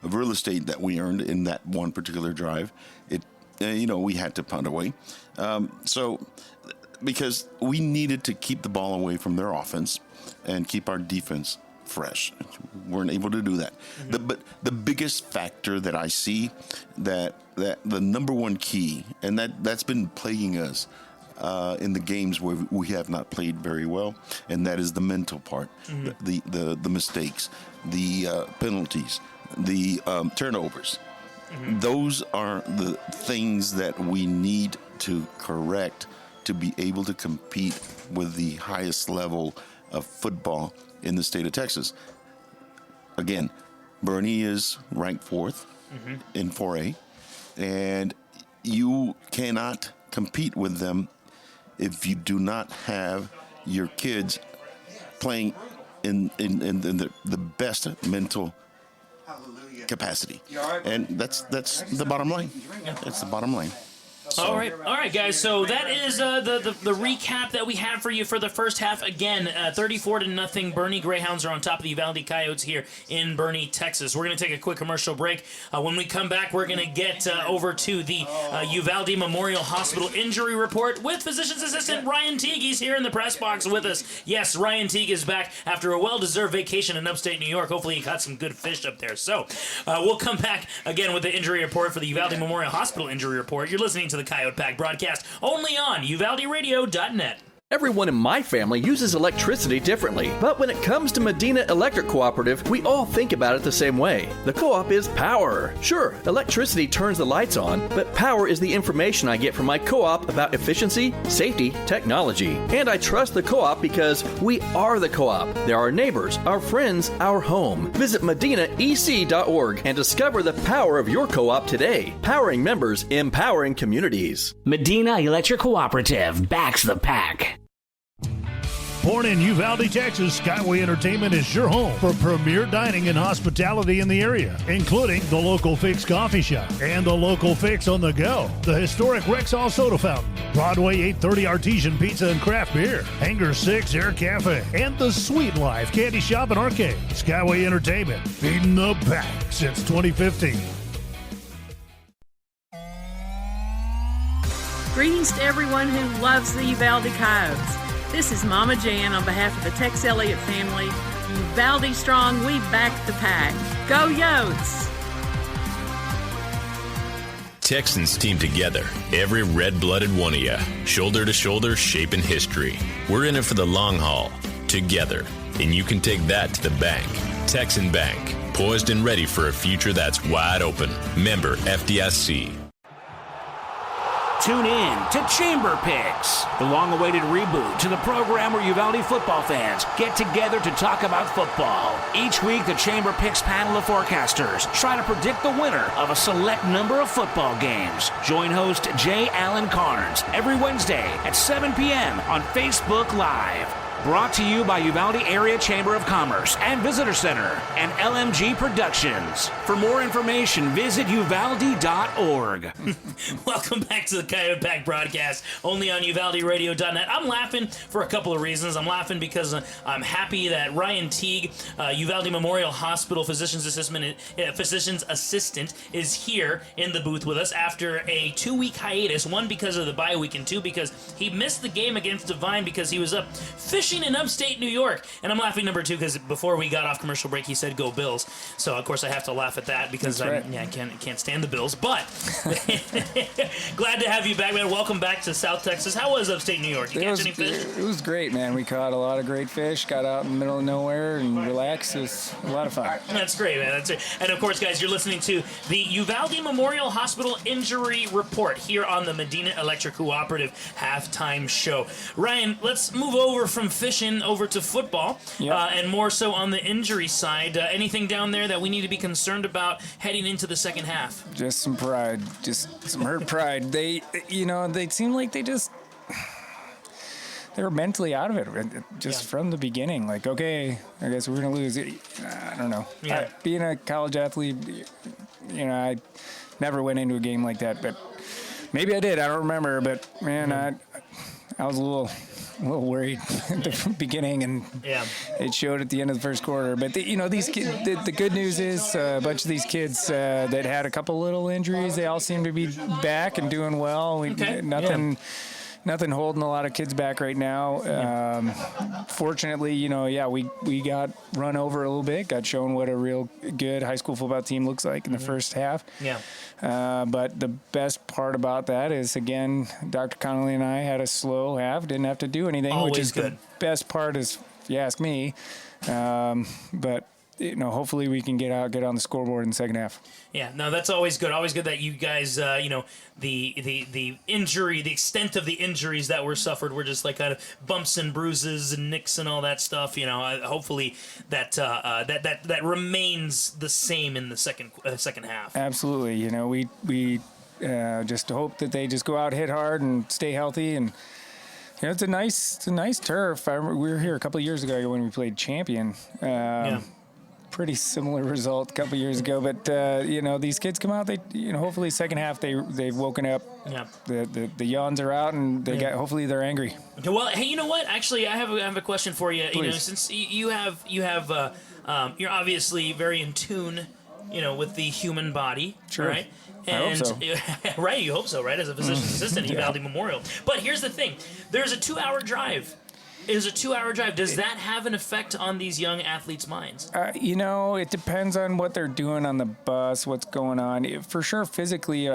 real estate that we earned in that one particular drive. We had to punt away. Because we needed to keep the ball away from their offense and keep our defense fresh. We weren't able to do that. But the biggest factor that I see, that the number one key, and that's been plaguing us in the games where we have not played very well, and that is the mental part, the mistakes, the penalties, the turnovers. Those are the things that we need to correct to be able to compete with the highest level of football in the state of Texas. Again, Boerne is ranked 4th in 4A, and you cannot compete with them if you do not have your kids playing in the best mental capacity, and that's the bottom line. That's the bottom line. All right, guys. So that is the recap that we have for you for the first half. Again, 34-0. Boerne Greyhounds are on top of the Uvalde Coyotes here in Boerne, Texas. We're going to take a quick commercial break. When we come back, we're going to get over to the Uvalde Memorial Hospital injury report with physician's assistant Ryan Teague. He's here in the press box with us. Yes, Ryan Teague is back after a well-deserved vacation in upstate New York. Hopefully, he caught some good fish up there. So we'll come back again with the injury report for the Uvalde Memorial Hospital injury report. You're listening to the Coyote Pack broadcast only on UvaldeRadio.net. Everyone in my family uses electricity differently, but when it comes to Medina Electric Cooperative, we all think about it the same way. The co-op is power. Sure, electricity turns the lights on, but power is the information I get from my co-op about efficiency, safety, technology. And I trust the co-op because we are the co-op. They're our neighbors, our friends, our home. Visit medinaec.org and discover the power of your co-op today. Powering members, empowering communities. Medina Electric Cooperative backs the pack. Born in Uvalde, Texas, Skyway Entertainment is your home for premier dining and hospitality in the area, including the Local Fix Coffee Shop and the Local Fix on the Go, the historic Rexall Soda Fountain, Broadway 830 Artesian Pizza and Craft Beer, Hangar 6 Air Cafe, and the Sweet Life Candy Shop and Arcade. Skyway Entertainment, feeding the pack since 2015. Greetings to everyone who loves the Uvalde Coyotes. This is Mama Jan on behalf of the Tex Elliott family. Uvalde strong, we back the pack. Go Yotes! Texans team together, every red-blooded one of you, shoulder to shoulder, shaping history. We're in it for the long haul, together, and you can take that to the bank. Texan Bank, poised and ready for a future that's wide open. Member FDIC. Tune in to Chamber Picks, the long-awaited reboot to the program where Uvalde football fans get together to talk about football. Each week, the Chamber Picks panel of forecasters try to predict the winner of a select number of football games. Join host J. Allen Carnes every Wednesday at 7 p.m. on Facebook Live. Brought to you by Uvalde Area Chamber of Commerce and Visitor Center and LMG Productions. For more information, visit uvalde.org. Welcome back to the Coyote Pack broadcast, only on UvaldeRadio.net. I'm laughing for a couple of reasons. I'm laughing because I'm happy that Ryan Teague, Uvalde Memorial Hospital physician's assistant, is here in the booth with us after a 2-week hiatus. One, because of the bye week, and two, because he missed the game against Devine because he was up fishing in upstate New York. And I'm laughing, number two, because before we got off commercial break, he said go Bills. So, of course, I have to laugh at that because I can't stand the Bills. But glad to have you back, man. Welcome back to South Texas. How was upstate New York? You catch any fish? It was great, man. We caught a lot of great fish, got out in the middle of nowhere and relaxed. It was a lot of fun. That's great, man. That's it. And, of course, guys, you're listening to the Uvalde Memorial Hospital Injury Report here on the Medina Electric Cooperative Halftime Show. Ryan, let's move over from fishing over to football, and more so on the injury side. Anything down there that we need to be concerned about heading into the second half? Just some pride, just some hurt pride. They seemed like they were mentally out of it just from the beginning. Like, okay, I guess we're going to lose. I don't know. Yeah. Being a college athlete, I never went into a game like that, but maybe I did. I don't remember, but man, I was a little worried at the beginning, and it showed at the end of the first quarter. But these kids, the good news is a bunch of these kids that had a couple little injuries, they all seem to be back and doing well. Nothing holding a lot of kids back right now. Fortunately, we got run over a little bit, got shown what a real good high school football team looks like in the first half. Yeah. But the best part about that is, again, Dr. Connolly and I had a slow half, didn't have to do anything, Always which is good. The best part, is, if you ask me. But hopefully we can get on the scoreboard in the second half. Yeah, no, that's always good. Always good that you guys, the injury, the extent of the injuries that were suffered were just like kind of bumps and bruises and nicks and all that stuff. Hopefully that remains the same in the second half. Absolutely. We just hope that they just go out, hit hard, and stay healthy. And it's a nice turf. I remember we were here a couple of years ago when we played Champion. pretty similar result a couple years ago. But these kids come out. They hopefully second half they've woken up. Yeah. The yawns are out, and hopefully they're angry. Well, hey, you know what? Actually, I have a question for you. Please. Since you're obviously very in tune, with the human body, Sure. right? I hope so. Right, you hope so, right? As a physician's assistant at Uvalde Memorial. But here's the thing: there's a 2-hour drive. Does that have an effect on these young athletes' minds? It depends on what they're doing on the bus, what's going on. For sure, physically,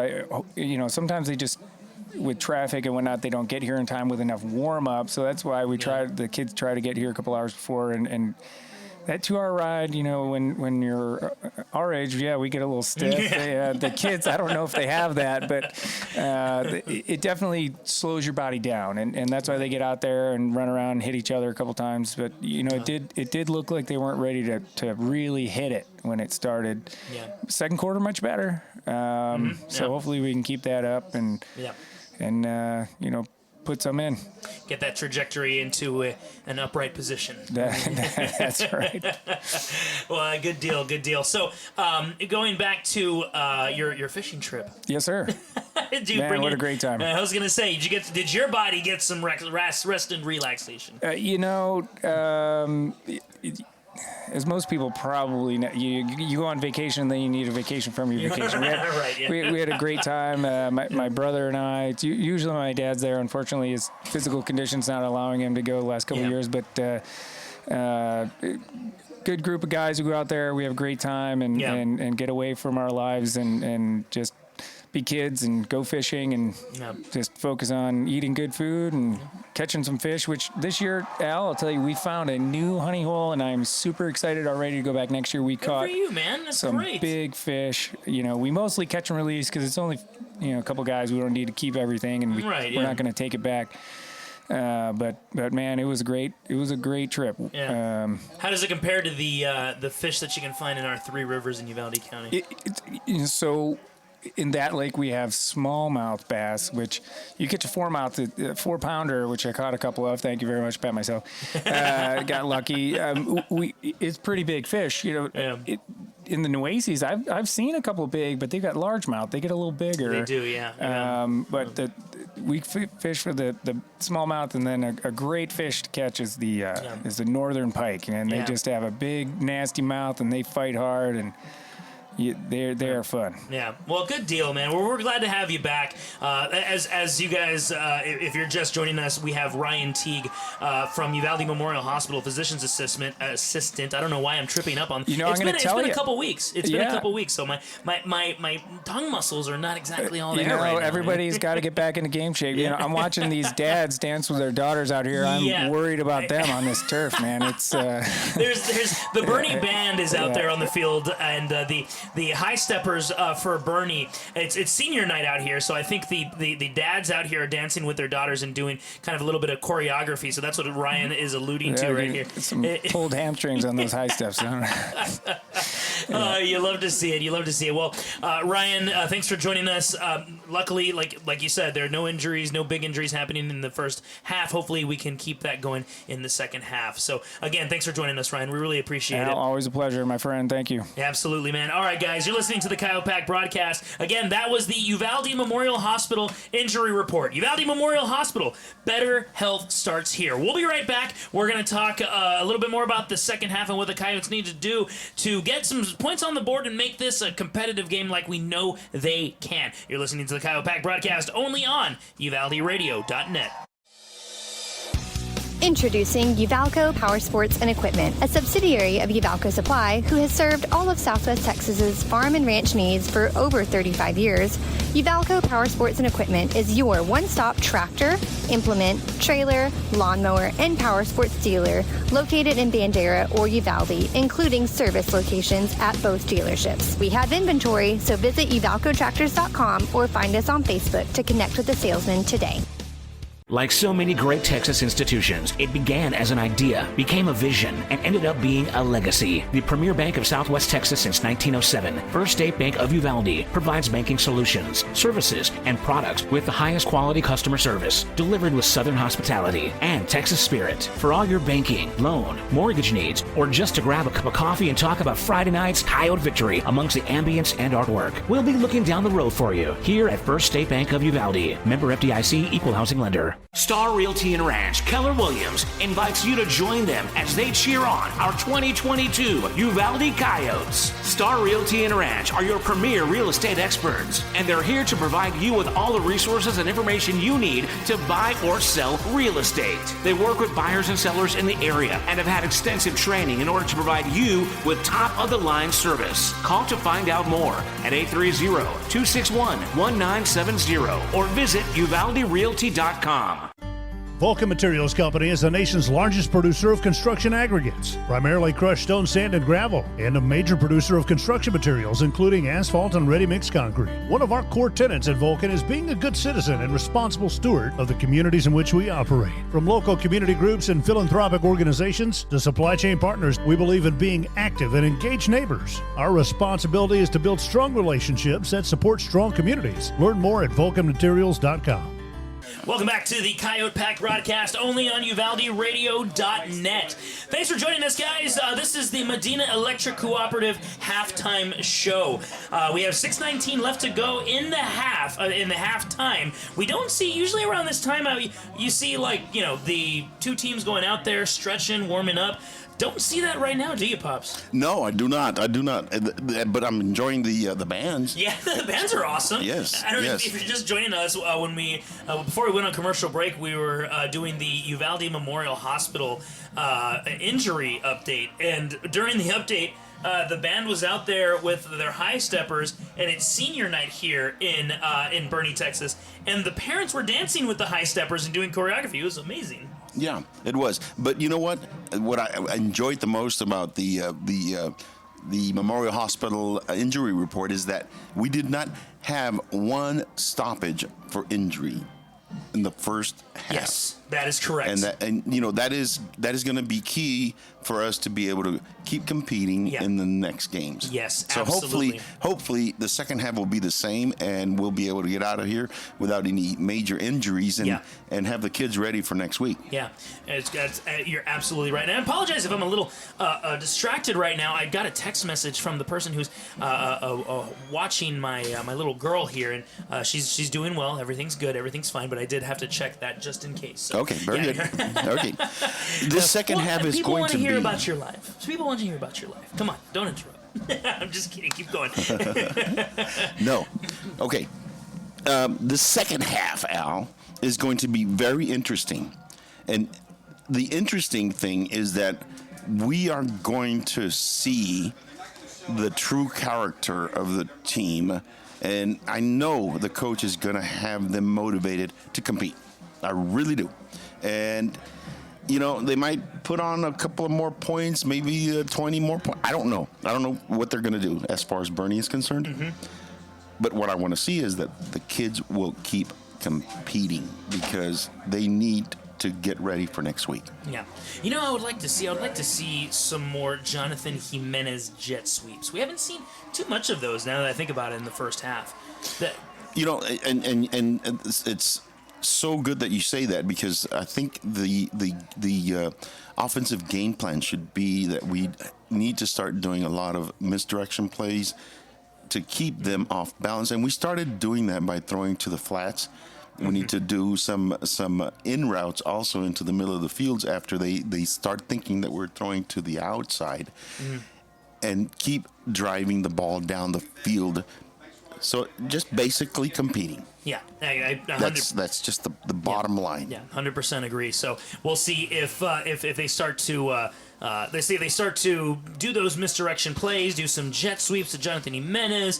sometimes they just, with traffic and whatnot, they don't get here in time with enough warm up. So that's why the kids try to get here a couple hours before, and that 2-hour ride, when you're our age, we get a little stiff. The kids, I don't know if they have that, but it definitely slows your body down, and that's why they get out there and run around and hit each other a couple times. But it did look like they weren't ready to really hit it when it started. Yeah. Second quarter much better. So hopefully we can keep that up and put some in. Get that trajectory into an upright position. That's right. Well, good deal. So, going back to your fishing trip. Yes, sir. What a great time. I was gonna say, did your body get some rest and relaxation? As most people probably know, you go on vacation and then you need a vacation from your vacation. We had a great time. My brother and I, usually my dad's there. Unfortunately, his physical condition's not allowing him to go the last couple of years, but good group of guys who go out there. We have a great time and get away from our lives and just be kids and go fishing and just focus on eating good food and catching some fish, which this year, Al, I'll tell you, we found a new honey hole, and I'm super excited already to go back next year. We caught for you, man. That's some great. Big fish. We mostly catch and release because it's only a couple guys. We don't need to keep everything, and we're not going to take it back. But man, it was great. It was a great trip. Yeah. How does it compare to the fish that you can find in our 3 rivers in Uvalde County? So in that lake, we have smallmouth bass, which you catch a 4-pounder, which I caught a couple of. Thank you very much, pat myself. Got lucky. It's pretty big fish. In the Nueces, I've seen a couple big, but they've got largemouth. They get a little bigger. They do, yeah. But we fish for the smallmouth, and then a great fish to catch is the northern pike, and they just have a big, nasty mouth, and they fight hard, and they are fun. Yeah. Well, good deal, man. We're glad to have you back. As you guys, if you're just joining us, we have Ryan Teague from Uvalde Memorial Hospital, physician's assistant. I don't know why I'm tripping up on. I'm going to tell you. It's been a couple weeks. So my tongue muscles are not exactly all there right now. Everybody's got to get back into game shape. I'm watching these dads dance with their daughters out here. I'm worried about them on this turf, man. It's there's the Boerne band is out there on the field, and the high steppers for Boerne. It's senior night out here, so I think the dads out here are dancing with their daughters and doing kind of a little bit of choreography. So that's what Ryan is alluding to right here. Some pulled hamstrings on those high steps. You love to see it. Well, Ryan, thanks for joining us. Luckily, like you said, there are no big injuries happening in the first half. Hopefully, we can keep that going in the second half. So again, thanks for joining us, Ryan. We really appreciate it. Always a pleasure, my friend. Thank you. Absolutely, man. All right, guys, you're listening to the Coyote Pack broadcast. Again, that was the Uvalde Memorial Hospital injury report. Uvalde Memorial Hospital, better health starts here. We'll be right back. We're going to talk a little bit more about the second half and what the Coyotes need to do to get some points on the board and make this a competitive game like we know they can. You're listening to the Coyote Pack broadcast only on UvaldeRadio.net. Introducing Uvalco Power Sports and Equipment, a subsidiary of Uvalco Supply, who has served all of Southwest Texas's farm and ranch needs for over 35 years. Uvalco Power Sports and Equipment is your one-stop tractor, implement, trailer, lawnmower, and power sports dealer located in Bandera or Uvalde, including service locations at both dealerships. We have inventory, so visit uvalcotractors.com or find us on Facebook to connect with the salesman today. Like so many great Texas institutions, it began as an idea, became a vision, and ended up being a legacy. The premier bank of Southwest Texas since 1907, First State Bank of Uvalde, provides banking solutions, services, and products with the highest quality customer service, delivered with Southern hospitality and Texas spirit. For all your banking, loan, mortgage needs, or just to grab a cup of coffee and talk about Friday night's Coyote victory amongst the ambience and artwork, we'll be looking down the road for you here at First State Bank of Uvalde. Member FDIC, Equal Housing Lender. Star Realty and Ranch Keller Williams invites you to join them as they cheer on our 2022 Uvalde Coyotes. Star Realty and Ranch are your premier real estate experts, and they're here to provide you with all the resources and information you need to buy or sell real estate. They work with buyers and sellers in the area and have had extensive training in order to provide you with top-of-the-line service. Call to find out more at 830-261-1970 or visit uvalderealty.com. Vulcan Materials Company is the nation's largest producer of construction aggregates, primarily crushed stone, sand, and gravel, and a major producer of construction materials, including asphalt and ready-mix concrete. One of our core tenets at Vulcan is being a good citizen and responsible steward of the communities in which we operate. From local community groups and philanthropic organizations to supply chain partners, we believe in being active and engaged neighbors. Our responsibility is to build strong relationships that support strong communities. Learn more at vulcanmaterials.com. Welcome back to the Coyote Pack broadcast, only on UvaldeRadio.net. Thanks for joining us, guys. This is the Medina Electric Cooperative halftime show. We have 6:19 left to go in the halftime. We don't see, usually around this time, you see, the two teams going out there, stretching, warming up. Don't see that right now, do you, Pops? No, I do not. But I'm enjoying the bands. Yeah, the bands are awesome. Yes. I don't know if you're just joining us when before we went on commercial break, we were doing the Uvalde Memorial Hospital injury update, and during the update, the band was out there with their high steppers, and it's senior night here in Boerne, Texas, and the parents were dancing with the high steppers and doing choreography. It was amazing. Yeah, it was. But you know what? What I enjoyed the most about the Memorial Hospital injury report is that we did not have one stoppage for injury in the first half. Yes, that is correct. And that is going to be key for us to be able to keep competing in the next games. Yes, so absolutely. hopefully the second half will be the same, and we'll be able to get out of here without any major injuries and have the kids ready for next week. Yeah, you're absolutely right. And I apologize if I'm a little distracted right now. I got a text message from the person who's watching my little girl here, and she's doing well. Everything's good. Everything's fine. But I did have to check that just in case. So, okay, very good. Okay, this second half is going to be. People want to hear about your life. People want to hear about your life. Come on, don't interrupt. I'm just kidding. Keep going. No. Okay. The second half, Al, is going to be very interesting. And the interesting thing is that we are going to see the true character of the team. And I know the coach is going to have them motivated to compete. I really do. And they might put on a couple of more points, maybe 20 more points. I don't know. I don't know what they're going to do as far as Boerne is concerned. Mm-hmm. But what I want to see is that the kids will keep competing because they need to get ready for next week. Yeah. I would like to see some more Jonathan Jimenez jet sweeps. We haven't seen too much of those now that I think about it in the first half. And it's so good that you say that, because I think the offensive game plan should be that we need to start doing a lot of misdirection plays to keep them off balance, and we started doing that by throwing to the flats. We need to do some in routes also into the middle of the fields after they start thinking that we're throwing to the outside, and keep driving the ball down the field. So just basically competing. Yeah, that's just the bottom line. Yeah, 100% agree. So we'll see if they start to they start to do those misdirection plays, do some jet sweeps to Jonathan Jimenez.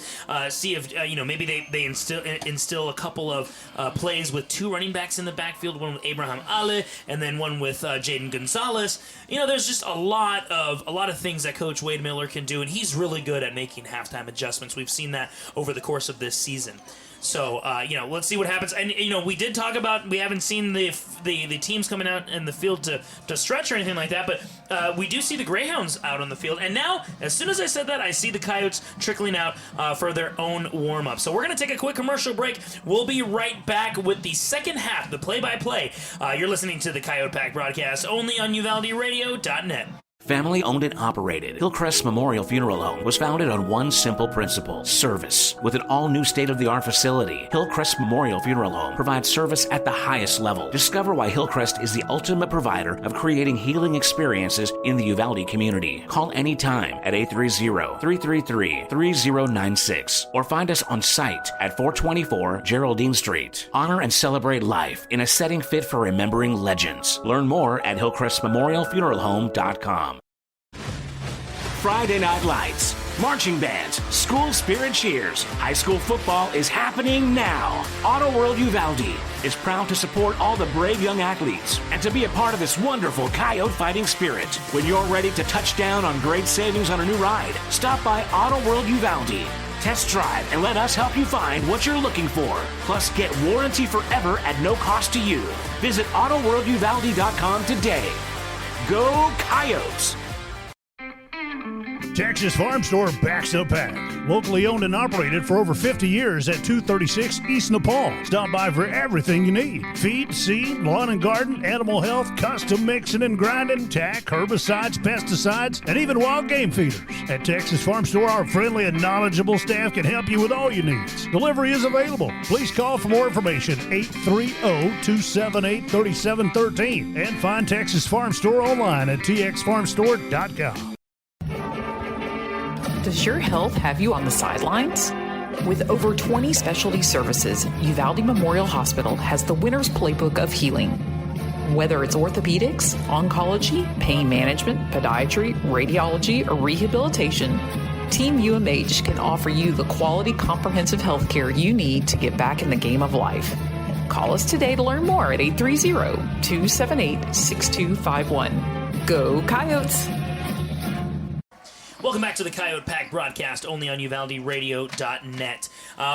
See if maybe they instill a couple of plays with two running backs in the backfield, one with Abraham Ale and then one with Jaden Gonzalez. There's just a lot of things that Coach Wade Miller can do, and he's really good at making halftime adjustments. We've seen that over the course of this season. So, let's see what happens. And, we did talk about, we haven't seen the teams coming out in the field to stretch or anything like that, but we do see the Greyhounds out on the field. And now, as soon as I said that, I see the Coyotes trickling out for their own warm-up. So we're going to take a quick commercial break. We'll be right back with the second half, the play-by-play. You're listening to the Coyote Pack broadcast only on UvaldeRadio.net. Family owned and operated, Hillcrest Memorial Funeral Home was founded on one simple principle: service. With an all-new state-of-the-art facility, Hillcrest Memorial Funeral Home provides service at the highest level. Discover why Hillcrest is the ultimate provider of creating healing experiences in the Uvalde community. Call anytime at 830-333-3096 or find us on site at 424 Geraldine Street. Honor and celebrate life in a setting fit for remembering legends. Learn more at hillcrestmemorialfuneralhome.com. Friday Night Lights, marching bands, school spirit cheers. High school football is happening now. Auto World Uvalde is proud to support all the brave young athletes and to be a part of this wonderful Coyote fighting spirit. When you're ready to touch down on great savings on a new ride, stop by Auto World Uvalde. Test drive and let us help you find what you're looking for. Plus, get warranty forever at no cost to you. Visit AutoWorldUvalde.com today. Go Coyotes! Texas Farm Store backs the pack. Locally owned and operated for over 50 years at 236 East Nepal. Stop by for everything you need. Feed, seed, lawn and garden, animal health, custom mixing and grinding, tack, herbicides, pesticides, and even wild game feeders. At Texas Farm Store, our friendly and knowledgeable staff can help you with all your needs. Delivery is available. Please call for more information, 830-278-3713. And find Texas Farm Store online at txfarmstore.com. Does your health have you on the sidelines? With over 20 specialty services, Uvalde Memorial Hospital has the winner's playbook of healing. Whether it's orthopedics, oncology, pain management, podiatry, radiology, or rehabilitation, Team UMH can offer you the quality comprehensive health care you need to get back in the game of life. Call us today to learn more at 830-278-6251. Go Coyotes! Welcome back to the Coyote Pack broadcast, only on UvaldeRadio.net.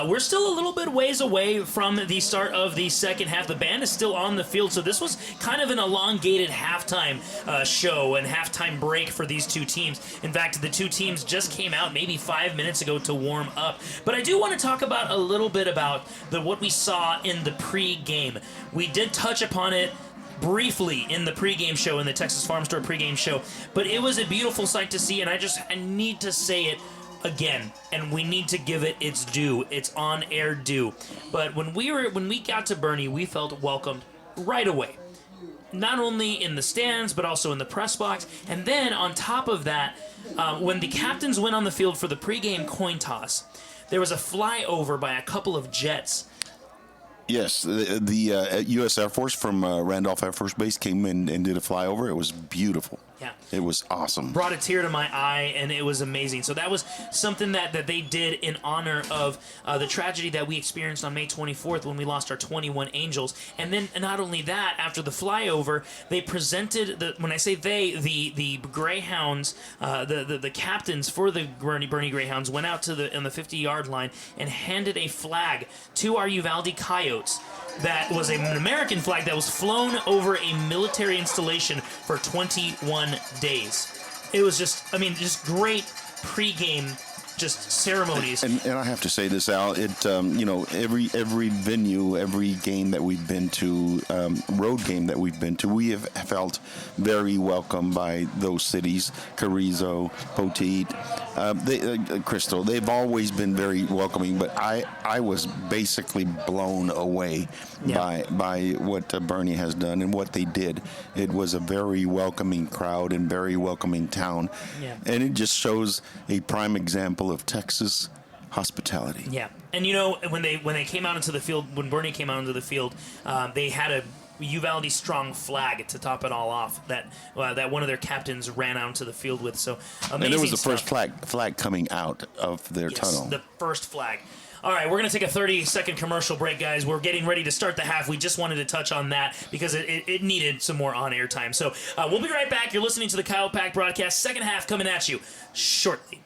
We're still a little bit ways away from the start of the second half. The band is still on the field, so this was kind of an elongated halftime show and halftime break for these two teams. In fact, the two teams just came out maybe 5 minutes ago to warm up. But I do want to talk about a little bit about what we saw in the pre-game. We did touch upon it briefly in the pregame show, in the Texas Farm Store pregame show, but it was a beautiful sight to see, and I need to say it again, and we need to give it its due, its on-air due. But when we got to Boerne, we felt welcomed right away, not only in the stands but also in the press box. And then on top of that, when the captains went on the field for the pregame coin toss, there was a flyover by a couple of jets. Yes, the U.S. Air Force from Randolph Air Force Base came in and did a flyover. It was beautiful. Yeah. It was awesome. Brought a tear to my eye, and it was amazing. So that was something that they did in honor of the tragedy that we experienced on May 24th when we lost our 21 Angels. And then not only that, after the flyover, they presented, when I say they, the Greyhounds, the captains for the Boerne Greyhounds went out on the 50-yard line and handed a flag to our Uvalde Coyotes. That was an American flag that was flown over a military installation for 21 days. It was just great pregame ceremonies. And I have to say this, Al. Every venue, every game that we've been to, road game that we've been to, we have felt very welcome by those cities. Carrizo, Poteet, Crystal. They've always been very welcoming. But I was basically blown away by what Boerne has done and what they did. It was a very welcoming crowd and very welcoming town, and it just shows a prime example of Texas hospitality. Yeah, and when they came out into the field, when Boerne came out into the field, they had a Uvalde strong flag to top it all off that one of their captains ran out into the field with. So amazing. And it was the stuff. first flag coming out of their tunnel. The first flag. All right, we're going to take a 30-second commercial break, guys. We're getting ready to start the half. We just wanted to touch on that because it needed some more on-air time. So we'll be right back. You're listening to the Kyle Pack broadcast. Second half coming at you shortly.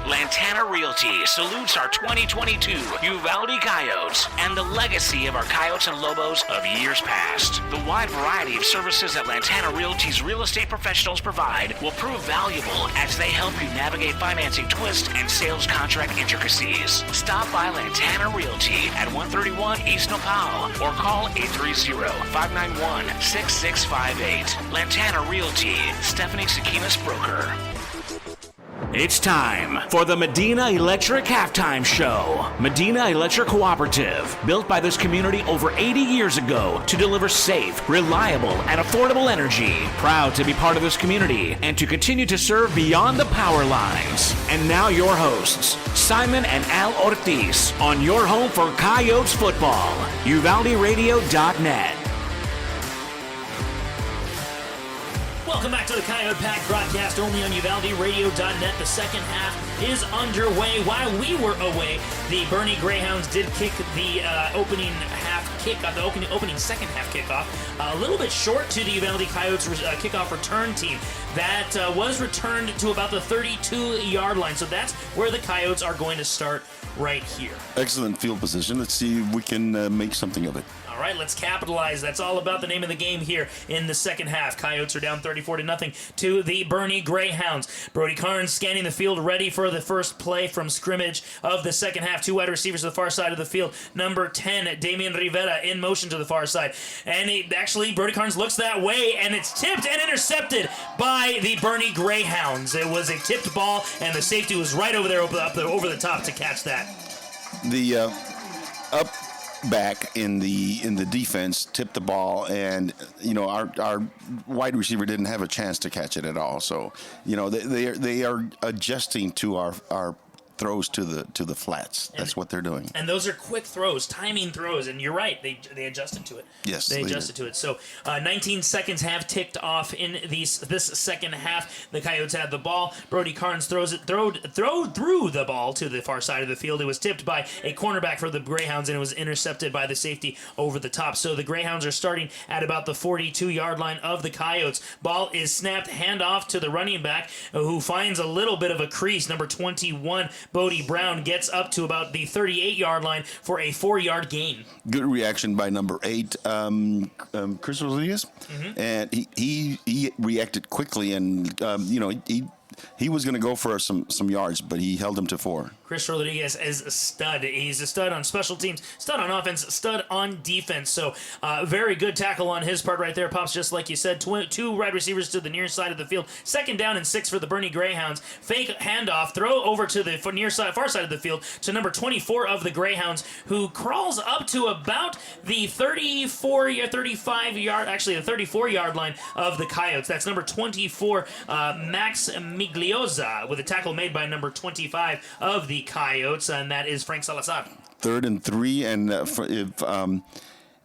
Lantana Realty salutes our 2022 Uvalde Coyotes and the legacy of our Coyotes and Lobos of years past. The wide variety of services that Lantana Realty's real estate professionals provide will prove valuable as they help you navigate financing twists and sales contract intricacies. Stop by Lantana Realty at 131 East Nopal or call 830-591-6658. Lantana Realty, Stephanie Sakinas Broker. It's time for the Medina Electric Halftime Show. Medina Electric Cooperative, built by this community over 80 years ago to deliver safe, reliable, and affordable energy. Proud to be part of this community and to continue to serve beyond the power lines. And now your hosts, Simon and Al Ortiz, on your home for Coyotes football, UvaldeRadio.net. Welcome back to the Coyote Pack broadcast only on UvaldeRadio.net. The second half is underway. While we were away, the Boerne Greyhounds did kick the opening second half kickoff. A little bit short to the Uvalde Coyotes kickoff return team. That was returned to about the 32-yard line. So that's where the Coyotes are going to start right here. Excellent field position. Let's see if we can make something of it. All right, let's capitalize. That's all about the name of the game here in the second half. Coyotes are down 34-0 to the Boerne Greyhounds. Brody Carnes scanning the field, ready for the first play from scrimmage of the second half. Two wide receivers to the far side of the field. Number 10, Damian Rivera, in motion to the far side. And Brody Carnes looks that way, and it's tipped and intercepted by the Boerne Greyhounds. It was a tipped ball, and the safety was right over there, over the top to catch that. The back in the defense tipped the ball, and our wide receiver didn't have a chance to catch it at all. So they are adjusting to our throws to the flats. That's what they're doing. And those are quick throws, timing throws, and you're right, they adjusted to it. Yes, they adjusted to it. So 19 seconds have ticked off in this second half. The Coyotes had the ball. Brody Carnes threw the ball to the far side of the field. It was tipped by a cornerback for the Greyhounds, and it was intercepted by the safety over the top. So the Greyhounds are starting at about the 42-yard line of the Coyotes. Ball is snapped, handoff to the running back, who finds a little bit of a crease. Number 21, Bodie Brown, gets up to about the 38-yard line for a 4-yard gain. Good reaction by number 8, Chris Rodriguez, and he reacted quickly, and he was going to go for some yards, but he held him to 4. Chris Rodriguez is a stud. He's a stud on special teams, stud on offense, stud on defense. So very good tackle on his part right there. Pops, just like you said, two wide receivers to the near side of the field. 2nd down and 6 for the Boerne Greyhounds. Fake handoff, throw over to the far side of the field to number 24 of the Greyhounds, who crawls up to about the 34-yard line of the Coyotes. That's number 24, Max Miglioza, with a tackle made by number 25 of the Coyotes, and that is Frank Salazar. 3rd and 3, and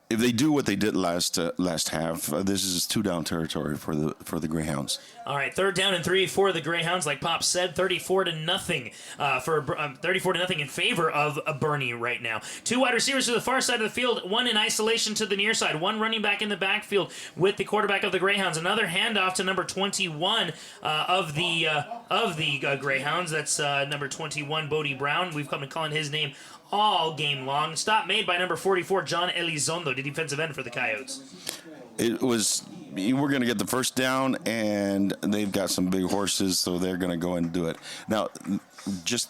if they do what they did last half, this is 2-down territory for the Greyhounds. All right, 3rd down and 3 for the Greyhounds. Like Pop said, 34-0 34-0 in favor of Boerne right now. 2 wide receivers to the far side of the field, 1 in isolation to the near side, 1 running back in the backfield with the quarterback of the Greyhounds. Another handoff to number 21 of the Greyhounds. That's number 21, Bodie Brown. We've come to calling his name all game long. Stop made by number 44, John Elizondo, the defensive end for the Coyotes. We're going to get the first down, and they've got some big horses, so they're going to go and do it. Now,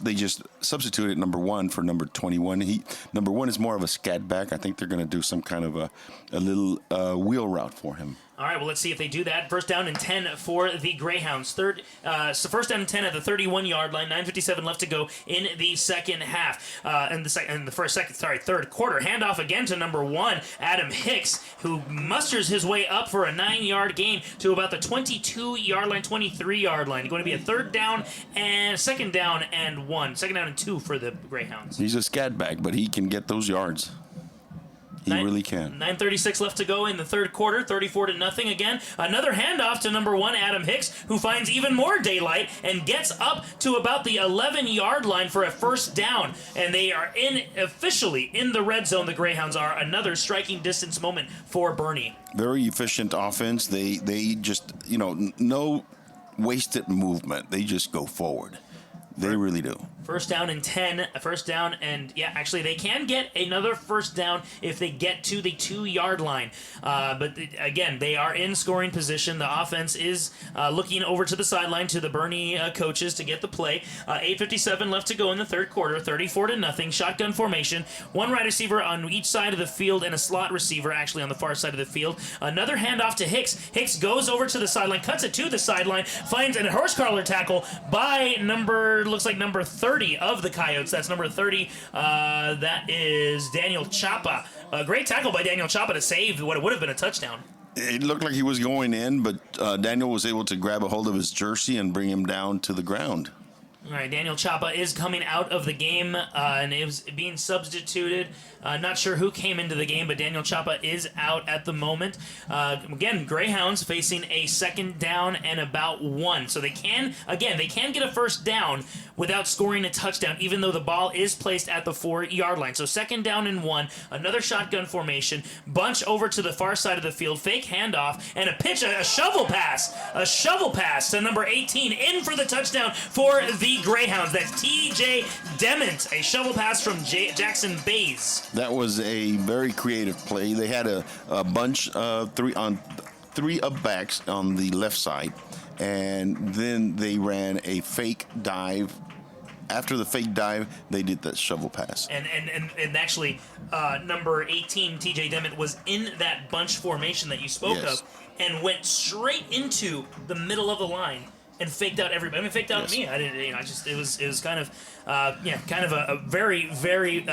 they just substituted number 1 for number 21. Number 1 is more of a scat back. I think they're going to do some kind of a little wheel route for him. All right, well, let's see if they do that. 1st down and 10 for the Greyhounds. So 1st down and 10 at the 31-yard line. 9:57 left to go in the second half. Third quarter. Handoff again to number 1, Adam Hicks, who musters his way up for a 9-yard gain to about the 22-yard line, 23-yard line. Going to be a 2nd down and 2nd down and 2 for the Greyhounds. He's a scat back, but he can get those yards. He really can. 9:36 left to go in the third quarter, 34-0 again. Another handoff to number 1, Adam Hicks, who finds even more daylight and gets up to about the 11-yard line for a 1st down. And they are officially in the red zone, the Greyhounds are. Another striking distance moment for Boerne. Very efficient offense. They just, no wasted movement. They just go forward. They really do. First down and 10. First down and, yeah, actually, they can get another first down if they get to the 2-yard line. But, again, they are in scoring position. The offense is looking over to the sideline to the Boerne coaches to get the play. 8:57 left to go in the third quarter. 34-0. Shotgun formation. One wide receiver on each side of the field and a slot receiver actually on the far side of the field. Another handoff to Hicks. Hicks goes over to the sideline, cuts it to the sideline, finds a horse collar tackle by looks like number 30 of the Coyotes. That's number 30. That is Daniel Chapa. A great tackle by Daniel Chapa to save what would have been a touchdown. It looked like he was going in, but Daniel was able to grab a hold of his jersey and bring him down to the ground. All right, Daniel Chapa is coming out of the game and is being substituted. Not sure who came into the game, but Daniel Chapa is out at the moment. Again, Greyhounds facing a second down and about 1. So they can get a first down without scoring a touchdown, even though the ball is placed at the 4-yard line. So second down and 1, another shotgun formation, bunch over to the far side of the field, fake handoff, and a shovel pass to number 18, in for the touchdown for the Greyhounds. That's T.J. Dement, a shovel pass from Jackson Bays. That was a very creative play. They had a bunch of three up backs on the left side, and then they ran a fake dive. After the fake dive, they did that shovel pass. And actually, number 18, T.J. Dement, was in that bunch formation that you spoke of, and went straight into the middle of the line and faked out everybody. I mean, faked out me. I didn't. It was kind of a very, very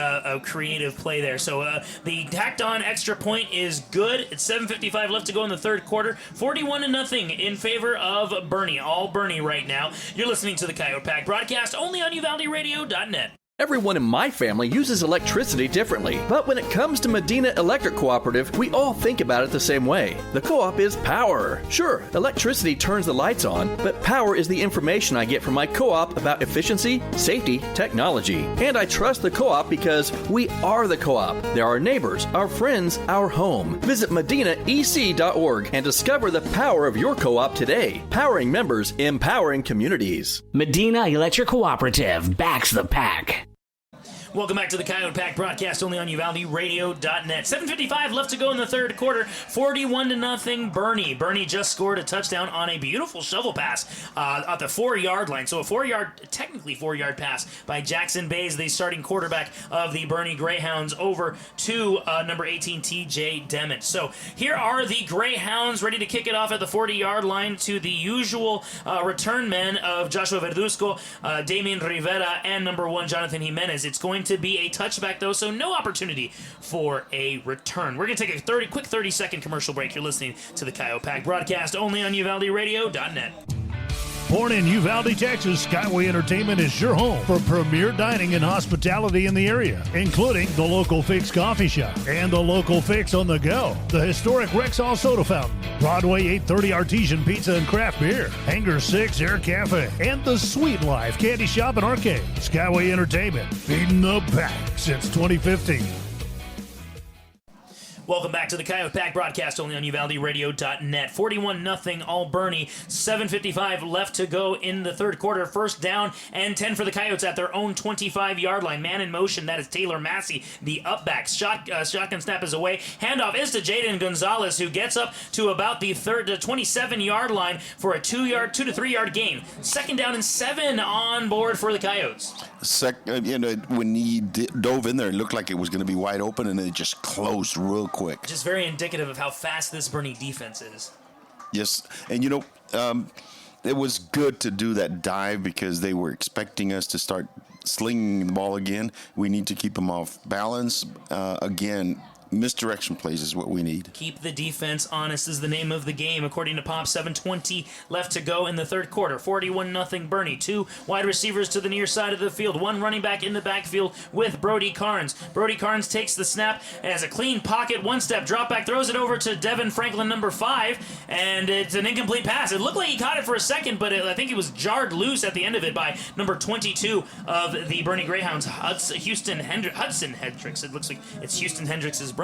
creative play there. So the tacked on extra point is good. It's 7:55 left to go in the third quarter. 41-0 in favor of Boerne. All Boerne right now. You're listening to the Coyote Pack broadcast only on UvaldeRadio.net. Everyone in my family uses electricity differently, but when it comes to Medina Electric Cooperative, we all think about it the same way. The co-op is power. Sure, electricity turns the lights on, but power is the information I get from my co-op about efficiency, safety, technology. And I trust the co-op because we are the co-op. They're our neighbors, our friends, our home. Visit medinaec.org and discover the power of your co-op today. Powering members, empowering communities. Medina Electric Cooperative backs the pack. Welcome back to the Coyote Pack broadcast only on UvaldeRadio.net. 7:55 left to go in the third quarter. 41-0 Boerne. Boerne just scored a touchdown on a beautiful shovel pass at the 4-yard line. So a technically 4-yard pass by Jackson Bays, the starting quarterback of the Boerne Greyhounds, over to number 18, T.J. Dement. So here are the Greyhounds ready to kick it off at the 40-yard line to the usual return men of Joshua Verduzco, Damien Rivera, and number 1, Jonathan Jimenez. It's going to be a touchback, though, so no opportunity for a return. We're going to take a quick 30-second commercial break. You're listening to the Coyote Pack broadcast only on UvaldeRadio.net. Born in Uvalde, Texas, Skyway Entertainment is your home for premier dining and hospitality in the area, including the Local Fix Coffee Shop and the Local Fix on the Go, the historic Rexall Soda Fountain, Broadway 830 Artesian Pizza and Craft Beer, Hangar 6 Air Cafe, and the Sweet Life Candy Shop and Arcade. Skyway Entertainment, feeding the pack since 2015. Welcome back to the Coyote Pack broadcast only on UvaldeRadio.net. 41-0 all Boerne. 7:55 left to go in the third quarter. First down and 10 for the Coyotes at their own 25-yard line. Man in motion, that is Taylor Massey, the upback. Shotgun snap is away. Handoff is to Jaden Gonzalez, who gets up to about the 27-yard line for a 2 to 3-yard gain. Second down and 7 on board for the Coyotes. When he dove in there, it looked like it was going to be wide open, and it just closed real quick. Just very indicative of how fast this Boerne defense is. Yes, and it was good to do that dive because they were expecting us to start slinging the ball again. We need to keep them off balance. Again, misdirection plays is what we need. Keep the defense honest is the name of the game, according to Pop. 7:20 left to go in the third quarter. 41-0 Boerne. 2 wide receivers to the near side of the field. 1 running back in the backfield with Brody Carnes. Brody Carnes takes the snap, has a clean pocket, 1-step drop back, throws it over to Devin Franklin, number 5, and it's an incomplete pass. It looked like he caught it for a second, but I think he was jarred loose at the end of it by number 22 of the Boerne Greyhounds, Hudson Hendricks. It looks like it's Houston Hendricks' brother.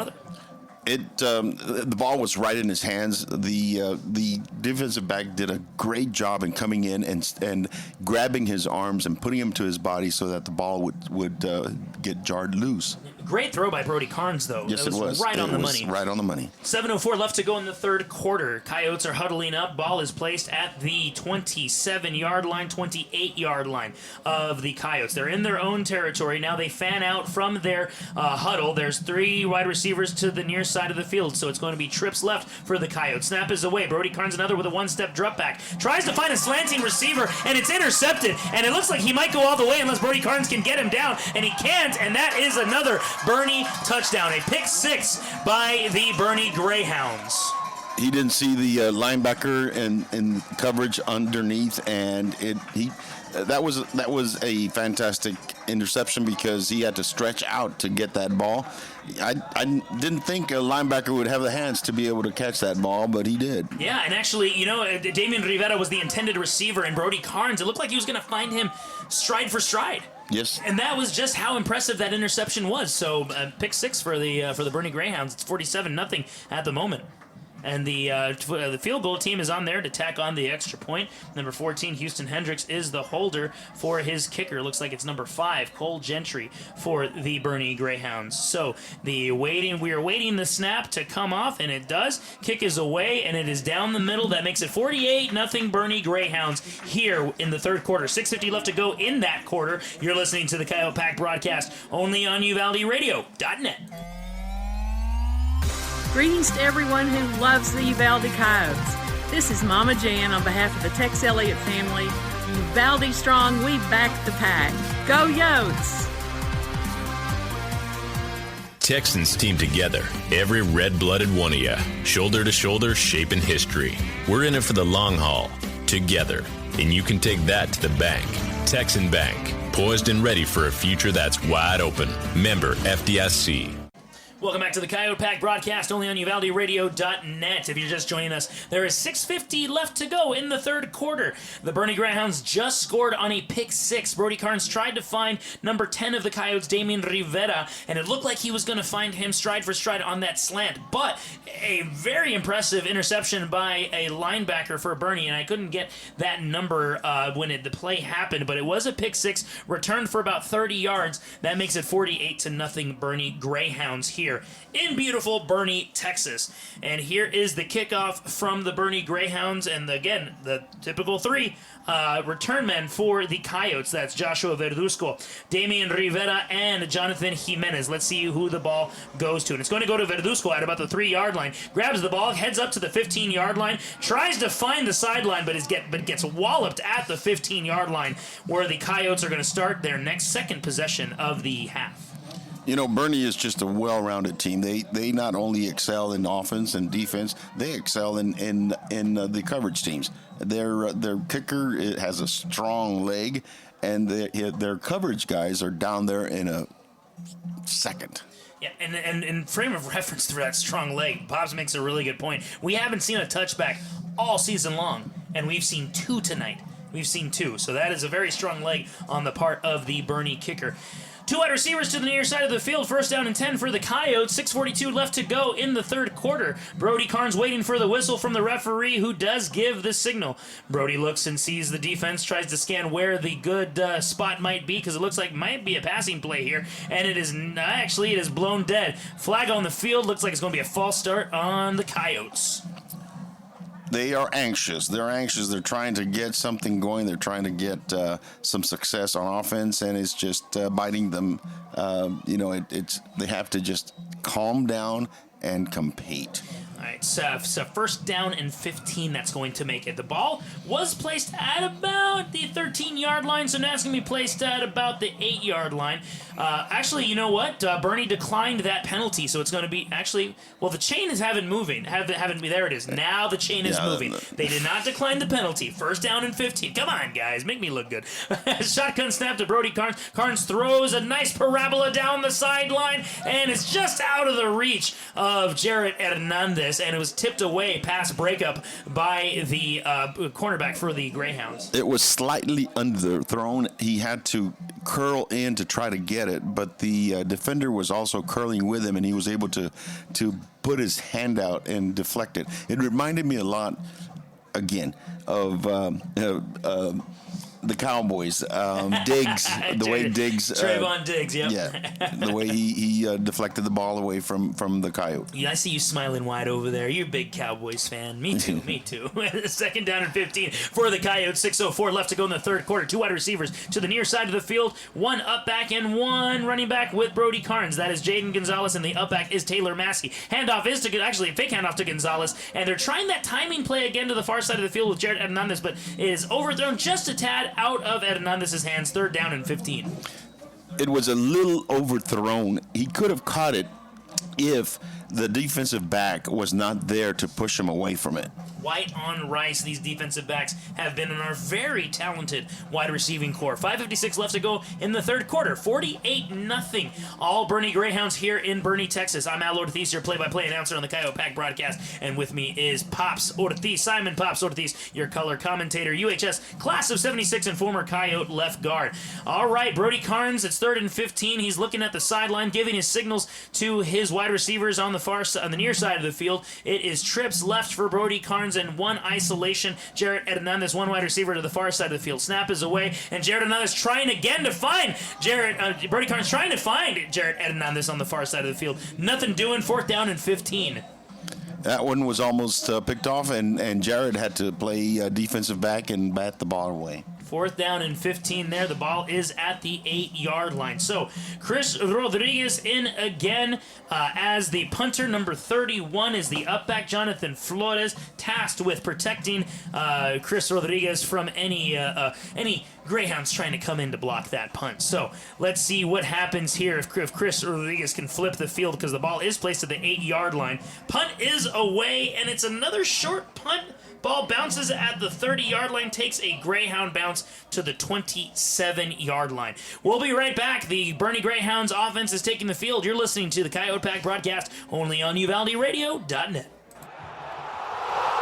The ball was right in his hands. The defensive back did a great job in coming in and grabbing his arms and putting him to his body so that the ball would get jarred loose. Great throw by Brody Carnes, though. Yes, it was. Right on the money. Right on the money. 7:04 left to go in the third quarter. Coyotes are huddling up. Ball is placed at the 27-yard line, 28-yard line of the Coyotes. They're in their own territory. Now they fan out from their huddle. There's 3 wide receivers to the near side of the field, so it's going to be trips left for the Coyotes. Snap is away. Brody Carnes another with a one-step drop back. Tries to find a slanting receiver, and it's intercepted. And it looks like he might go all the way unless Brody Carnes can get him down, and he can't, and that is another Boerne touchdown. A pick 6 by the Boerne Greyhounds. He didn't see the linebacker in coverage underneath, and that was a fantastic interception because he had to stretch out to get that ball. I didn't think a linebacker would have the hands to be able to catch that ball, but he did. Yeah, and actually, Damien Rivera was the intended receiver, and Brody Carnes, it looked like he was going to find him stride for stride. Yes. And that was just how impressive that interception was. So pick 6 for the Boerne Greyhounds. It's 47-0 at the moment. And the field goal team is on there to tack on the extra point. Number 14, Houston Hendricks, is the holder for his kicker. Looks like it's number 5, Cole Gentry, for the Boerne Greyhounds. So we are waiting the snap to come off, and it does. Kick is away, and it is down the middle. That makes it 48-0 Boerne Greyhounds here in the third quarter. 6:50 left to go in that quarter. You're listening to the Coyote Pack broadcast only on UvaldeRadio.net. Greetings to everyone who loves the Uvalde Coyotes. This is Mama Jan on behalf of the Tex Elliott family. Uvalde strong, we back the pack. Go Yotes! Texans team together, every red-blooded one of you, shoulder to shoulder, shaping history. We're in it for the long haul, together, and you can take that to the bank. Texan Bank, poised and ready for a future that's wide open. Member FDIC. Welcome back to the Coyote Pack broadcast only on UvaldeRadio.net. If you're just joining us, there is 6:50 left to go in the third quarter. The Boerne Greyhounds just scored on a pick 6. Brody Carnes tried to find number 10 of the Coyotes, Damien Rivera, and it looked like he was going to find him stride for stride on that slant. But a very impressive interception by a linebacker for Boerne, and I couldn't get that number when the play happened, but it was a pick 6, returned for about 30 yards. That makes it 48-0 Boerne Greyhounds here in beautiful Boerne, Texas. And here is the kickoff from the Boerne Greyhounds, and again, the typical 3 return men for the Coyotes. That's Joshua Verduzco, Damien Rivera, and Jonathan Jimenez. Let's see who the ball goes to. And it's going to go to Verduzco at about the 3-yard line. Grabs the ball, heads up to the 15-yard line, tries to find the sideline, but gets walloped at the 15-yard line, where the Coyotes are going to start their next second possession of the half. Boerne is just a well-rounded team. They not only excel in offense and defense, they excel in the coverage teams. Their kicker has a strong leg, and their coverage guys are down there in a second. Yeah, and in frame of reference for that strong leg, Pops makes a really good point. We haven't seen a touchback all season long, and we've seen 2 tonight. We've seen 2, so that is a very strong leg on the part of the Boerne kicker. 2 wide receivers to the near side of the field. First down and 10 for the Coyotes. 6:42 left to go in the third quarter. Brody Carnes waiting for the whistle from the referee, who does give the signal. Brody looks and sees the defense, tries to scan where the good spot might be, because it looks like might be a passing play here, and it is actually, it is blown dead. Flag on the field. Looks like it's going to be a false start on the Coyotes. They are anxious. They're trying to get something going. They're trying to get some success on offense, and it's just biting them. They have to just calm down and compete. All right, so first down and 15, that's going to make it. The ball was placed at about the 13-yard line, so now it's going to be placed at about the 8-yard line. Actually, you know what? Boerne declined that penalty, so it's going to be the chain haven't moving. There it is. Now the chain is moving. They did not decline the penalty. First down and 15. Come on, guys. Make me look good. Shotgun snap to Brody Carnes. Carnes throws a nice parabola down the sideline, and it's just out of the reach of Jarrett Hernandez, and it was tipped away past breakup by the cornerback for the Greyhounds. It was slightly underthrown. He had to curl in to try to get it, but the defender was also curling with him, and he was able to put his hand out and deflect it. It reminded me a lot, again, of the Cowboys. Diggs, the way Diggs... Trayvon Diggs, yep. Yeah, the way he deflected the ball away from the Coyote. Yeah, I see you smiling wide over there. You're a big Cowboys fan. Me too, me too. Second down and 15 for the Coyotes. 6:04 left to go in the third quarter. 2 wide receivers to the near side of the field. 1 up back and 1 running back with Brody Carnes. That is Jaden Gonzalez, and the up back is Taylor Maskey. Handoff is to, actually, fake handoff to Gonzalez, and they're trying that timing play again to the far side of the field with Jared Hernandez, but it is overthrown just a tad out of Hernandez's hands. 3rd down and 15. It was a little overthrown. He could have caught it if the defensive back was not there to push him away from it. White on Rice, these defensive backs have been in our very talented wide receiving core. 5:56 left to go in the third quarter. 48-0. All Boerne Greyhounds here in Boerne, Texas. I'm Al Ortiz, your play-by-play announcer on the Coyote Pack broadcast, and with me is Pops Ortiz, Simon Pops Ortiz, your color commentator, UHS class of 76 and former Coyote left guard. All right, Brody Carnes, it's 3rd and 15. He's looking at the sideline, giving his signals to his wide receivers on the near side of the field. It is trips left for Brody Carnes and 1 isolation. Jared Hernandez, 1 wide receiver to the far side of the field. Snap is away, and Jared Hernandez trying again to find Brody Carnes trying to find Jared Hernandez on the far side of the field. Nothing doing. 4th down and 15. That one was almost picked off, and Jared had to play defensive back and bat the ball away. 4th down and 15 there. The ball is at the 8-yard line. So Chris Rodriguez in again as the punter. Number 31 is the upback, Jonathan Flores, tasked with protecting Chris Rodriguez from any Greyhounds trying to come in to block that punt. So let's see what happens here if Chris Rodriguez can flip the field, because the ball is placed at the 8-yard line. Punt is away, and it's another short punt. Ball bounces at the 30-yard line, takes a Greyhound bounce to the 27-yard line. We'll be right back. The Boerne Greyhounds offense is taking the field. You're listening to the Coyote Pack broadcast only on UvaldeRadio.net.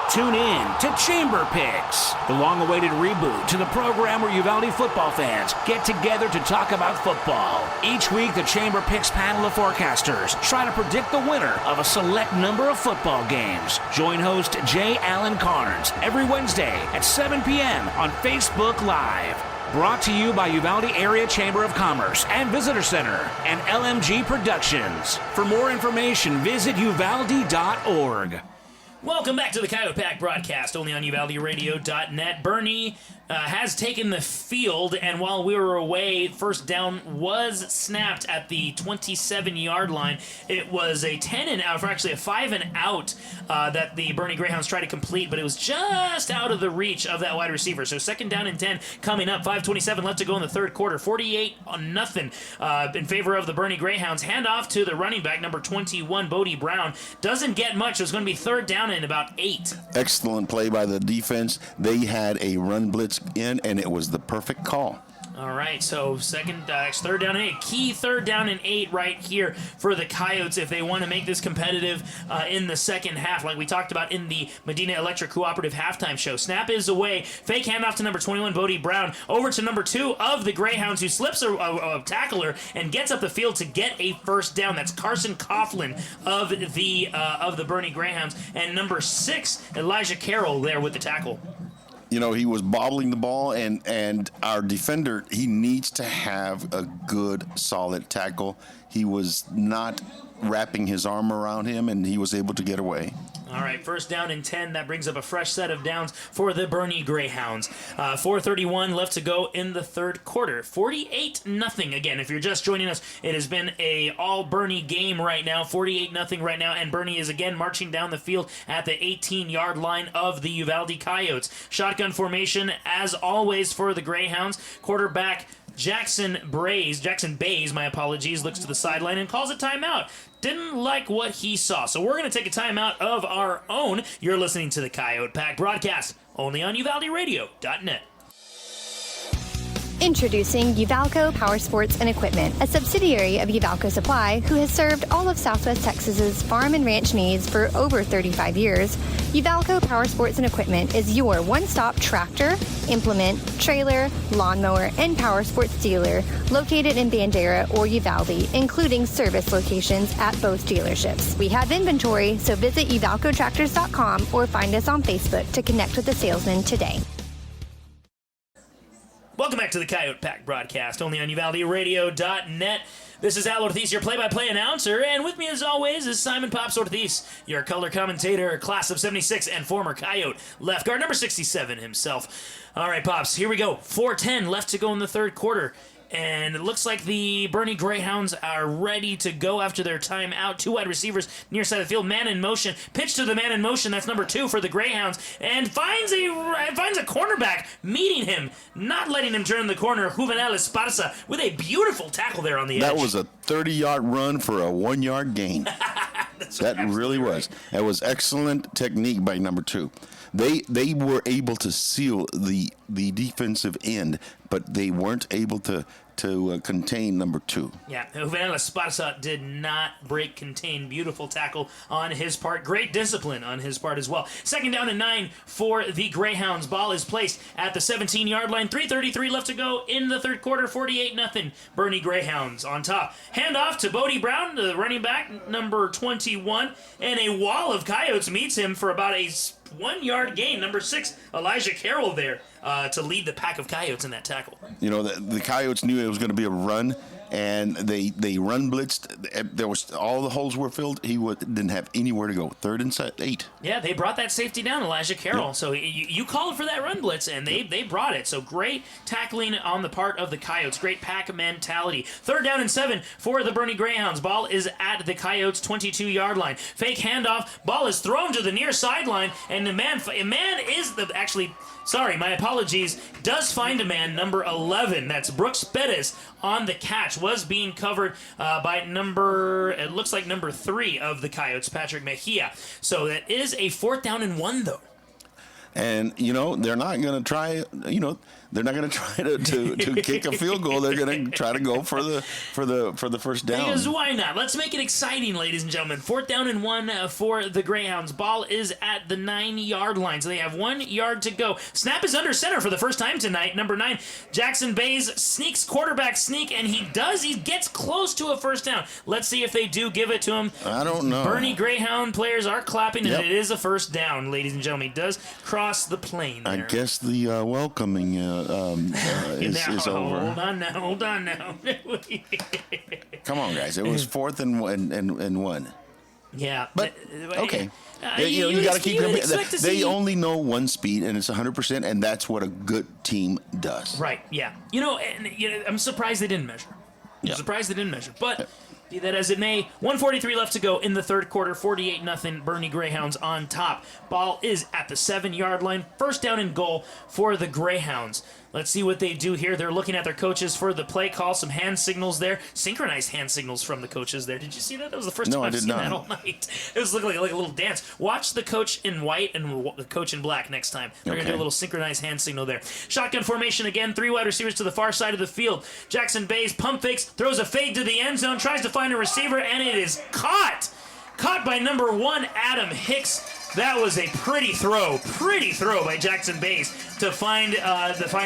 Tune in to Chamber Picks, the long-awaited reboot to the program where Uvalde football fans get together to talk about football. Each week, the Chamber Picks panel of forecasters try to predict the winner of a select number of football games. Join host J. Allen Carnes every Wednesday at 7 p.m. on Facebook Live. Brought to you by Uvalde Area Chamber of Commerce and Visitor Center and LMG Productions. For more information, visit uvalde.org. Welcome back to the Coyote Pack broadcast, only on UvaldeRadio.net. Boerne has taken the field, and while we were away, first down was snapped at the 27-yard line. It was a 10 and out, or actually a 5 and out that the Boerne Greyhounds tried to complete, but it was just out of the reach of that wide receiver. So 2nd down and 10 coming up. 5:27 left to go in the third quarter. 48-0 in favor of the Boerne Greyhounds. Handoff to the running back, number 21, Bodie Brown. Doesn't get much. It's going to be 3rd down and about 8. Excellent play by the defense. They had a run blitz in, and it was the perfect call. All right, so 3rd down and 8. Key 3rd down and 8 right here for the Coyotes if they want to make this competitive in the second half, like we talked about in the Medina Electric Cooperative halftime show. Snap is away. Fake handoff to number 21, Bodie Brown. Over to number 2 of the Greyhounds, who slips a tackler and gets up the field to get a first down. That's Carson Coughlin of the Boerne Greyhounds. And number 6, Elijah Carroll there with the tackle. You know, he was bobbling the ball, and our defender, he needs to have a good, solid tackle. He was not wrapping his arm around him, and he was able to get away. All right, 1st down and 10. That brings up a fresh set of downs for the Boerne Greyhounds. 4:31 left to go in the third quarter. 48-0. Again, if you're just joining us, it has been a all Boerne game right now. 48-0 right now, and Boerne is again marching down the field at the 18-yard line of the Uvalde Coyotes. Shotgun formation, as always, for the Greyhounds. Quarterback Jackson Bays, looks to the sideline and calls a timeout. Didn't like what he saw, so we're going to take a timeout of our own. You're listening to the Coyote Pack broadcast, only on UvaldeRadio.net. Introducing Uvalco Power Sports and Equipment, a subsidiary of Uvalco Supply who has served all of Southwest Texas's farm and ranch needs for over 35 years. Uvalco Power Sports and Equipment is your one-stop tractor, implement, trailer, lawnmower, and power sports dealer located in Bandera or Uvalde, including service locations at both dealerships. We have inventory, so visit uvalcotractors.com or find us on Facebook to connect with the salesman today. Welcome back to the Coyote Pack broadcast, only on UvaldeRadio.net. This is Al Ortiz, your play-by-play announcer, and with me as always is Simon Pops Ortiz, your color commentator, class of 76, and former Coyote left guard, number 67 himself. All right, Pops, here we go. 4:10 left to go in the third quarter. And it looks like the Boerne Greyhounds are ready to go after their timeout. Two wide receivers near side of the field, man in motion. Pitch to the man in motion. That's number 2 for the Greyhounds. And finds a cornerback meeting him, not letting him turn the corner. Juvenal Esparza with a beautiful tackle there on the edge. That was a 30-yard run for a 1-yard gain. That really was. That was excellent technique by number 2. They were able to seal the defensive end, but they weren't able to contain number 2. Yeah, Juvenal Esparza did not break contain. Beautiful tackle on his part. Great discipline on his part as well. Second down and 9 for the Greyhounds. Ball is placed at the 17-yard line. 3:33 left to go in the third quarter. 48-0. Boerne Greyhounds on top. Handoff to Bodie Brown, the running back, number 21. And a wall of Coyotes meets him for about a 1-yard gain. Number 6, Elijah Carroll there to lead the pack of Coyotes in that tackle. You know, the Coyotes knew it was going to be a run, and they run blitzed. There was all the holes were filled. He didn't have anywhere to go. 3rd and 8. Yeah, they brought that safety down, Elijah Carroll. Yep. So you called for that run blitz, and they brought it. So great tackling on the part of the Coyotes. Great pack mentality. 3rd down and 7 for the Boerne Greyhounds. Ball is at the Coyotes' 22-yard line. Fake handoff. Ball is thrown to the near sideline, and the man is the actually. Sorry, my apologies. Does find a man, number 11. That's Brooks Bettis on the catch. Was being covered by it looks like number 3 of the Coyotes, Patrick Mejia. So that is a 4th down and 1, though. And, they're not going to try, they're not going to try to kick a field goal. They're going to try to go for the first down. Because why not? Let's make it exciting, ladies and gentlemen. 4th down and 1 for the Greyhounds. Ball is at the 9-yard line, so they have 1 yard to go. Snap is under center for the first time tonight. Number 9, Jackson Bays sneaks, quarterback sneak, and he gets close to a first down. Let's see if they do give it to him. I don't know. Boerne Greyhound players are clapping, and it is a first down, ladies and gentlemen. He does cross the plane there. I guess the welcoming is over. Hold on now. Come on, guys. It was 4th and 1. Yeah. But, okay. You got to keep it. They only know one speed, and it's 100%, and that's what a good team does. Right, yeah. I'm surprised they didn't measure. But be that as it may, 1:43 left to go in the third quarter. 48-0 Boerne Greyhounds on top. Ball is at the 7-yard line. First down and goal for the Greyhounds. Let's see what they do here. They're looking at their coaches for the play call. Some hand signals there. Synchronized hand signals from the coaches there. Did you see that? That was the first time I've seen that all night. It was looking like a little dance. Watch the coach in white and the coach in black next time. They're going to do a little synchronized hand signal there. Shotgun formation again. 3 wide receivers to the far side of the field. Jackson Bays pump fakes, throws a fade to the end zone, tries to find a receiver, and it is caught. Caught by number 1, Adam Hicks. That was a pretty throw by Jackson Bays to find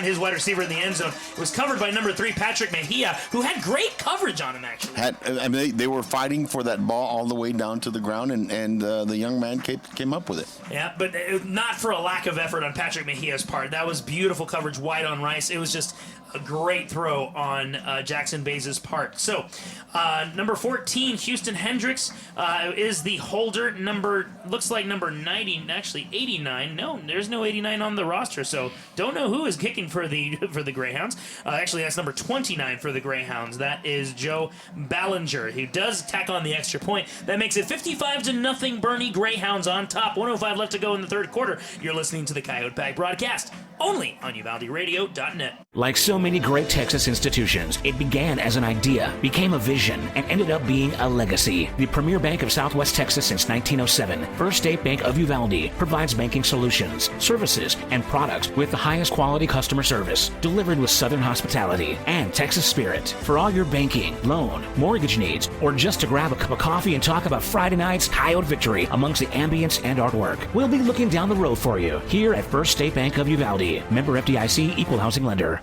his wide receiver in the end zone. It was covered by number 3, Patrick Mejia, who had great coverage on him, actually. They were fighting for that ball all the way down to the ground, and the young man came up with it. Yeah, but not for a lack of effort on Patrick Mejia's part. That was beautiful coverage, wide on Rice. It was just a great throw on Jackson Bays' part. So, number 14, Houston Hendricks, is the holder. Looks like number 90, actually 89. No, there's no 89 on the roster, so don't know who is kicking for the Greyhounds. Actually, that's number 29 for the Greyhounds. That is Joe Ballinger, who does tack on the extra point. That makes it 55-0 Boerne Greyhounds on top. 1:05 left to go in the third quarter. You're listening to the Coyote Pack broadcast, only on UvaldeRadio.net. Like so many great Texas institutions, it began as an idea, became a vision, and ended up being a legacy. The premier bank of Southwest Texas since 1907, First State Bank of Uvalde, provides banking solutions, services, and products with the highest quality customer service, delivered with Southern hospitality and Texas spirit. For all your banking, loan, mortgage needs, or just to grab a cup of coffee and talk about Friday night's Coyote victory amongst the ambience and artwork, we'll be looking down the road for you here at First State Bank of Uvalde. Member FDIC, Equal Housing Lender.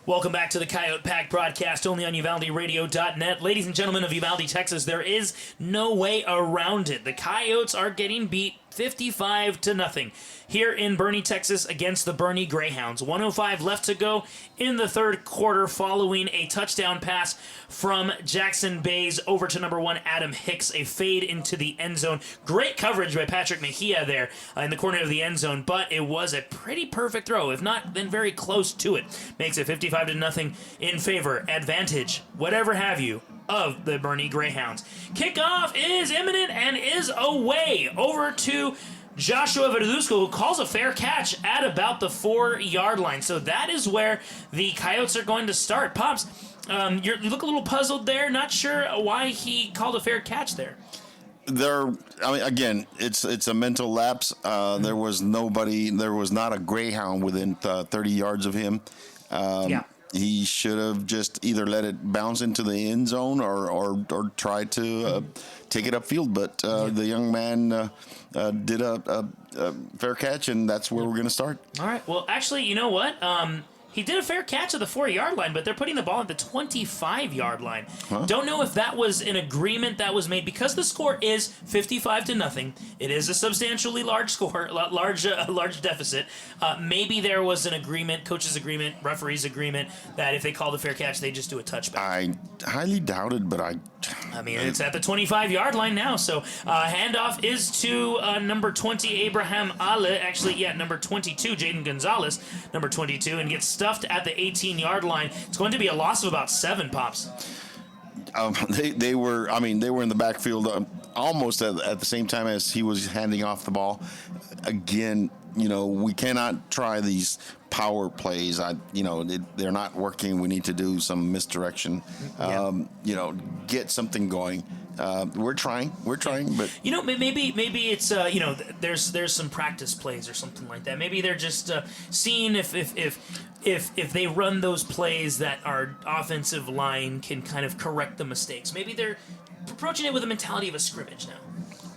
Welcome back to the Coyote Pack broadcast, only on UvaldeRadio.net. Ladies and gentlemen of Uvalde, Texas, there is no way around it. The Coyotes are getting beat 55-0 here in Boerne, Texas, against the Boerne Greyhounds. 1:05 left to go in the third quarter following a touchdown pass from Jackson Bays over to number 1, Adam Hicks, a fade into the end zone. Great coverage by Patrick Mejia there in the corner of the end zone, but it was a pretty perfect throw, if not then very close to it. Makes it 55-0 in favor, advantage, whatever have you, of the Boerne Greyhounds. Kickoff is imminent and is away over to Joshua Verduzco, who calls a fair catch at about the 4-yard line. So that is where the Coyotes are going to start. Pops, you look a little puzzled there. Not sure why he called a fair catch there. Again, it's a mental lapse. There was not a Greyhound within 30 yards of him. He should have just either let it bounce into the end zone or tried to take it upfield. But the young man did a fair catch, and that's where we're going to start. All right. Well, actually, you know what? He did a fair catch at the 4-yard line, but they're putting the ball at the 25-yard line. Huh? Don't know if that was an agreement that was made because the score is 55-0. It is a substantially large score, large deficit. Maybe there was an agreement, coach's agreement, referee's agreement, that if they called a fair catch, they just do a touchback. I highly doubt it, but it's at the 25-yard line now. So handoff is to number 20, Abraham Ale. Actually, number 22, Jaden Gonzalez, number 22, and gets stuffed at the 18-yard line. It's going to be a loss of about 7, Pops. They were in the backfield almost at the same time as he was handing off the ball. Again, we cannot try these power plays. They're not working. We need to do some misdirection. Get something going. We're trying, but maybe it's there's some practice plays or something like that. Maybe they're just seeing if they run those plays that our offensive line can kind of correct the mistakes. Maybe they're approaching it with a mentality of a scrimmage now.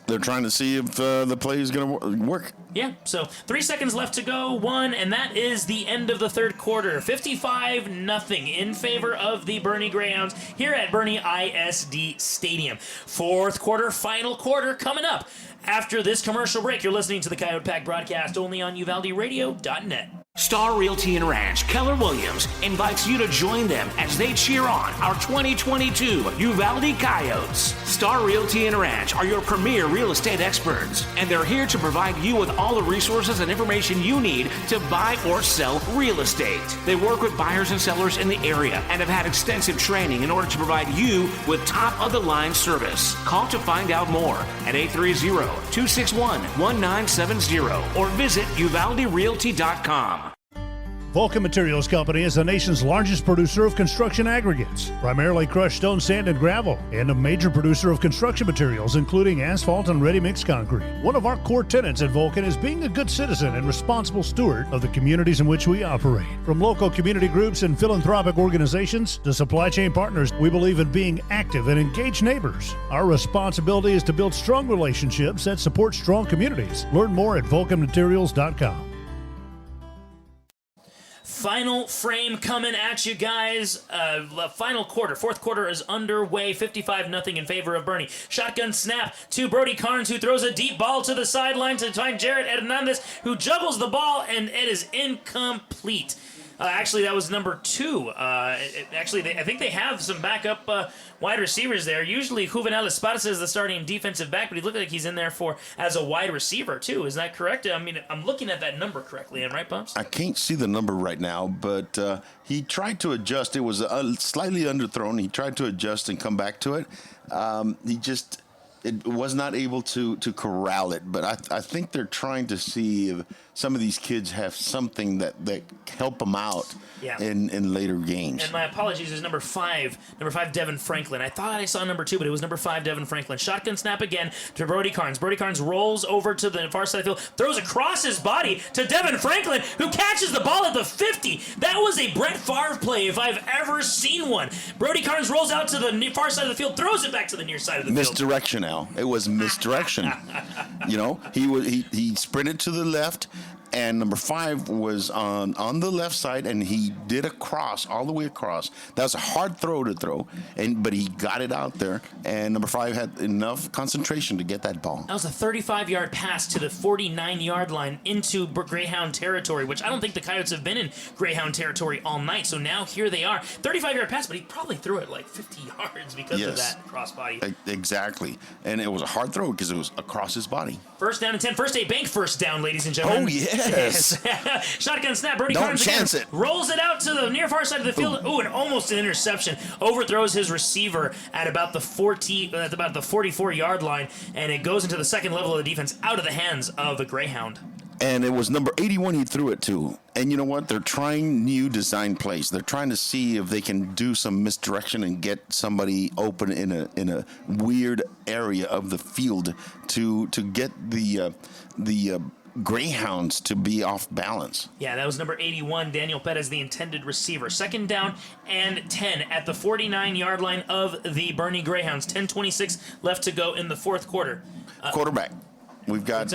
They're trying to see if the play is going to work. Yeah, so 3 seconds left to go, and that is the end of the third quarter. 55-0 in favor of the Boerne Greyhounds here at Boerne ISD Stadium. Fourth quarter, final quarter coming up. After this commercial break, you're listening to the Coyote Pack broadcast only on UvaldeRadio.net. Star Realty and Ranch Keller Williams invites you to join them as they cheer on our 2022 Uvalde Coyotes. Star Realty and Ranch are your premier real estate experts, and they're here to provide you with all the resources and information you need to buy or sell real estate. They work with buyers and sellers in the area and have had extensive training in order to provide you with top-of-the-line service. Call to find out more at 830-261-1970 or visit UvaldeRealty.com. Vulcan Materials Company is the nation's largest producer of construction aggregates, primarily crushed stone, sand, and gravel, and a major producer of construction materials, including asphalt and ready-mix concrete. One of our core tenets at Vulcan is being a good citizen and responsible steward of the communities in which we operate. From local community groups and philanthropic organizations to supply chain partners, we believe in being active and engaged neighbors. Our responsibility is to build strong relationships that support strong communities. Learn more at vulcanmaterials.com. Final frame coming at you guys. Final quarter. Fourth quarter is underway. 55-0 in favor of Boerne. Shotgun snap to Brody Carnes, who throws a deep ball to the sideline to find Jared Hernandez, who juggles the ball, and it is incomplete. Actually, that was number 2. I think they have some backup wide receivers there. Usually, Juvenal Esparza is the starting defensive back, but he looked like he's in there as a wide receiver, too. Is that correct? I mean, I'm looking at that number correctly, right, Bumps? I can't see the number right now, but he tried to adjust. It was slightly underthrown. He tried to adjust and come back to it. it was not able to corral it. But I think they're trying to see if some of these kids have something that help them out in later games. And my apologies is number 5, Devin Franklin. I thought I saw number 2, but it was number 5, Devin Franklin. Shotgun snap again to Brody Carnes. Brody Carnes rolls over to the far side of the field, throws across his body to Devin Franklin, who catches the ball at the 50. That was a Brett Favre play if I've ever seen one. Brody Carnes rolls out to the far side of the field, throws it back to the near side of the field. Misdirection, Al. It was misdirection. He sprinted to the left, and number 5 was on the left side, and he did a cross all the way across. That was a hard throw to throw, but he got it out there, and number 5 had enough concentration to get that ball. That was a 35-yard pass to the 49-yard line into Greyhound territory, which I don't think the Coyotes have been in Greyhound territory all night. So now here they are. 35-yard pass, but he probably threw it like 50 yards because of that crossbody. Exactly. And it was a hard throw because it was across his body. First down and 10. First State Bank first down, ladies and gentlemen. Oh, yes. Shotgun snap. Brody Don't Carnes chance again it. rolls it out to the near far side of the field. Ooh, and almost an interception. Overthrows his receiver at about the 44-yard line, and it goes into the second level of the defense out of the hands of the Greyhound. And it was number 81 he threw it to. And you know what? They're trying new design plays. They're trying to see if they can do some misdirection and get somebody open in a weird area of the field to get the Greyhounds to be off balance. Yeah, that was number 81, Daniel Pettis, the intended receiver. Second down and 10 at the 49-yard line of the Boerne Greyhounds. 10:26 left to go in the fourth quarter. Quarterback. We've got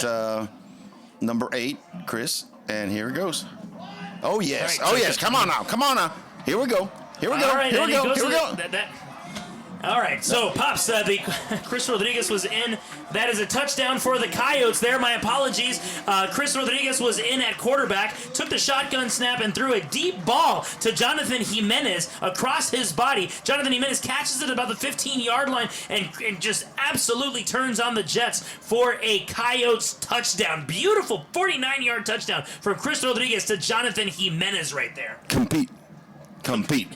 number 8, Chris, and here it goes. Oh, yes. Right, oh, yes. Come on now. Here we go. Here we go. All right, Here we go. Here we go. All right, so Pops, the Chris Rodriguez was in. That is a touchdown for the Coyotes there. My apologies. Chris Rodriguez was in at quarterback, took the shotgun snap and threw a deep ball to Jonathan Jimenez across his body. Jonathan Jimenez catches it about the 15-yard line and just absolutely turns on the Jets for a Coyotes touchdown. Beautiful 49-yard touchdown from Chris Rodriguez to Jonathan Jimenez right there. Compete.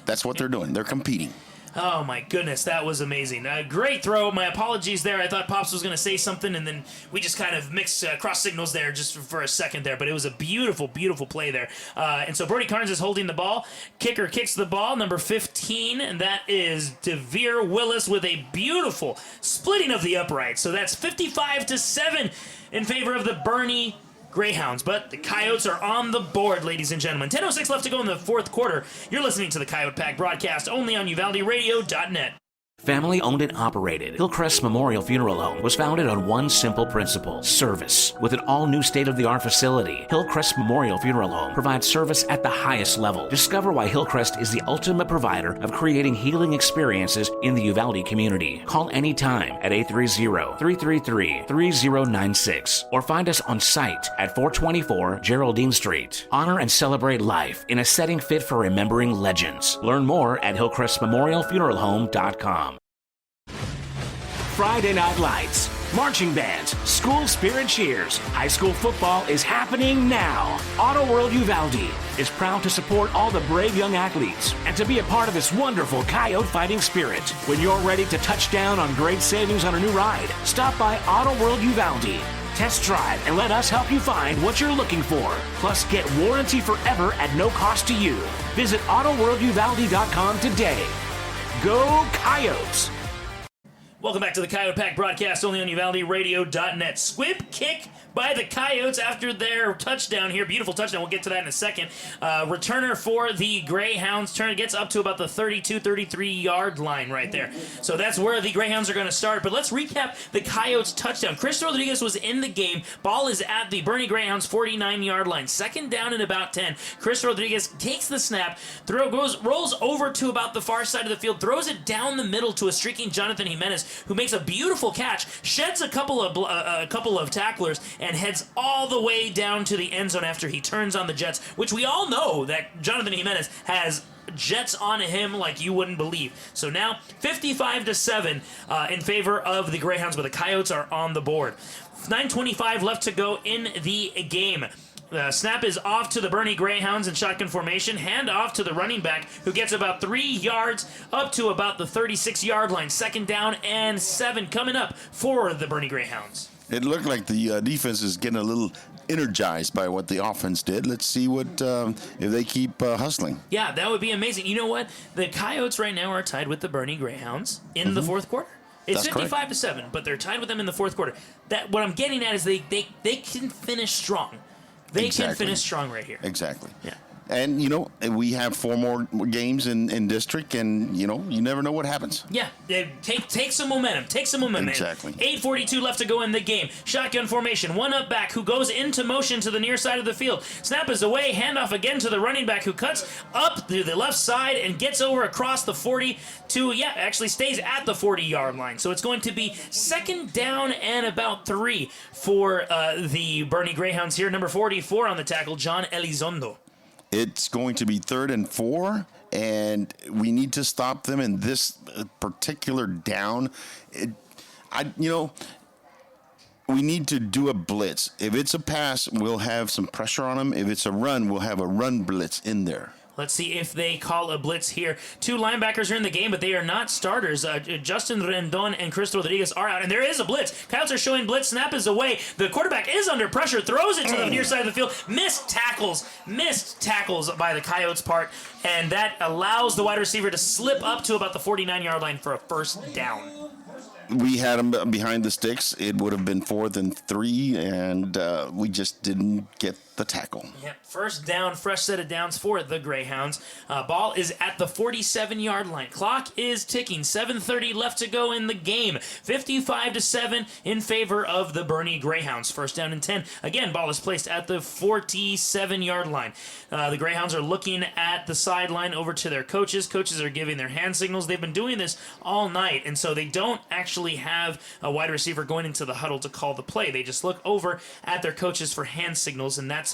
That's what they're doing. They're competing. Oh my goodness, that was amazing. Great throw. My apologies there. I thought Pops was going to say something, and then we just kind of mixed cross signals there just for a second there. But it was a beautiful, beautiful play there. And so Brody Carnes is holding the ball. Kicker kicks the ball, number 15, and that is DeVere Willis with a beautiful splitting of the uprights. So that's 55-7 in favor of the Boerne Greyhounds, but the Coyotes are on the board, ladies and gentlemen. 10:06 left to go in the fourth quarter. You're listening to the Coyote Pack broadcast only on UvaldeRadio.net. Family owned and operated, Hillcrest Memorial Funeral Home was founded on one simple principle: service. With an all-new state-of-the-art facility, Hillcrest Memorial Funeral Home provides service at the highest level. Discover why Hillcrest is the ultimate provider of creating healing experiences in the Uvalde community. Call anytime at 830-333-3096 or find us on site at 424 Geraldine Street. Honor and celebrate life in a setting fit for remembering legends. Learn more at hillcrestmemorialfuneralhome.com. Friday Night Lights, marching bands, school spirit cheers. High school football is happening now. Auto World Uvalde is proud to support all the brave young athletes and to be a part of this wonderful Coyote fighting spirit. When you're ready to touch down on great savings on a new ride, stop by Auto World Uvalde. Test drive and let us help you find what you're looking for. Plus, get warranty forever at no cost to you. Visit AutoWorldUvalde.com today. Go Coyotes! Welcome back to the Coyote Pack broadcast only on UvaldeRadio.net. Squib kick by the Coyotes after their touchdown here. Beautiful touchdown. We'll get to that in a second. Returner for the Greyhounds. Turner gets up to about the 32-33-yard line right there. So that's where the Greyhounds are going to start. But let's recap the Coyotes touchdown. Chris Rodriguez was in the game. Ball is at the Boerne Greyhounds 49-yard line. Second down and about 10. Chris Rodriguez takes the snap, rolls over to about the far side of the field, throws it down the middle to a streaking Jonathan Jimenez, who makes a beautiful catch, sheds a couple of tacklers, and heads all the way down to the end zone after he turns on the Jets, which we all know that Jonathan Jimenez has Jets on him like you wouldn't believe. So now 55-7 in favor of the Greyhounds, but the Coyotes are on the board. 9:25 left to go in the game. Snap is off to the Boerne Greyhounds in shotgun formation. Hand off to the running back, who gets about 3 yards up to about the 36-yard line. 2nd down and 7 coming up for the Boerne Greyhounds. It looked like the defense is getting a little energized by what the offense did. Let's see what if they keep hustling. Yeah, that would be amazing. You know what? The Coyotes right now are tied with the Boerne Greyhounds in the fourth quarter. It's 55-7, but they're tied with them in the fourth quarter. That what I'm getting at is they can finish strong. They can finish strong right here. Exactly. Yeah. And, we have 4 more games in district, and, you never know what happens. Yeah, take some momentum. Take some momentum. Exactly. 8:42 left to go in the game. Shotgun formation. One up back who goes into motion to the near side of the field. Snap is away. Handoff again to the running back who cuts up to the left side and gets over across the 40 to, actually stays at the 40-yard line. So it's going to be 2nd down and about 3 for the Boerne Greyhounds here. Number 44 on the tackle, John Elizondo. It's going to be 3rd and 4, and we need to stop them in this particular down. We need to do a blitz. If it's a pass, we'll have some pressure on them. If it's a run, we'll have a run blitz in there. Let's see if they call a blitz here. 2 linebackers are in the game, but they are not starters. Justin Rendon and Chris Rodriguez are out, and there is a blitz. Coyotes are showing blitz. Snap is away. The quarterback is under pressure, throws it to the near side of the field. Missed tackles by the Coyotes' part, and that allows the wide receiver to slip up to about the 49-yard line for a 1st down. We had them behind the sticks. It would have been 4th and 3, and we just didn't get the tackle. Yep, 1st down, fresh set of downs for the Greyhounds. Ball is at the 47-yard line. Clock is ticking. 7:30 left to go in the game. 55-7 in favor of the Boerne Greyhounds. 1st down and 10. Again, ball is placed at the 47-yard line. The Greyhounds are looking at the sideline over to their coaches. Coaches are giving their hand signals. They've been doing this all night, and so they don't actually have a wide receiver going into the huddle to call the play. They just look over at their coaches for hand signals, and that's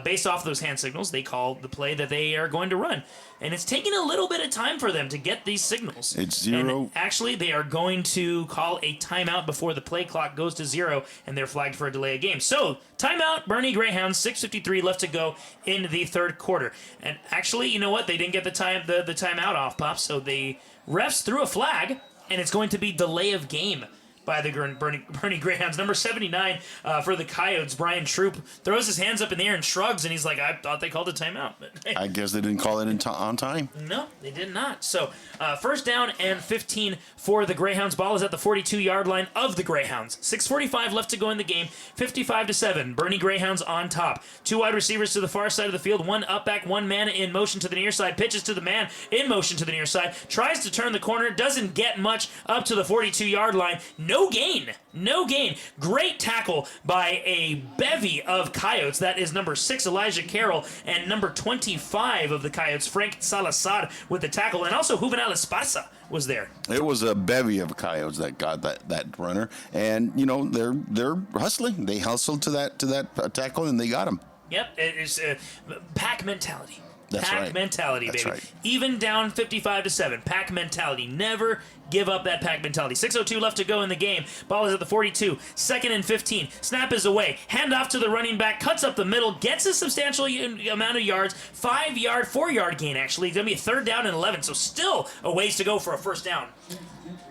based off those hand signals, they call the play that they are going to run. And it's taking a little bit of time for them to get these signals. It's 0. And actually, they are going to call a timeout before the play clock goes to 0, and they're flagged for a delay of game. So, timeout, Boerne Greyhounds, 6:53 left to go in the 3rd quarter. And actually, you know what? They didn't get the timeout off, Pop, so the refs threw a flag, and it's going to be delay of game by the Boerne Greyhounds. Number 79 for the Coyotes, Brian Troop, throws his hands up in the air and shrugs, and he's like, I thought they called a timeout. But, hey. I guess they didn't call it on time. No, they did not. So 1st down and 15 for the Greyhounds. Ball is at the 42-yard line of the Greyhounds. 6:45 left to go in the game. 55-7. Boerne Greyhounds on top. 2 wide receivers to the far side of the field. 1 up back, 1 man in motion to the near side. Pitches to the man in motion to the near side. Tries to turn the corner. Doesn't get much up to the 42-yard line. No gain. Great tackle by a bevy of Coyotes. That is number 6, Elijah Carroll, and number 25 of the Coyotes, Frank Salazar, with the tackle. And also Juvenal Esparza was there. It was a bevy of Coyotes that got that runner. And, they're hustling. They hustled to that tackle, and they got him. Yep, it is pack mentality. That's pack right. mentality, That's baby. right. Even down 55-7. Pack mentality. Never give up that pack mentality. 6:02 left to go in the game. Ball is at the 42. 2nd and 15. Snap is away. Hand off to the running back. Cuts up the middle. Gets a substantial amount of yards. 4-yard gain, actually. It's going to be a 3rd down and 11. So still a ways to go for a 1st down.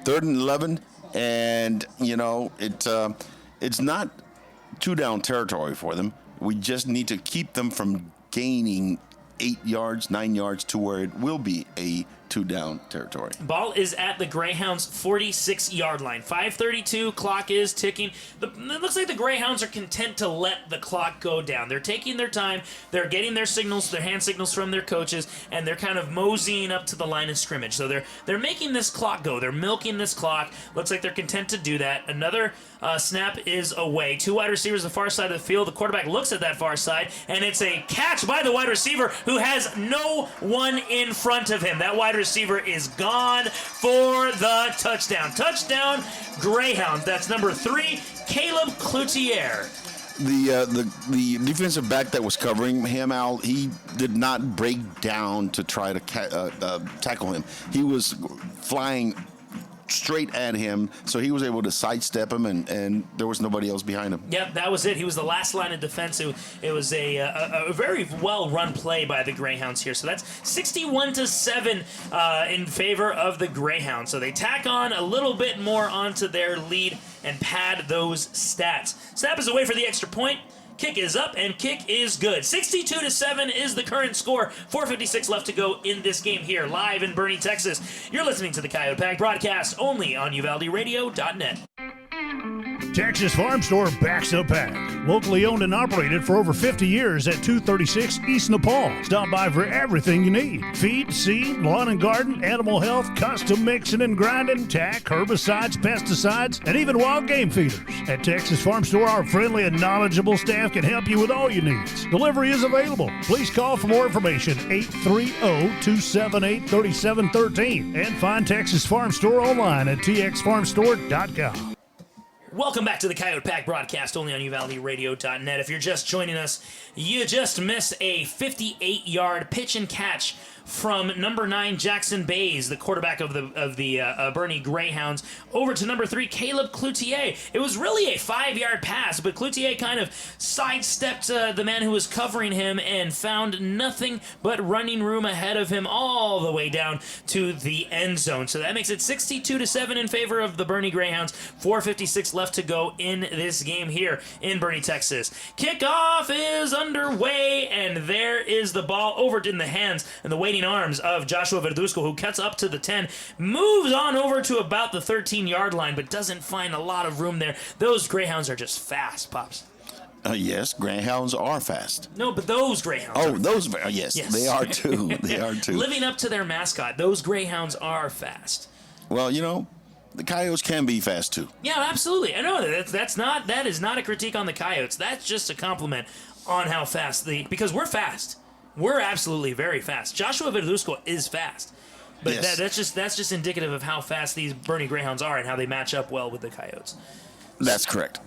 3rd and 11. And, it's not 2-down territory for them. We just need to keep them from gaining 8 yards, 9 yards to where it will be a 2-down territory. Ball is at the Greyhounds' 46-yard line. 5:32, clock is ticking. It looks like the Greyhounds are content to let the clock go down. They're taking their time. They're getting their signals, their hand signals from their coaches, and they're kind of moseying up to the line of scrimmage. So they're making this clock go. They're milking this clock. Looks like they're content to do that. Another snap is away. 2 wide receivers the far side of the field. The quarterback looks at that far side, and it's a catch by the wide receiver who has no one in front of him. That wide receiver is gone for the touchdown. Touchdown, Greyhounds. That's number 3, Caleb Cloutier. The defensive back that was covering him, Al, he did not break down to try to tackle him. He was flying straight at him, so he was able to sidestep him, and there was nobody else behind him. Yep, that was it. He was the last line of defense. It was a very well-run play by the Greyhounds here. So that's 61-7 in favor of the Greyhounds. So they tack on a little bit more onto their lead and pad those stats. Snap is away for the extra point. Kick is up, and kick is good. 62-7 is the current score. 4:56 left to go in this game here, live in Boerne, Texas. You're listening to the Coyote Pack broadcast only on UvaldeRadio.net. Texas Farm Store backs the pack. Locally owned and operated for over 50 years at 236 East Nepal. Stop by for everything you need. Feed, seed, lawn and garden, animal health, custom mixing and grinding, tack, herbicides, pesticides, and even wild game feeders. At Texas Farm Store, our friendly and knowledgeable staff can help you with all your needs. Delivery is available. Please call for more information, 830-278-3713. And find Texas Farm Store online at txfarmstore.com. Welcome back to the Coyote Pack broadcast only on UvaldeRadio.net. If you're just joining us, you just missed a 58-yard pitch and catch from number 9 Jackson Bays, the quarterback of the Boerne Greyhounds, over to number 3 Caleb Cloutier. It was really a 5-yard pass, but Cloutier kind of sidestepped the man who was covering him and found nothing but running room ahead of him all the way down to the end zone. So that makes it 62-7 in favor of the Boerne Greyhounds. 4:56 left to go in this game here in Boerne, Texas. Kickoff is underway, and there is the ball over in the hands and the waiting arms of Joshua Verduzco, who cuts up to the 10, moves on over to about the 13-yard line, but doesn't find a lot of room there. Those Greyhounds are just fast, Pops. Yes, Greyhounds are fast. No, but those Greyhounds. Oh, those, yes, they are too. They are too. Living up to their mascot, those Greyhounds are fast. Well, the Coyotes can be fast too. Yeah, absolutely. I know that is not a critique on the Coyotes. That's just a compliment on how fast because we're fast. We're absolutely very fast. Joshua Verduzco is fast. But yes. that's just indicative of how fast these Boerne Greyhounds are and how they match up well with the Coyotes. That's correct.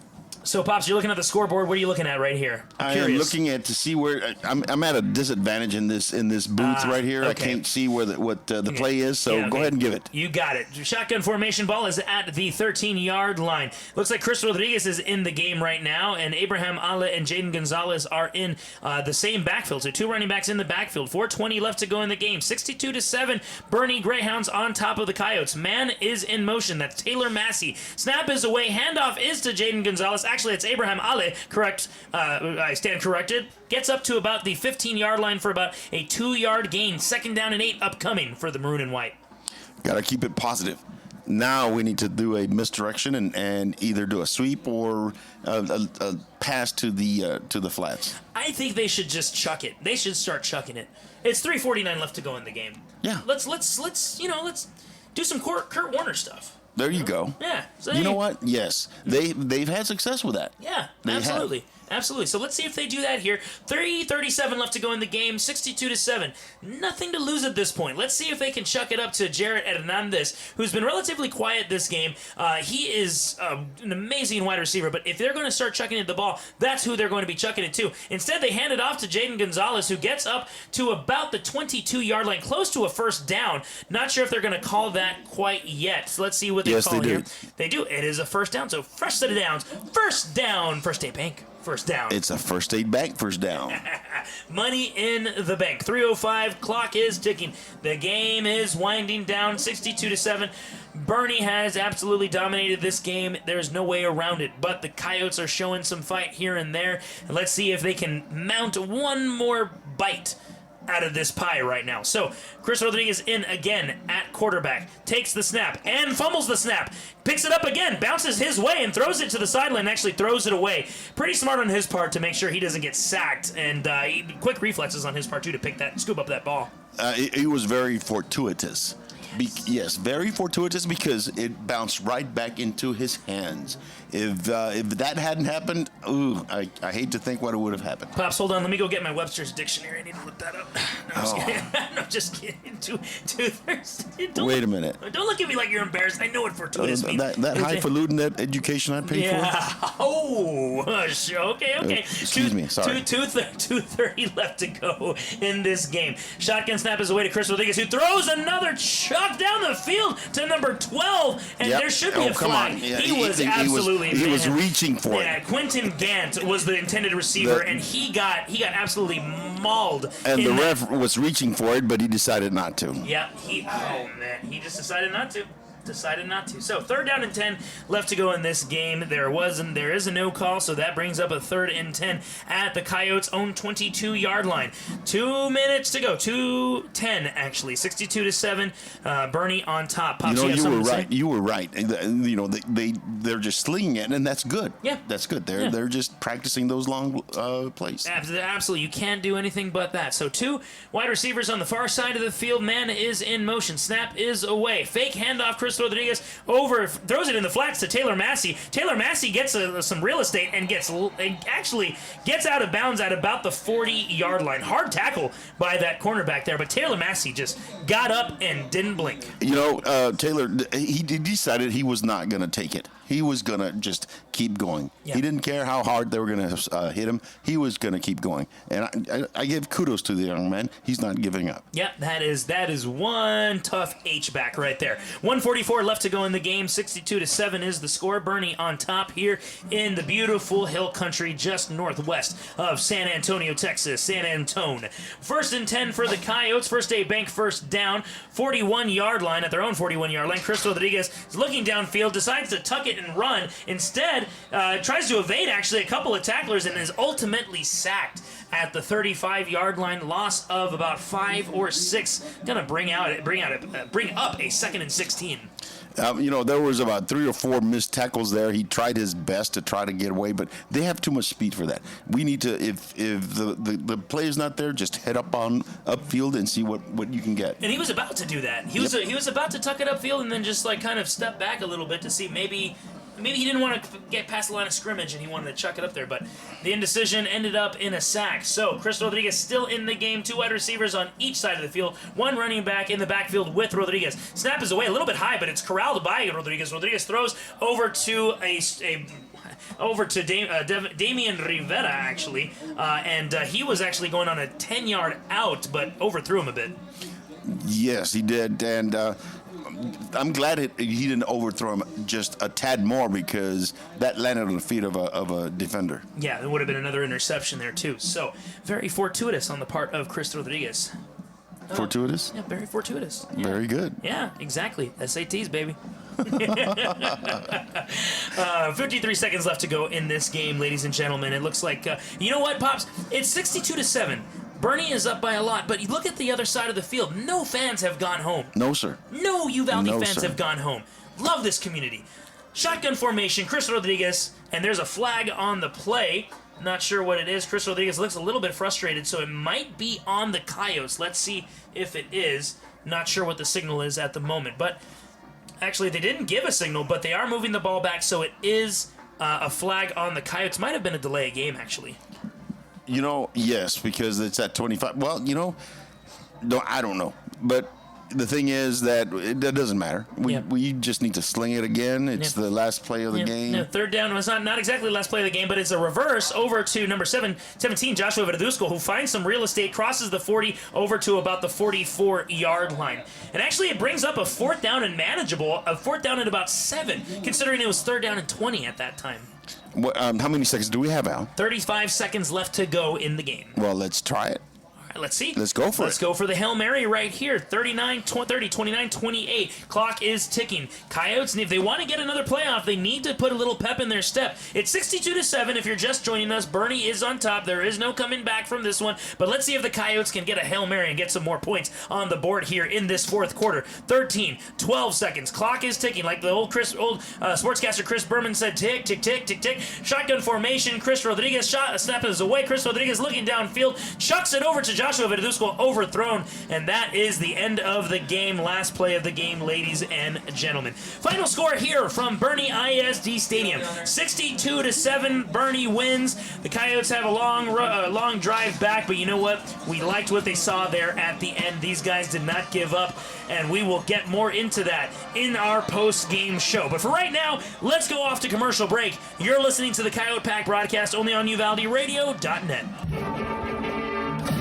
So, Pops, you're looking at the scoreboard. What are you looking at right here? I am looking at to see where I'm at a disadvantage in this booth right here. Okay. I can't see where the play is. So go ahead and give it. You got it. Shotgun formation ball is at the 13-yard line. Looks like Chris Rodriguez is in the game right now, and Abraham Ale and Jaden Gonzalez are in the same backfield. So 2 running backs in the backfield. 4:20 left to go in the game. 62-7. Boerne Greyhounds on top of the Coyotes. Man is in motion. That's Taylor Massey. Snap is away. Handoff is to Jaden Gonzalez. Actually, it's Abraham Ale, correct. I stand corrected. Gets up to about the 15-yard line for about a 2-yard gain. 2nd down and 8 upcoming for the Maroon and White. Got to keep it positive. Now we need to do a misdirection and either do a sweep or a pass to the flats. I think they should just chuck it. They should start chucking it. It's 3:49 left to go in the game. Yeah. Let's do some Kurt Warner stuff. There you go. Yeah. So you know what? Yes. They've had success with that. Yeah, They absolutely. have. Absolutely. So let's see if they do that here. 3:37 left to go in the game. 62-7. Nothing to lose at this point. Let's see if they can chuck it up to Jarrett Hernandez, who's been relatively quiet this game. He is an amazing wide receiver, but if they're going to start chucking it the ball, that's who they're going to be chucking it to. Instead, they hand it off to Jaden Gonzalez, who gets up to about the 22-yard line, close to a 1st down. Not sure if they're going to call that quite yet. So let's see what they call here. They do. It is a 1st down. So first set of downs. 1st down. First State Bank. 1st down. It's a First State Bank 1st down. Money in the bank. 3:05. Clock is ticking. The game is winding down. 62-7. Boerne has absolutely dominated this game. There's no way around it. But the Coyotes are showing some fight here and there. And let's see if they can mount one more bite out of this pie right now. So, Chris Rodriguez in again at quarterback. Takes the snap and fumbles the snap. Picks it up again, bounces his way and throws it to the sideline, actually throws it away. Pretty smart on his part to make sure he doesn't get sacked, and quick reflexes on his part too to scoop up that ball. It was very fortuitous. Yes, very fortuitous because it bounced right back into his hands. If that hadn't happened, I hate to think what would have happened. Pops, hold on. Let me go get my Webster's dictionary. I need to look that up. No, just kidding. Too thirsty. Wait a minute. Don't look at me like you're embarrassed. I know what fortuitous means. That highfalutin education I paid for? Oh, okay. Excuse me, sorry. 2:30 left to go in this game. Shotgun snap is away to Chris Rodriguez, who throws another chunk knocked down the field to number 12, and there should be a flag. Yeah, he was absolutely he was reaching for it. Yeah, Quentin Gant was the intended receiver, and he got absolutely mauled. And the ref was reaching for it, but he decided not to. Yeah, he just decided not to. So 3rd down and 10 left to go in this game. There is a no call, so that brings up a 3rd and 10 at the Coyotes' own 22-yard line. 2 minutes to go. 2:10 actually. 62-7. Bernie on top. Pops, you were right. You were right. They're just slinging it, and that's good. Yeah, that's good. They're just practicing those long plays. Absolutely, you can't do anything but that. So 2 wide receivers on the far side of the field. Man is in motion. Snap is away. Fake handoff. Chris Rodriguez throws it in the flats to Taylor Massey. Taylor Massey gets some real estate and actually gets out of bounds at about the 40-yard line. Hard tackle by that cornerback there, but Taylor Massey just got up and didn't blink. Taylor, he decided he was not going to take it. He was going to just keep going. Yeah. He didn't care how hard they were going to hit him. He was going to keep going. And I give kudos to the young man. He's not giving up. Yeah, that is one tough H-back right there. 1:44 left to go in the game. 62-7 is the score. Bernie on top here in the beautiful hill country just northwest of San Antonio, Texas. San Antone. 1st and 10 for the Coyotes. First State Bank first down. 41-yard line at their own 41-yard line. Chris Rodriguez is looking downfield, decides to tuck it and run. Instead, tries to evade actually a couple of tacklers and is ultimately sacked at the 35-yard line. Loss of about 5 or 6. Gonna bring up a 2nd and 16. There was about 3 or 4 missed tackles there. He tried his best to try to get away, but they have too much speed for that. We need to, if the play is not there, just head upfield and see what you can get. And he was about to do that. He was about to tuck it upfield and then just kind of step back a little bit to see maybe he didn't want to get past the line of scrimmage and he wanted to chuck it up there, but the indecision ended up in a sack. So Chris Rodriguez still in the game. 2 wide receivers on each side of the field. 1 running back in the backfield with Rodriguez. Snap is away a little bit high, but it's corralled by Rodriguez. Rodriguez throws over to Damian Rivera, actually, and he was actually going on a 10-yard out, but overthrew him a bit. Yes, he did, and I'm glad he didn't overthrow him just a tad more, because that landed on the feet of a defender. Yeah, there would have been another interception there too. So very fortuitous on the part of Chris Rodriguez. Fortuitous? Yeah, very fortuitous. Yeah. Very good. Yeah, exactly. SATs, baby. 53 seconds left to go in this game, ladies and gentlemen. It looks like, you know what, Pops? It's 62-7. Bernie is up by a lot, but you look at the other side of the field. No fans have gone home. No, sir. No Uvalde fans have gone home. Love this community. Shotgun formation, Chris Rodriguez, and there's a flag on the play. Not sure what it is. Chris Rodriguez looks a little bit frustrated, so it might be on the Coyotes. Let's see if it is. Not sure what the signal is at the moment, but actually they didn't give a signal, but they are moving the ball back, so it is a flag on the Coyotes. Might have been a delay of game, actually. Yes, because it's at 25. Well, no, I don't know. But the thing is that it doesn't matter. We just need to sling it again. It's the last play of the game. Yeah, 3rd down was not exactly the last play of the game, but it's a reverse over to number 17, Joshua Verduzco, who finds some real estate, crosses the 40 over to about the 44-yard line. And actually it brings up a 4th down and manageable, a 4th down and about 7, considering it was 3rd down and 20 at that time. How many seconds do we have, Al? 35 seconds left to go in the game. Well, let's try it. All right, let's see. Let's go for it. Let's go for the Hail Mary right here. 30, 29, 28. Clock is ticking. Coyotes, if they want to get another playoff, they need to put a little pep in their step. It's 62-7. If you're just joining us, Bernie is on top. There is no coming back from this one. But let's see if the Coyotes can get a Hail Mary and get some more points on the board here in this 4th quarter. 13, 12 seconds. Clock is ticking. Like the old sportscaster Chris Berman said, tick, tick, tick, tick, tick. Shotgun formation. Chris Rodriguez snap is away. Chris Rodriguez looking downfield. Chucks it over to Joshua Verduzco, overthrown, and that is the end of the game. Last play of the game, ladies and gentlemen. Final score here from Boerne ISD Stadium: 62-7. Boerne wins. The Coyotes have a long drive back, but you know what? We liked what they saw there at the end. These guys did not give up, and we will get more into that in our post-game show. But for right now, let's go off to commercial break. You're listening to the Coyote Pack broadcast only on UvaldeRadio.net.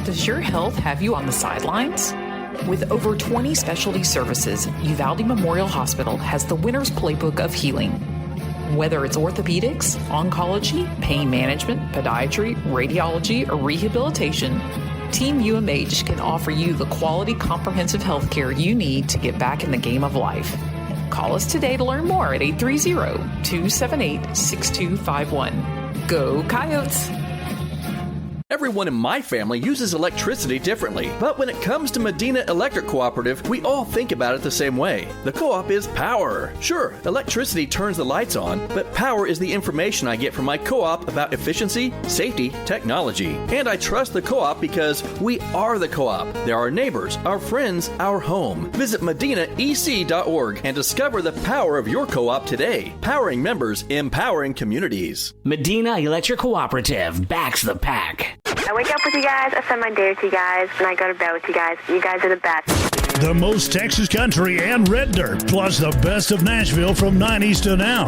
Does your health have you on the sidelines? With over 20 specialty services, Uvalde Memorial Hospital has the winner's playbook of healing. Whether it's orthopedics, oncology, pain management, podiatry, radiology, or rehabilitation, Team UMH can offer you the quality comprehensive health care you need to get back in the game of life. Call us today to learn more at 830-278-6251. Go Coyotes! Everyone in my family uses electricity differently, but when it comes to Medina Electric Cooperative, we all think about it the same way. The co-op is power. Sure, electricity turns the lights on, but power is the information I get from my co-op about efficiency, safety, technology. And I trust the co-op because we are the co-op. They're our neighbors, our friends, our home. Visit medinaec.org and discover the power of your co-op today. Powering members, empowering communities. Medina Electric Cooperative backs the pack. I wake up with you guys, I spend my day with you guys, and I go to bed with you guys. You guys are the best. The most Texas country and red dirt, plus the best of Nashville from 90s to now.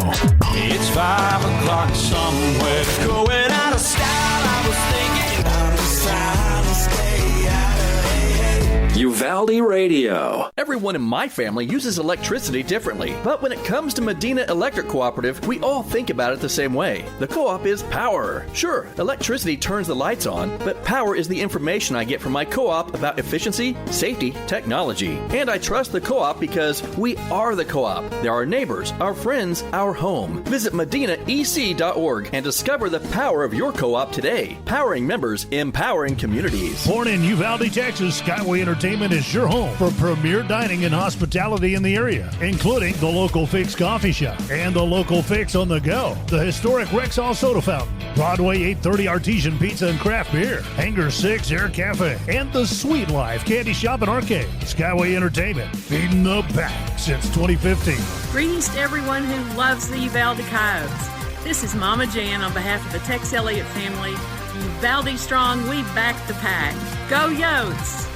It's 5 o'clock somewhere, going out of style. I was thinking out of style to stay out of Uvalde Radio. Everyone in my family uses electricity differently, but when it comes to Medina Electric Cooperative, we all think about it the same way. The co-op is power. Sure, electricity turns the lights on, but power is the information I get from my co-op about efficiency, safety, technology. And I trust the co-op because we are the co-op. They're our neighbors, our friends, our home. Visit medinaec.org and discover the power of your co-op today. Powering members, empowering communities. Born in Uvalde, Texas, Skyway Entertainment is your home for premier dining and hospitality in the area, including the Local Fix Coffee Shop and the Local Fix on the Go, the historic Rexall Soda Fountain, Broadway 830 Artesian Pizza and Craft Beer, Hangar 6 Air Cafe, and the Sweet Life Candy Shop and Arcade. Skyway Entertainment, feeding the pack since 2015. Greetings to everyone who loves the Uvalde Coyotes. This is Mama Jan on behalf of the Tex Elliott family. Uvalde strong, we back the pack. Go Yotes!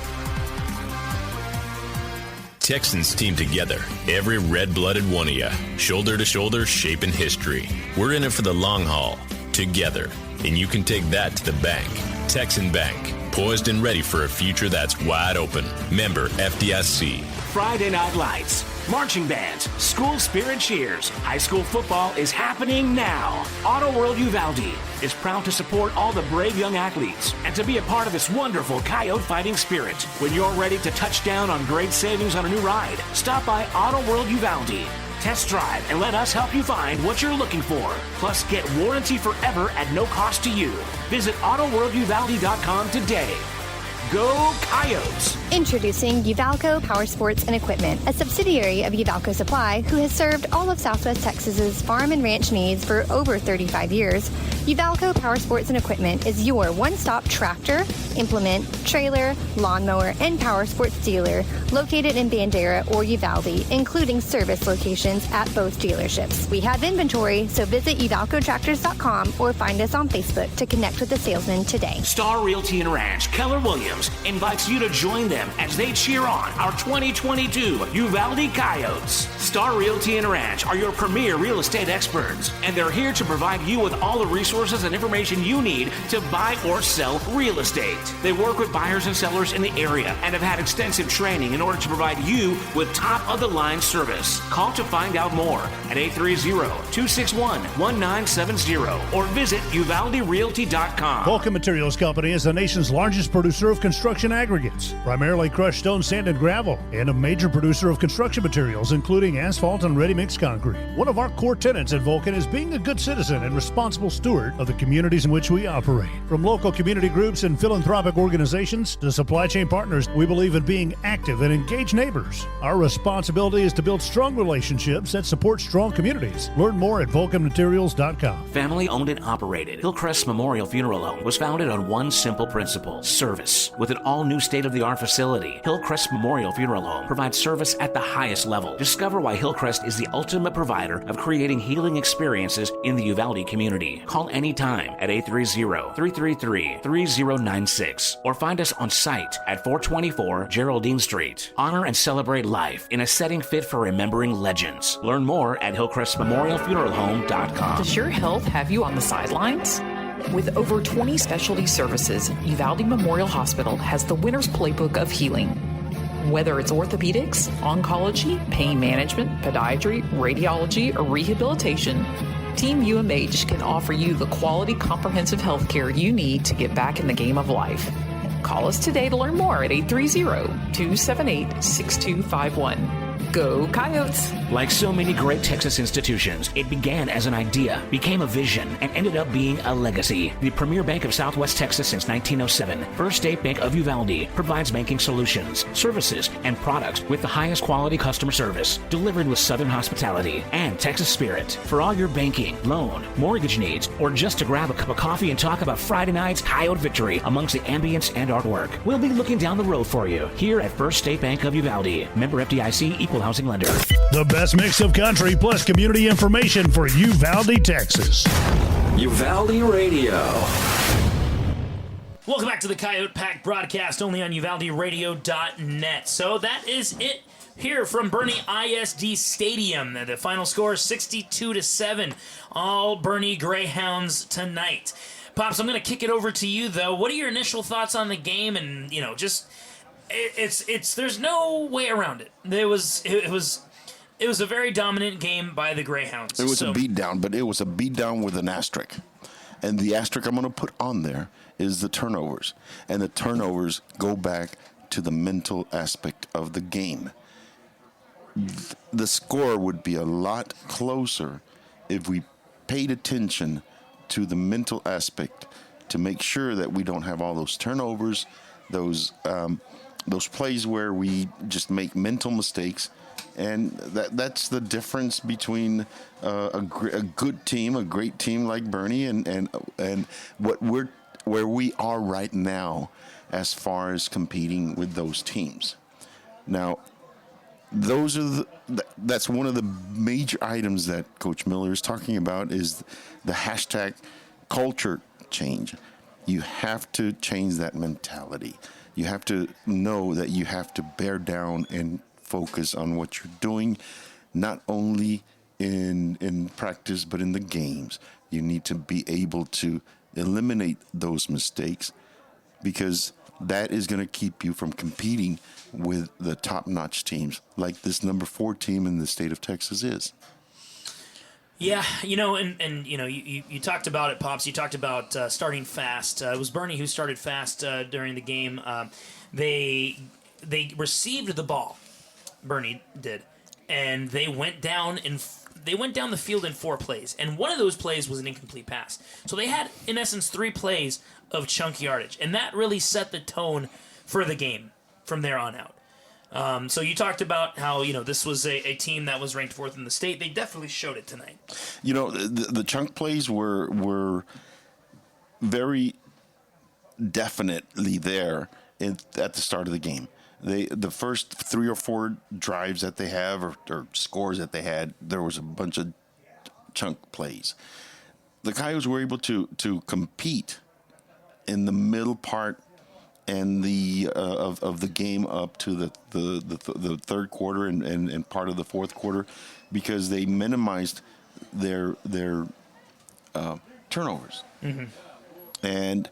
Texans team together, every red-blooded one of you, shoulder to shoulder, shaping history. We're in it for the long haul, together, and you can take that to the bank. Texan Bank, poised and ready for a future that's wide open. Member FDIC. Friday Night Lights, marching bands, school spirit cheers. High school football is happening now. Auto World Uvalde is proud to support all the brave young athletes and to be a part of this wonderful Coyote fighting spirit. When you're ready to touch down on great savings on a new ride, stop by Auto World Uvalde. Test drive and let us help you find what you're looking for. Plus, get warranty forever at no cost to you. Visit AutoWorldUvalde.com today. Go Coyotes! Introducing Uvalco Power Sports and Equipment, a subsidiary of Uvalco Supply who has served all of Southwest Texas's farm and ranch needs for over 35 years. Uvalco Power Sports and Equipment is your one-stop tractor, implement, trailer, lawnmower, and power sports dealer located in Bandera or Uvalde, including service locations at both dealerships. We have inventory, so visit uvalcotractors.com or find us on Facebook to connect with the salesman today. Star Realty and Ranch, Keller Williams, invites you to join them as they cheer on our 2022 Uvalde Coyotes. Star Realty and Ranch are your premier real estate experts, and they're here to provide you with all the resources and information you need to buy or sell real estate. They work with buyers and sellers in the area and have had extensive training in order to provide you with top-of-the-line service. Call to find out more at 830-261-1970 or visit uvalderealty.com. Vulcan Materials Company is the nation's largest producer of construction aggregates, primarily crushed stone, sand, and gravel, and a major producer of construction materials, including asphalt and ready-mix concrete. One of our core tenets at Vulcan is being a good citizen and responsible steward of the communities in which we operate. From local community groups and philanthropic organizations to supply chain partners, we believe in being active and engaged neighbors. Our responsibility is to build strong relationships that support strong communities. Learn more at vulcanmaterials.com. Family owned and operated, Hillcrest Memorial Funeral Home was founded on one simple principle: service. With an all-new state-of-the-art facility, Hillcrest Memorial Funeral Home provides service at the highest level. Discover why Hillcrest is the ultimate provider of creating healing experiences in the Uvalde community. Call anytime at 830-333-3096 or find us on site at 424 Geraldine Street. Honor and celebrate life in a setting fit for remembering legends. Learn more at hillcrestmemorialfuneralhome.com. Does your health have you on the sidelines? With over 20 specialty services, Uvalde Memorial Hospital has the winner's playbook of healing. Whether it's orthopedics, oncology, pain management, podiatry, radiology, or rehabilitation, Team UMH can offer you the quality comprehensive health care you need to get back in the game of life. Call us today to learn more at 830-278-6251. Go Coyotes! Like so many great Texas institutions, it began as an idea, became a vision, and ended up being a legacy. The premier bank of Southwest Texas since 1907, First State Bank of Uvalde, provides banking solutions, services, and products with the highest quality customer service, delivered with Southern hospitality and Texas spirit. For all your banking, loan, mortgage needs, or just to grab a cup of coffee and talk about Friday night's Coyote victory amongst the ambience and artwork, we'll be looking down the road for you here at First State Bank of Uvalde. Member FDIC, equal housing lender. The best mix of country plus community information for Uvalde, Texas. Uvalde Radio. Welcome back to the Coyote Pack broadcast, only on UvaldeRadio.net. So that is it here from Boerne ISD Stadium. The final score is 62-7. All Boerne Greyhounds tonight. Pops, I'm going to kick it over to you, though. What are your initial thoughts on the game? And, just... There's no way around it. It was a very dominant game by the Greyhounds. It was a beatdown, but it was a beatdown with an asterisk. And the asterisk I'm going to put on there is the turnovers. And the turnovers go back to the mental aspect of the game. The score would be a lot closer if we paid attention to the mental aspect to make sure that we don't have all those turnovers, those plays where we just make mental mistakes. And that's the difference between a good team, a great team like Boerne, and where we are right now as far as competing with those teams. Now, that's one of the major items that Coach Miller is talking about is the hashtag culture change. You have to change that mentality. You have to know that you have to bear down and focus on what you're doing, not only in practice, but in the games. You need to be able to eliminate those mistakes because that is going to keep you from competing with the top-notch teams like this number 4 team in the state of Texas is. Yeah, you talked about it, Pops. You talked about starting fast. It was Boerne who started fast during the game. They received the ball, Boerne did, and they went down the field in 4 plays, and one of those plays was an incomplete pass. So they had, in essence, 3 plays of chunk yardage, and that really set the tone for the game from there on out. So you talked about how, this was a team that was ranked 4th in the state. They definitely showed it tonight. The chunk plays were very definitely there at the start of the game. The first 3 or 4 drives that they have or scores that they had, there was a bunch of chunk plays. The Coyotes were able to compete in the middle part and the of the game up to the third quarter and part of the fourth quarter because they minimized their turnovers. Mm-hmm. And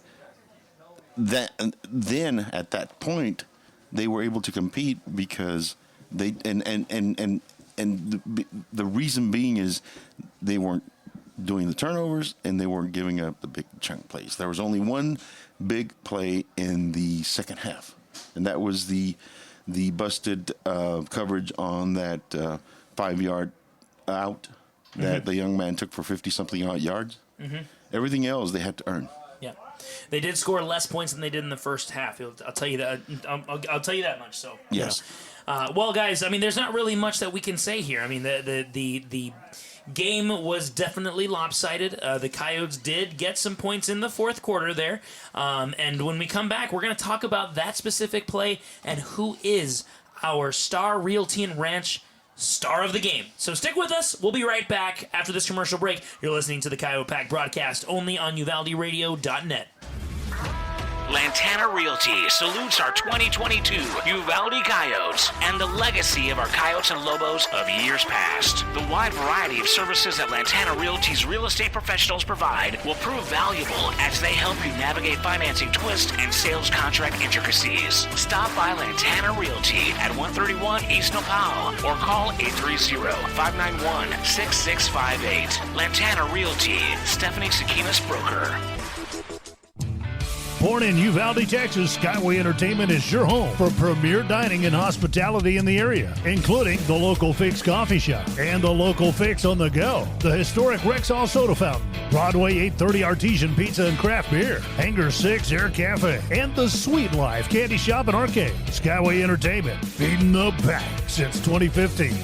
then at that point they were able to compete because they and the reason being is they weren't doing the turnovers and they weren't giving up the big chunk plays. There was only one big play in the second half, and that was the busted coverage on that 5-yard out that the young man took for 50-something odd yards. Mm-hmm. Everything else they had to earn. Yeah, they did score less points than they did in the first half. I'll tell you that. I'll tell you that much. So yes. Well, guys, I mean, there's not really much that we can say here. I mean, the game was definitely lopsided. The Coyotes did get some points in the fourth quarter there. And when we come back, we're going to talk about that specific play and who is our Star Realty and Ranch star of the game. So stick with us. We'll be right back after this commercial break. You're listening to the Coyote Pack broadcast only on UvaldeRadio.net. Lantana Realty salutes our 2022 Uvalde Coyotes and the legacy of our Coyotes and Lobos of years past. The wide variety of services that Lantana Realty's real estate professionals provide will prove valuable as they help you navigate financing twists and sales contract intricacies. Stop by Lantana Realty at 131 East Nopal or call 830-591-6658. Lantana Realty, Stephanie Sakinas Broker. Born in Uvalde, Texas, Skyway Entertainment is your home for premier dining and hospitality in the area, including the Local Fix Coffee Shop and the Local Fix on the Go, the historic Rexall Soda Fountain, Broadway 830 Artesian Pizza and Craft Beer, Hangar 6 Air Cafe, and the Sweet Life Candy Shop and Arcade. Skyway Entertainment, feeding the pack since 2015.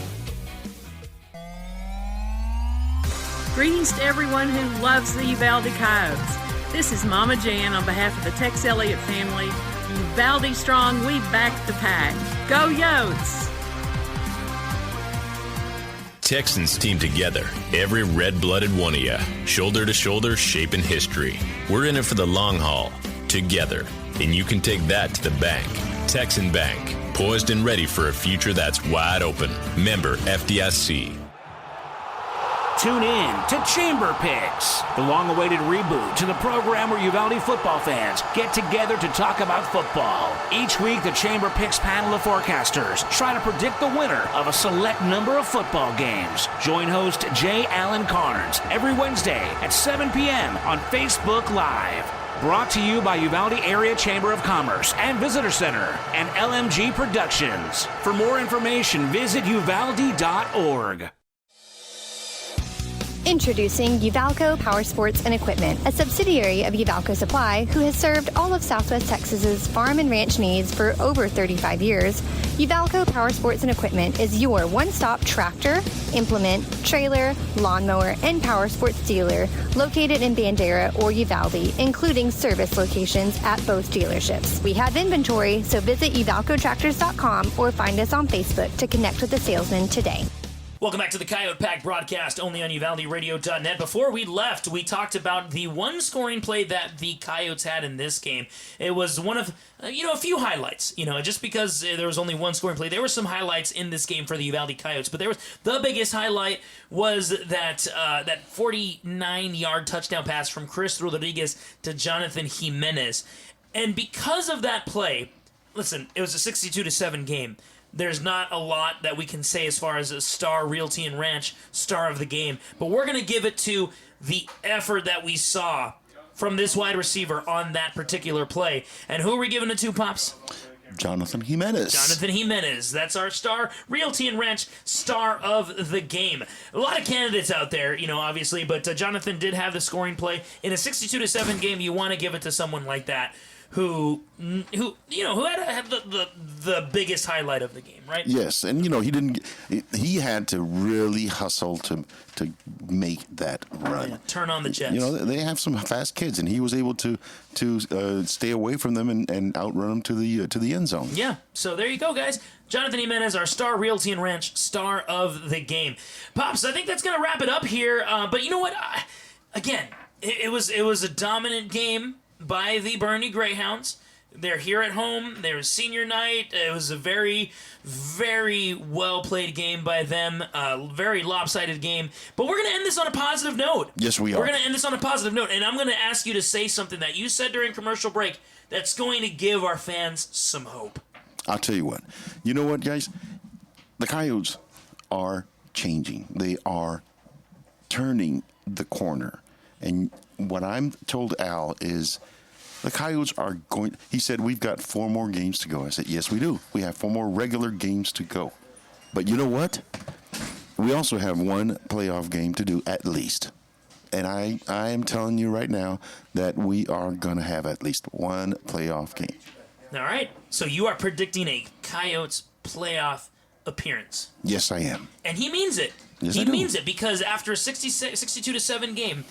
Greetings to everyone who loves the Uvalde Coyotes. This is Mama Jan on behalf of the Tex Elliott family. Uvalde strong, we back the pack. Go Yotes! Texans team together, every red-blooded one of you, shoulder to shoulder, shaping history. We're in it for the long haul, together, and you can take that to the bank. Texan Bank, poised and ready for a future that's wide open. Member FDIC. Tune in to Chamber Picks, the long-awaited reboot to the program where Uvalde football fans get together to talk about football. Each week, the Chamber Picks panel of forecasters try to predict the winner of a select number of football games. Join host J. Allen Carnes every Wednesday at 7 p.m. on Facebook Live. Brought to you by Uvalde Area Chamber of Commerce and Visitor Center and LMG Productions. For more information, visit uvalde.org. Introducing Uvalco Power Sports and Equipment, a subsidiary of Uvalco Supply who has served all of Southwest Texas's farm and ranch needs for over 35 years. Uvalco Power Sports and Equipment is your one-stop tractor, implement, trailer, lawnmower, and power sports dealer located in Bandera or Uvalde, including service locations at both dealerships. We have inventory, so visit uvalcotractors.com or find us on Facebook to connect with the salesman today. Welcome back to the Coyote Pack broadcast, only on UvaldeRadio.net. Before we left, we talked about the one scoring play that the Coyotes had in this game. It was one of, a few highlights. Just because there was only one scoring play, there were some highlights in this game for the Uvalde Coyotes. But the biggest highlight was that 49-yard touchdown pass from Chris Rodriguez to Jonathan Jimenez. And because of that play, listen, it was a 62-7 game. There's not a lot that we can say as far as a star Realty and Ranch star of the game, but we're going to give it to the effort that we saw from this wide receiver on that particular play. And who are we giving it to, Pops? Jonathan Jimenez. Jonathan Jimenez. That's our star Realty and Ranch star of the game. A lot of candidates out there, obviously, but Jonathan did have the scoring play. In a 62-7 game, you want to give it to someone like that. Who had the biggest highlight of the game, right? Yes, and he had to really hustle to make that run. Yeah, turn on the jets. They have some fast kids, and he was able to stay away from them and outrun them to the end zone. Yeah, so there you go, guys. Jonathan Jimenez, our star Realty and Ranch star of the game. Pops, I think that's gonna wrap it up here. But you know what? It was a dominant game by the Boerne Greyhounds. They're here at home. There was senior night. It was a very, very well-played game by them. Very lopsided game. But we're going to end this on a positive note. Yes, we are. We're going to end this on a positive note. And I'm going to ask you to say something that you said during commercial break that's going to give our fans some hope. I'll tell you what. You know what, guys? The Coyotes are changing. They are turning the corner. And what I'm told Al is the Coyotes are going. He said, we've got 4 more games to go. I said, yes, we do. We have 4 more regular games to go. But you know what? We also have 1 playoff game to do at least. And I am telling you right now that we are going to have at least 1 playoff game. All right. So you are predicting a Coyotes playoff appearance. Yes, I am. And he means it. Yes, he I do. means it because after a 62-7 game,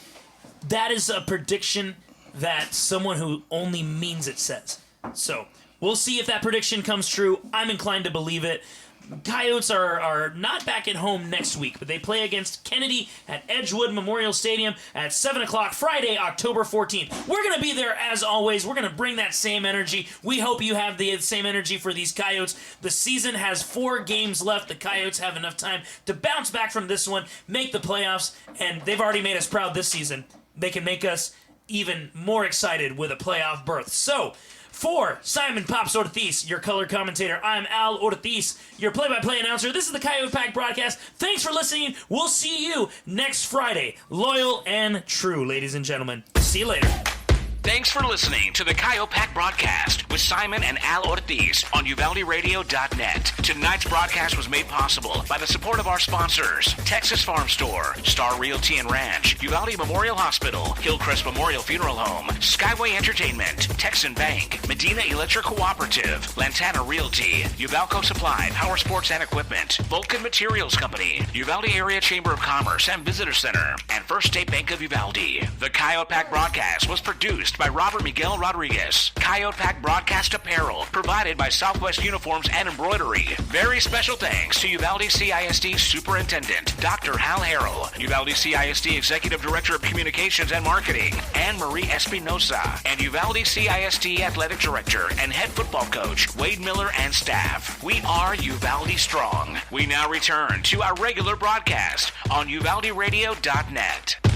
that is a prediction that someone who only means it says. So we'll see if that prediction comes true. I'm inclined to believe it. Coyotes are not back at home next week, but they play against Kennedy at Edgewood Memorial Stadium at 7 o'clock Friday, October 14th. We're going to be there as always. We're going to bring that same energy. We hope you have the same energy for these Coyotes. The season has 4 games left. The Coyotes have enough time to bounce back from this one, make the playoffs, and they've already made us proud this season. They can make us even more excited with a playoff berth. So, for Simon Pops Ortiz, your color commentator, I'm Al Ortiz, your play-by-play announcer. This is the Coyote Pack broadcast. Thanks for listening. We'll see you next Friday. Loyal and true, ladies and gentlemen. See you later. Thanks for listening to the Coyote Pack broadcast with Simon and Al Ortiz on UvaldeRadio.net. Tonight's broadcast was made possible by the support of our sponsors: Texas Farm Store, Star Realty and Ranch, Uvalde Memorial Hospital, Hillcrest Memorial Funeral Home, Skyway Entertainment, Texan Bank, Medina Electric Cooperative, Lantana Realty, Uvalco Supply, Power Sports and Equipment, Vulcan Materials Company, Uvalde Area Chamber of Commerce and Visitor Center, and First State Bank of Uvalde. The Coyote Pack broadcast was produced by Robert Miguel Rodriguez. Coyote Pack broadcast apparel provided by Southwest Uniforms and Embroidery. Very special thanks to Uvalde CISD Superintendent Dr. Hal Harrell, Uvalde CISD Executive Director of Communications and Marketing Anne Marie Espinosa, and Uvalde CISD Athletic Director and Head Football Coach Wade Miller and staff. We are Uvalde Strong. We now return to our regular broadcast on UvaldeRadio.net.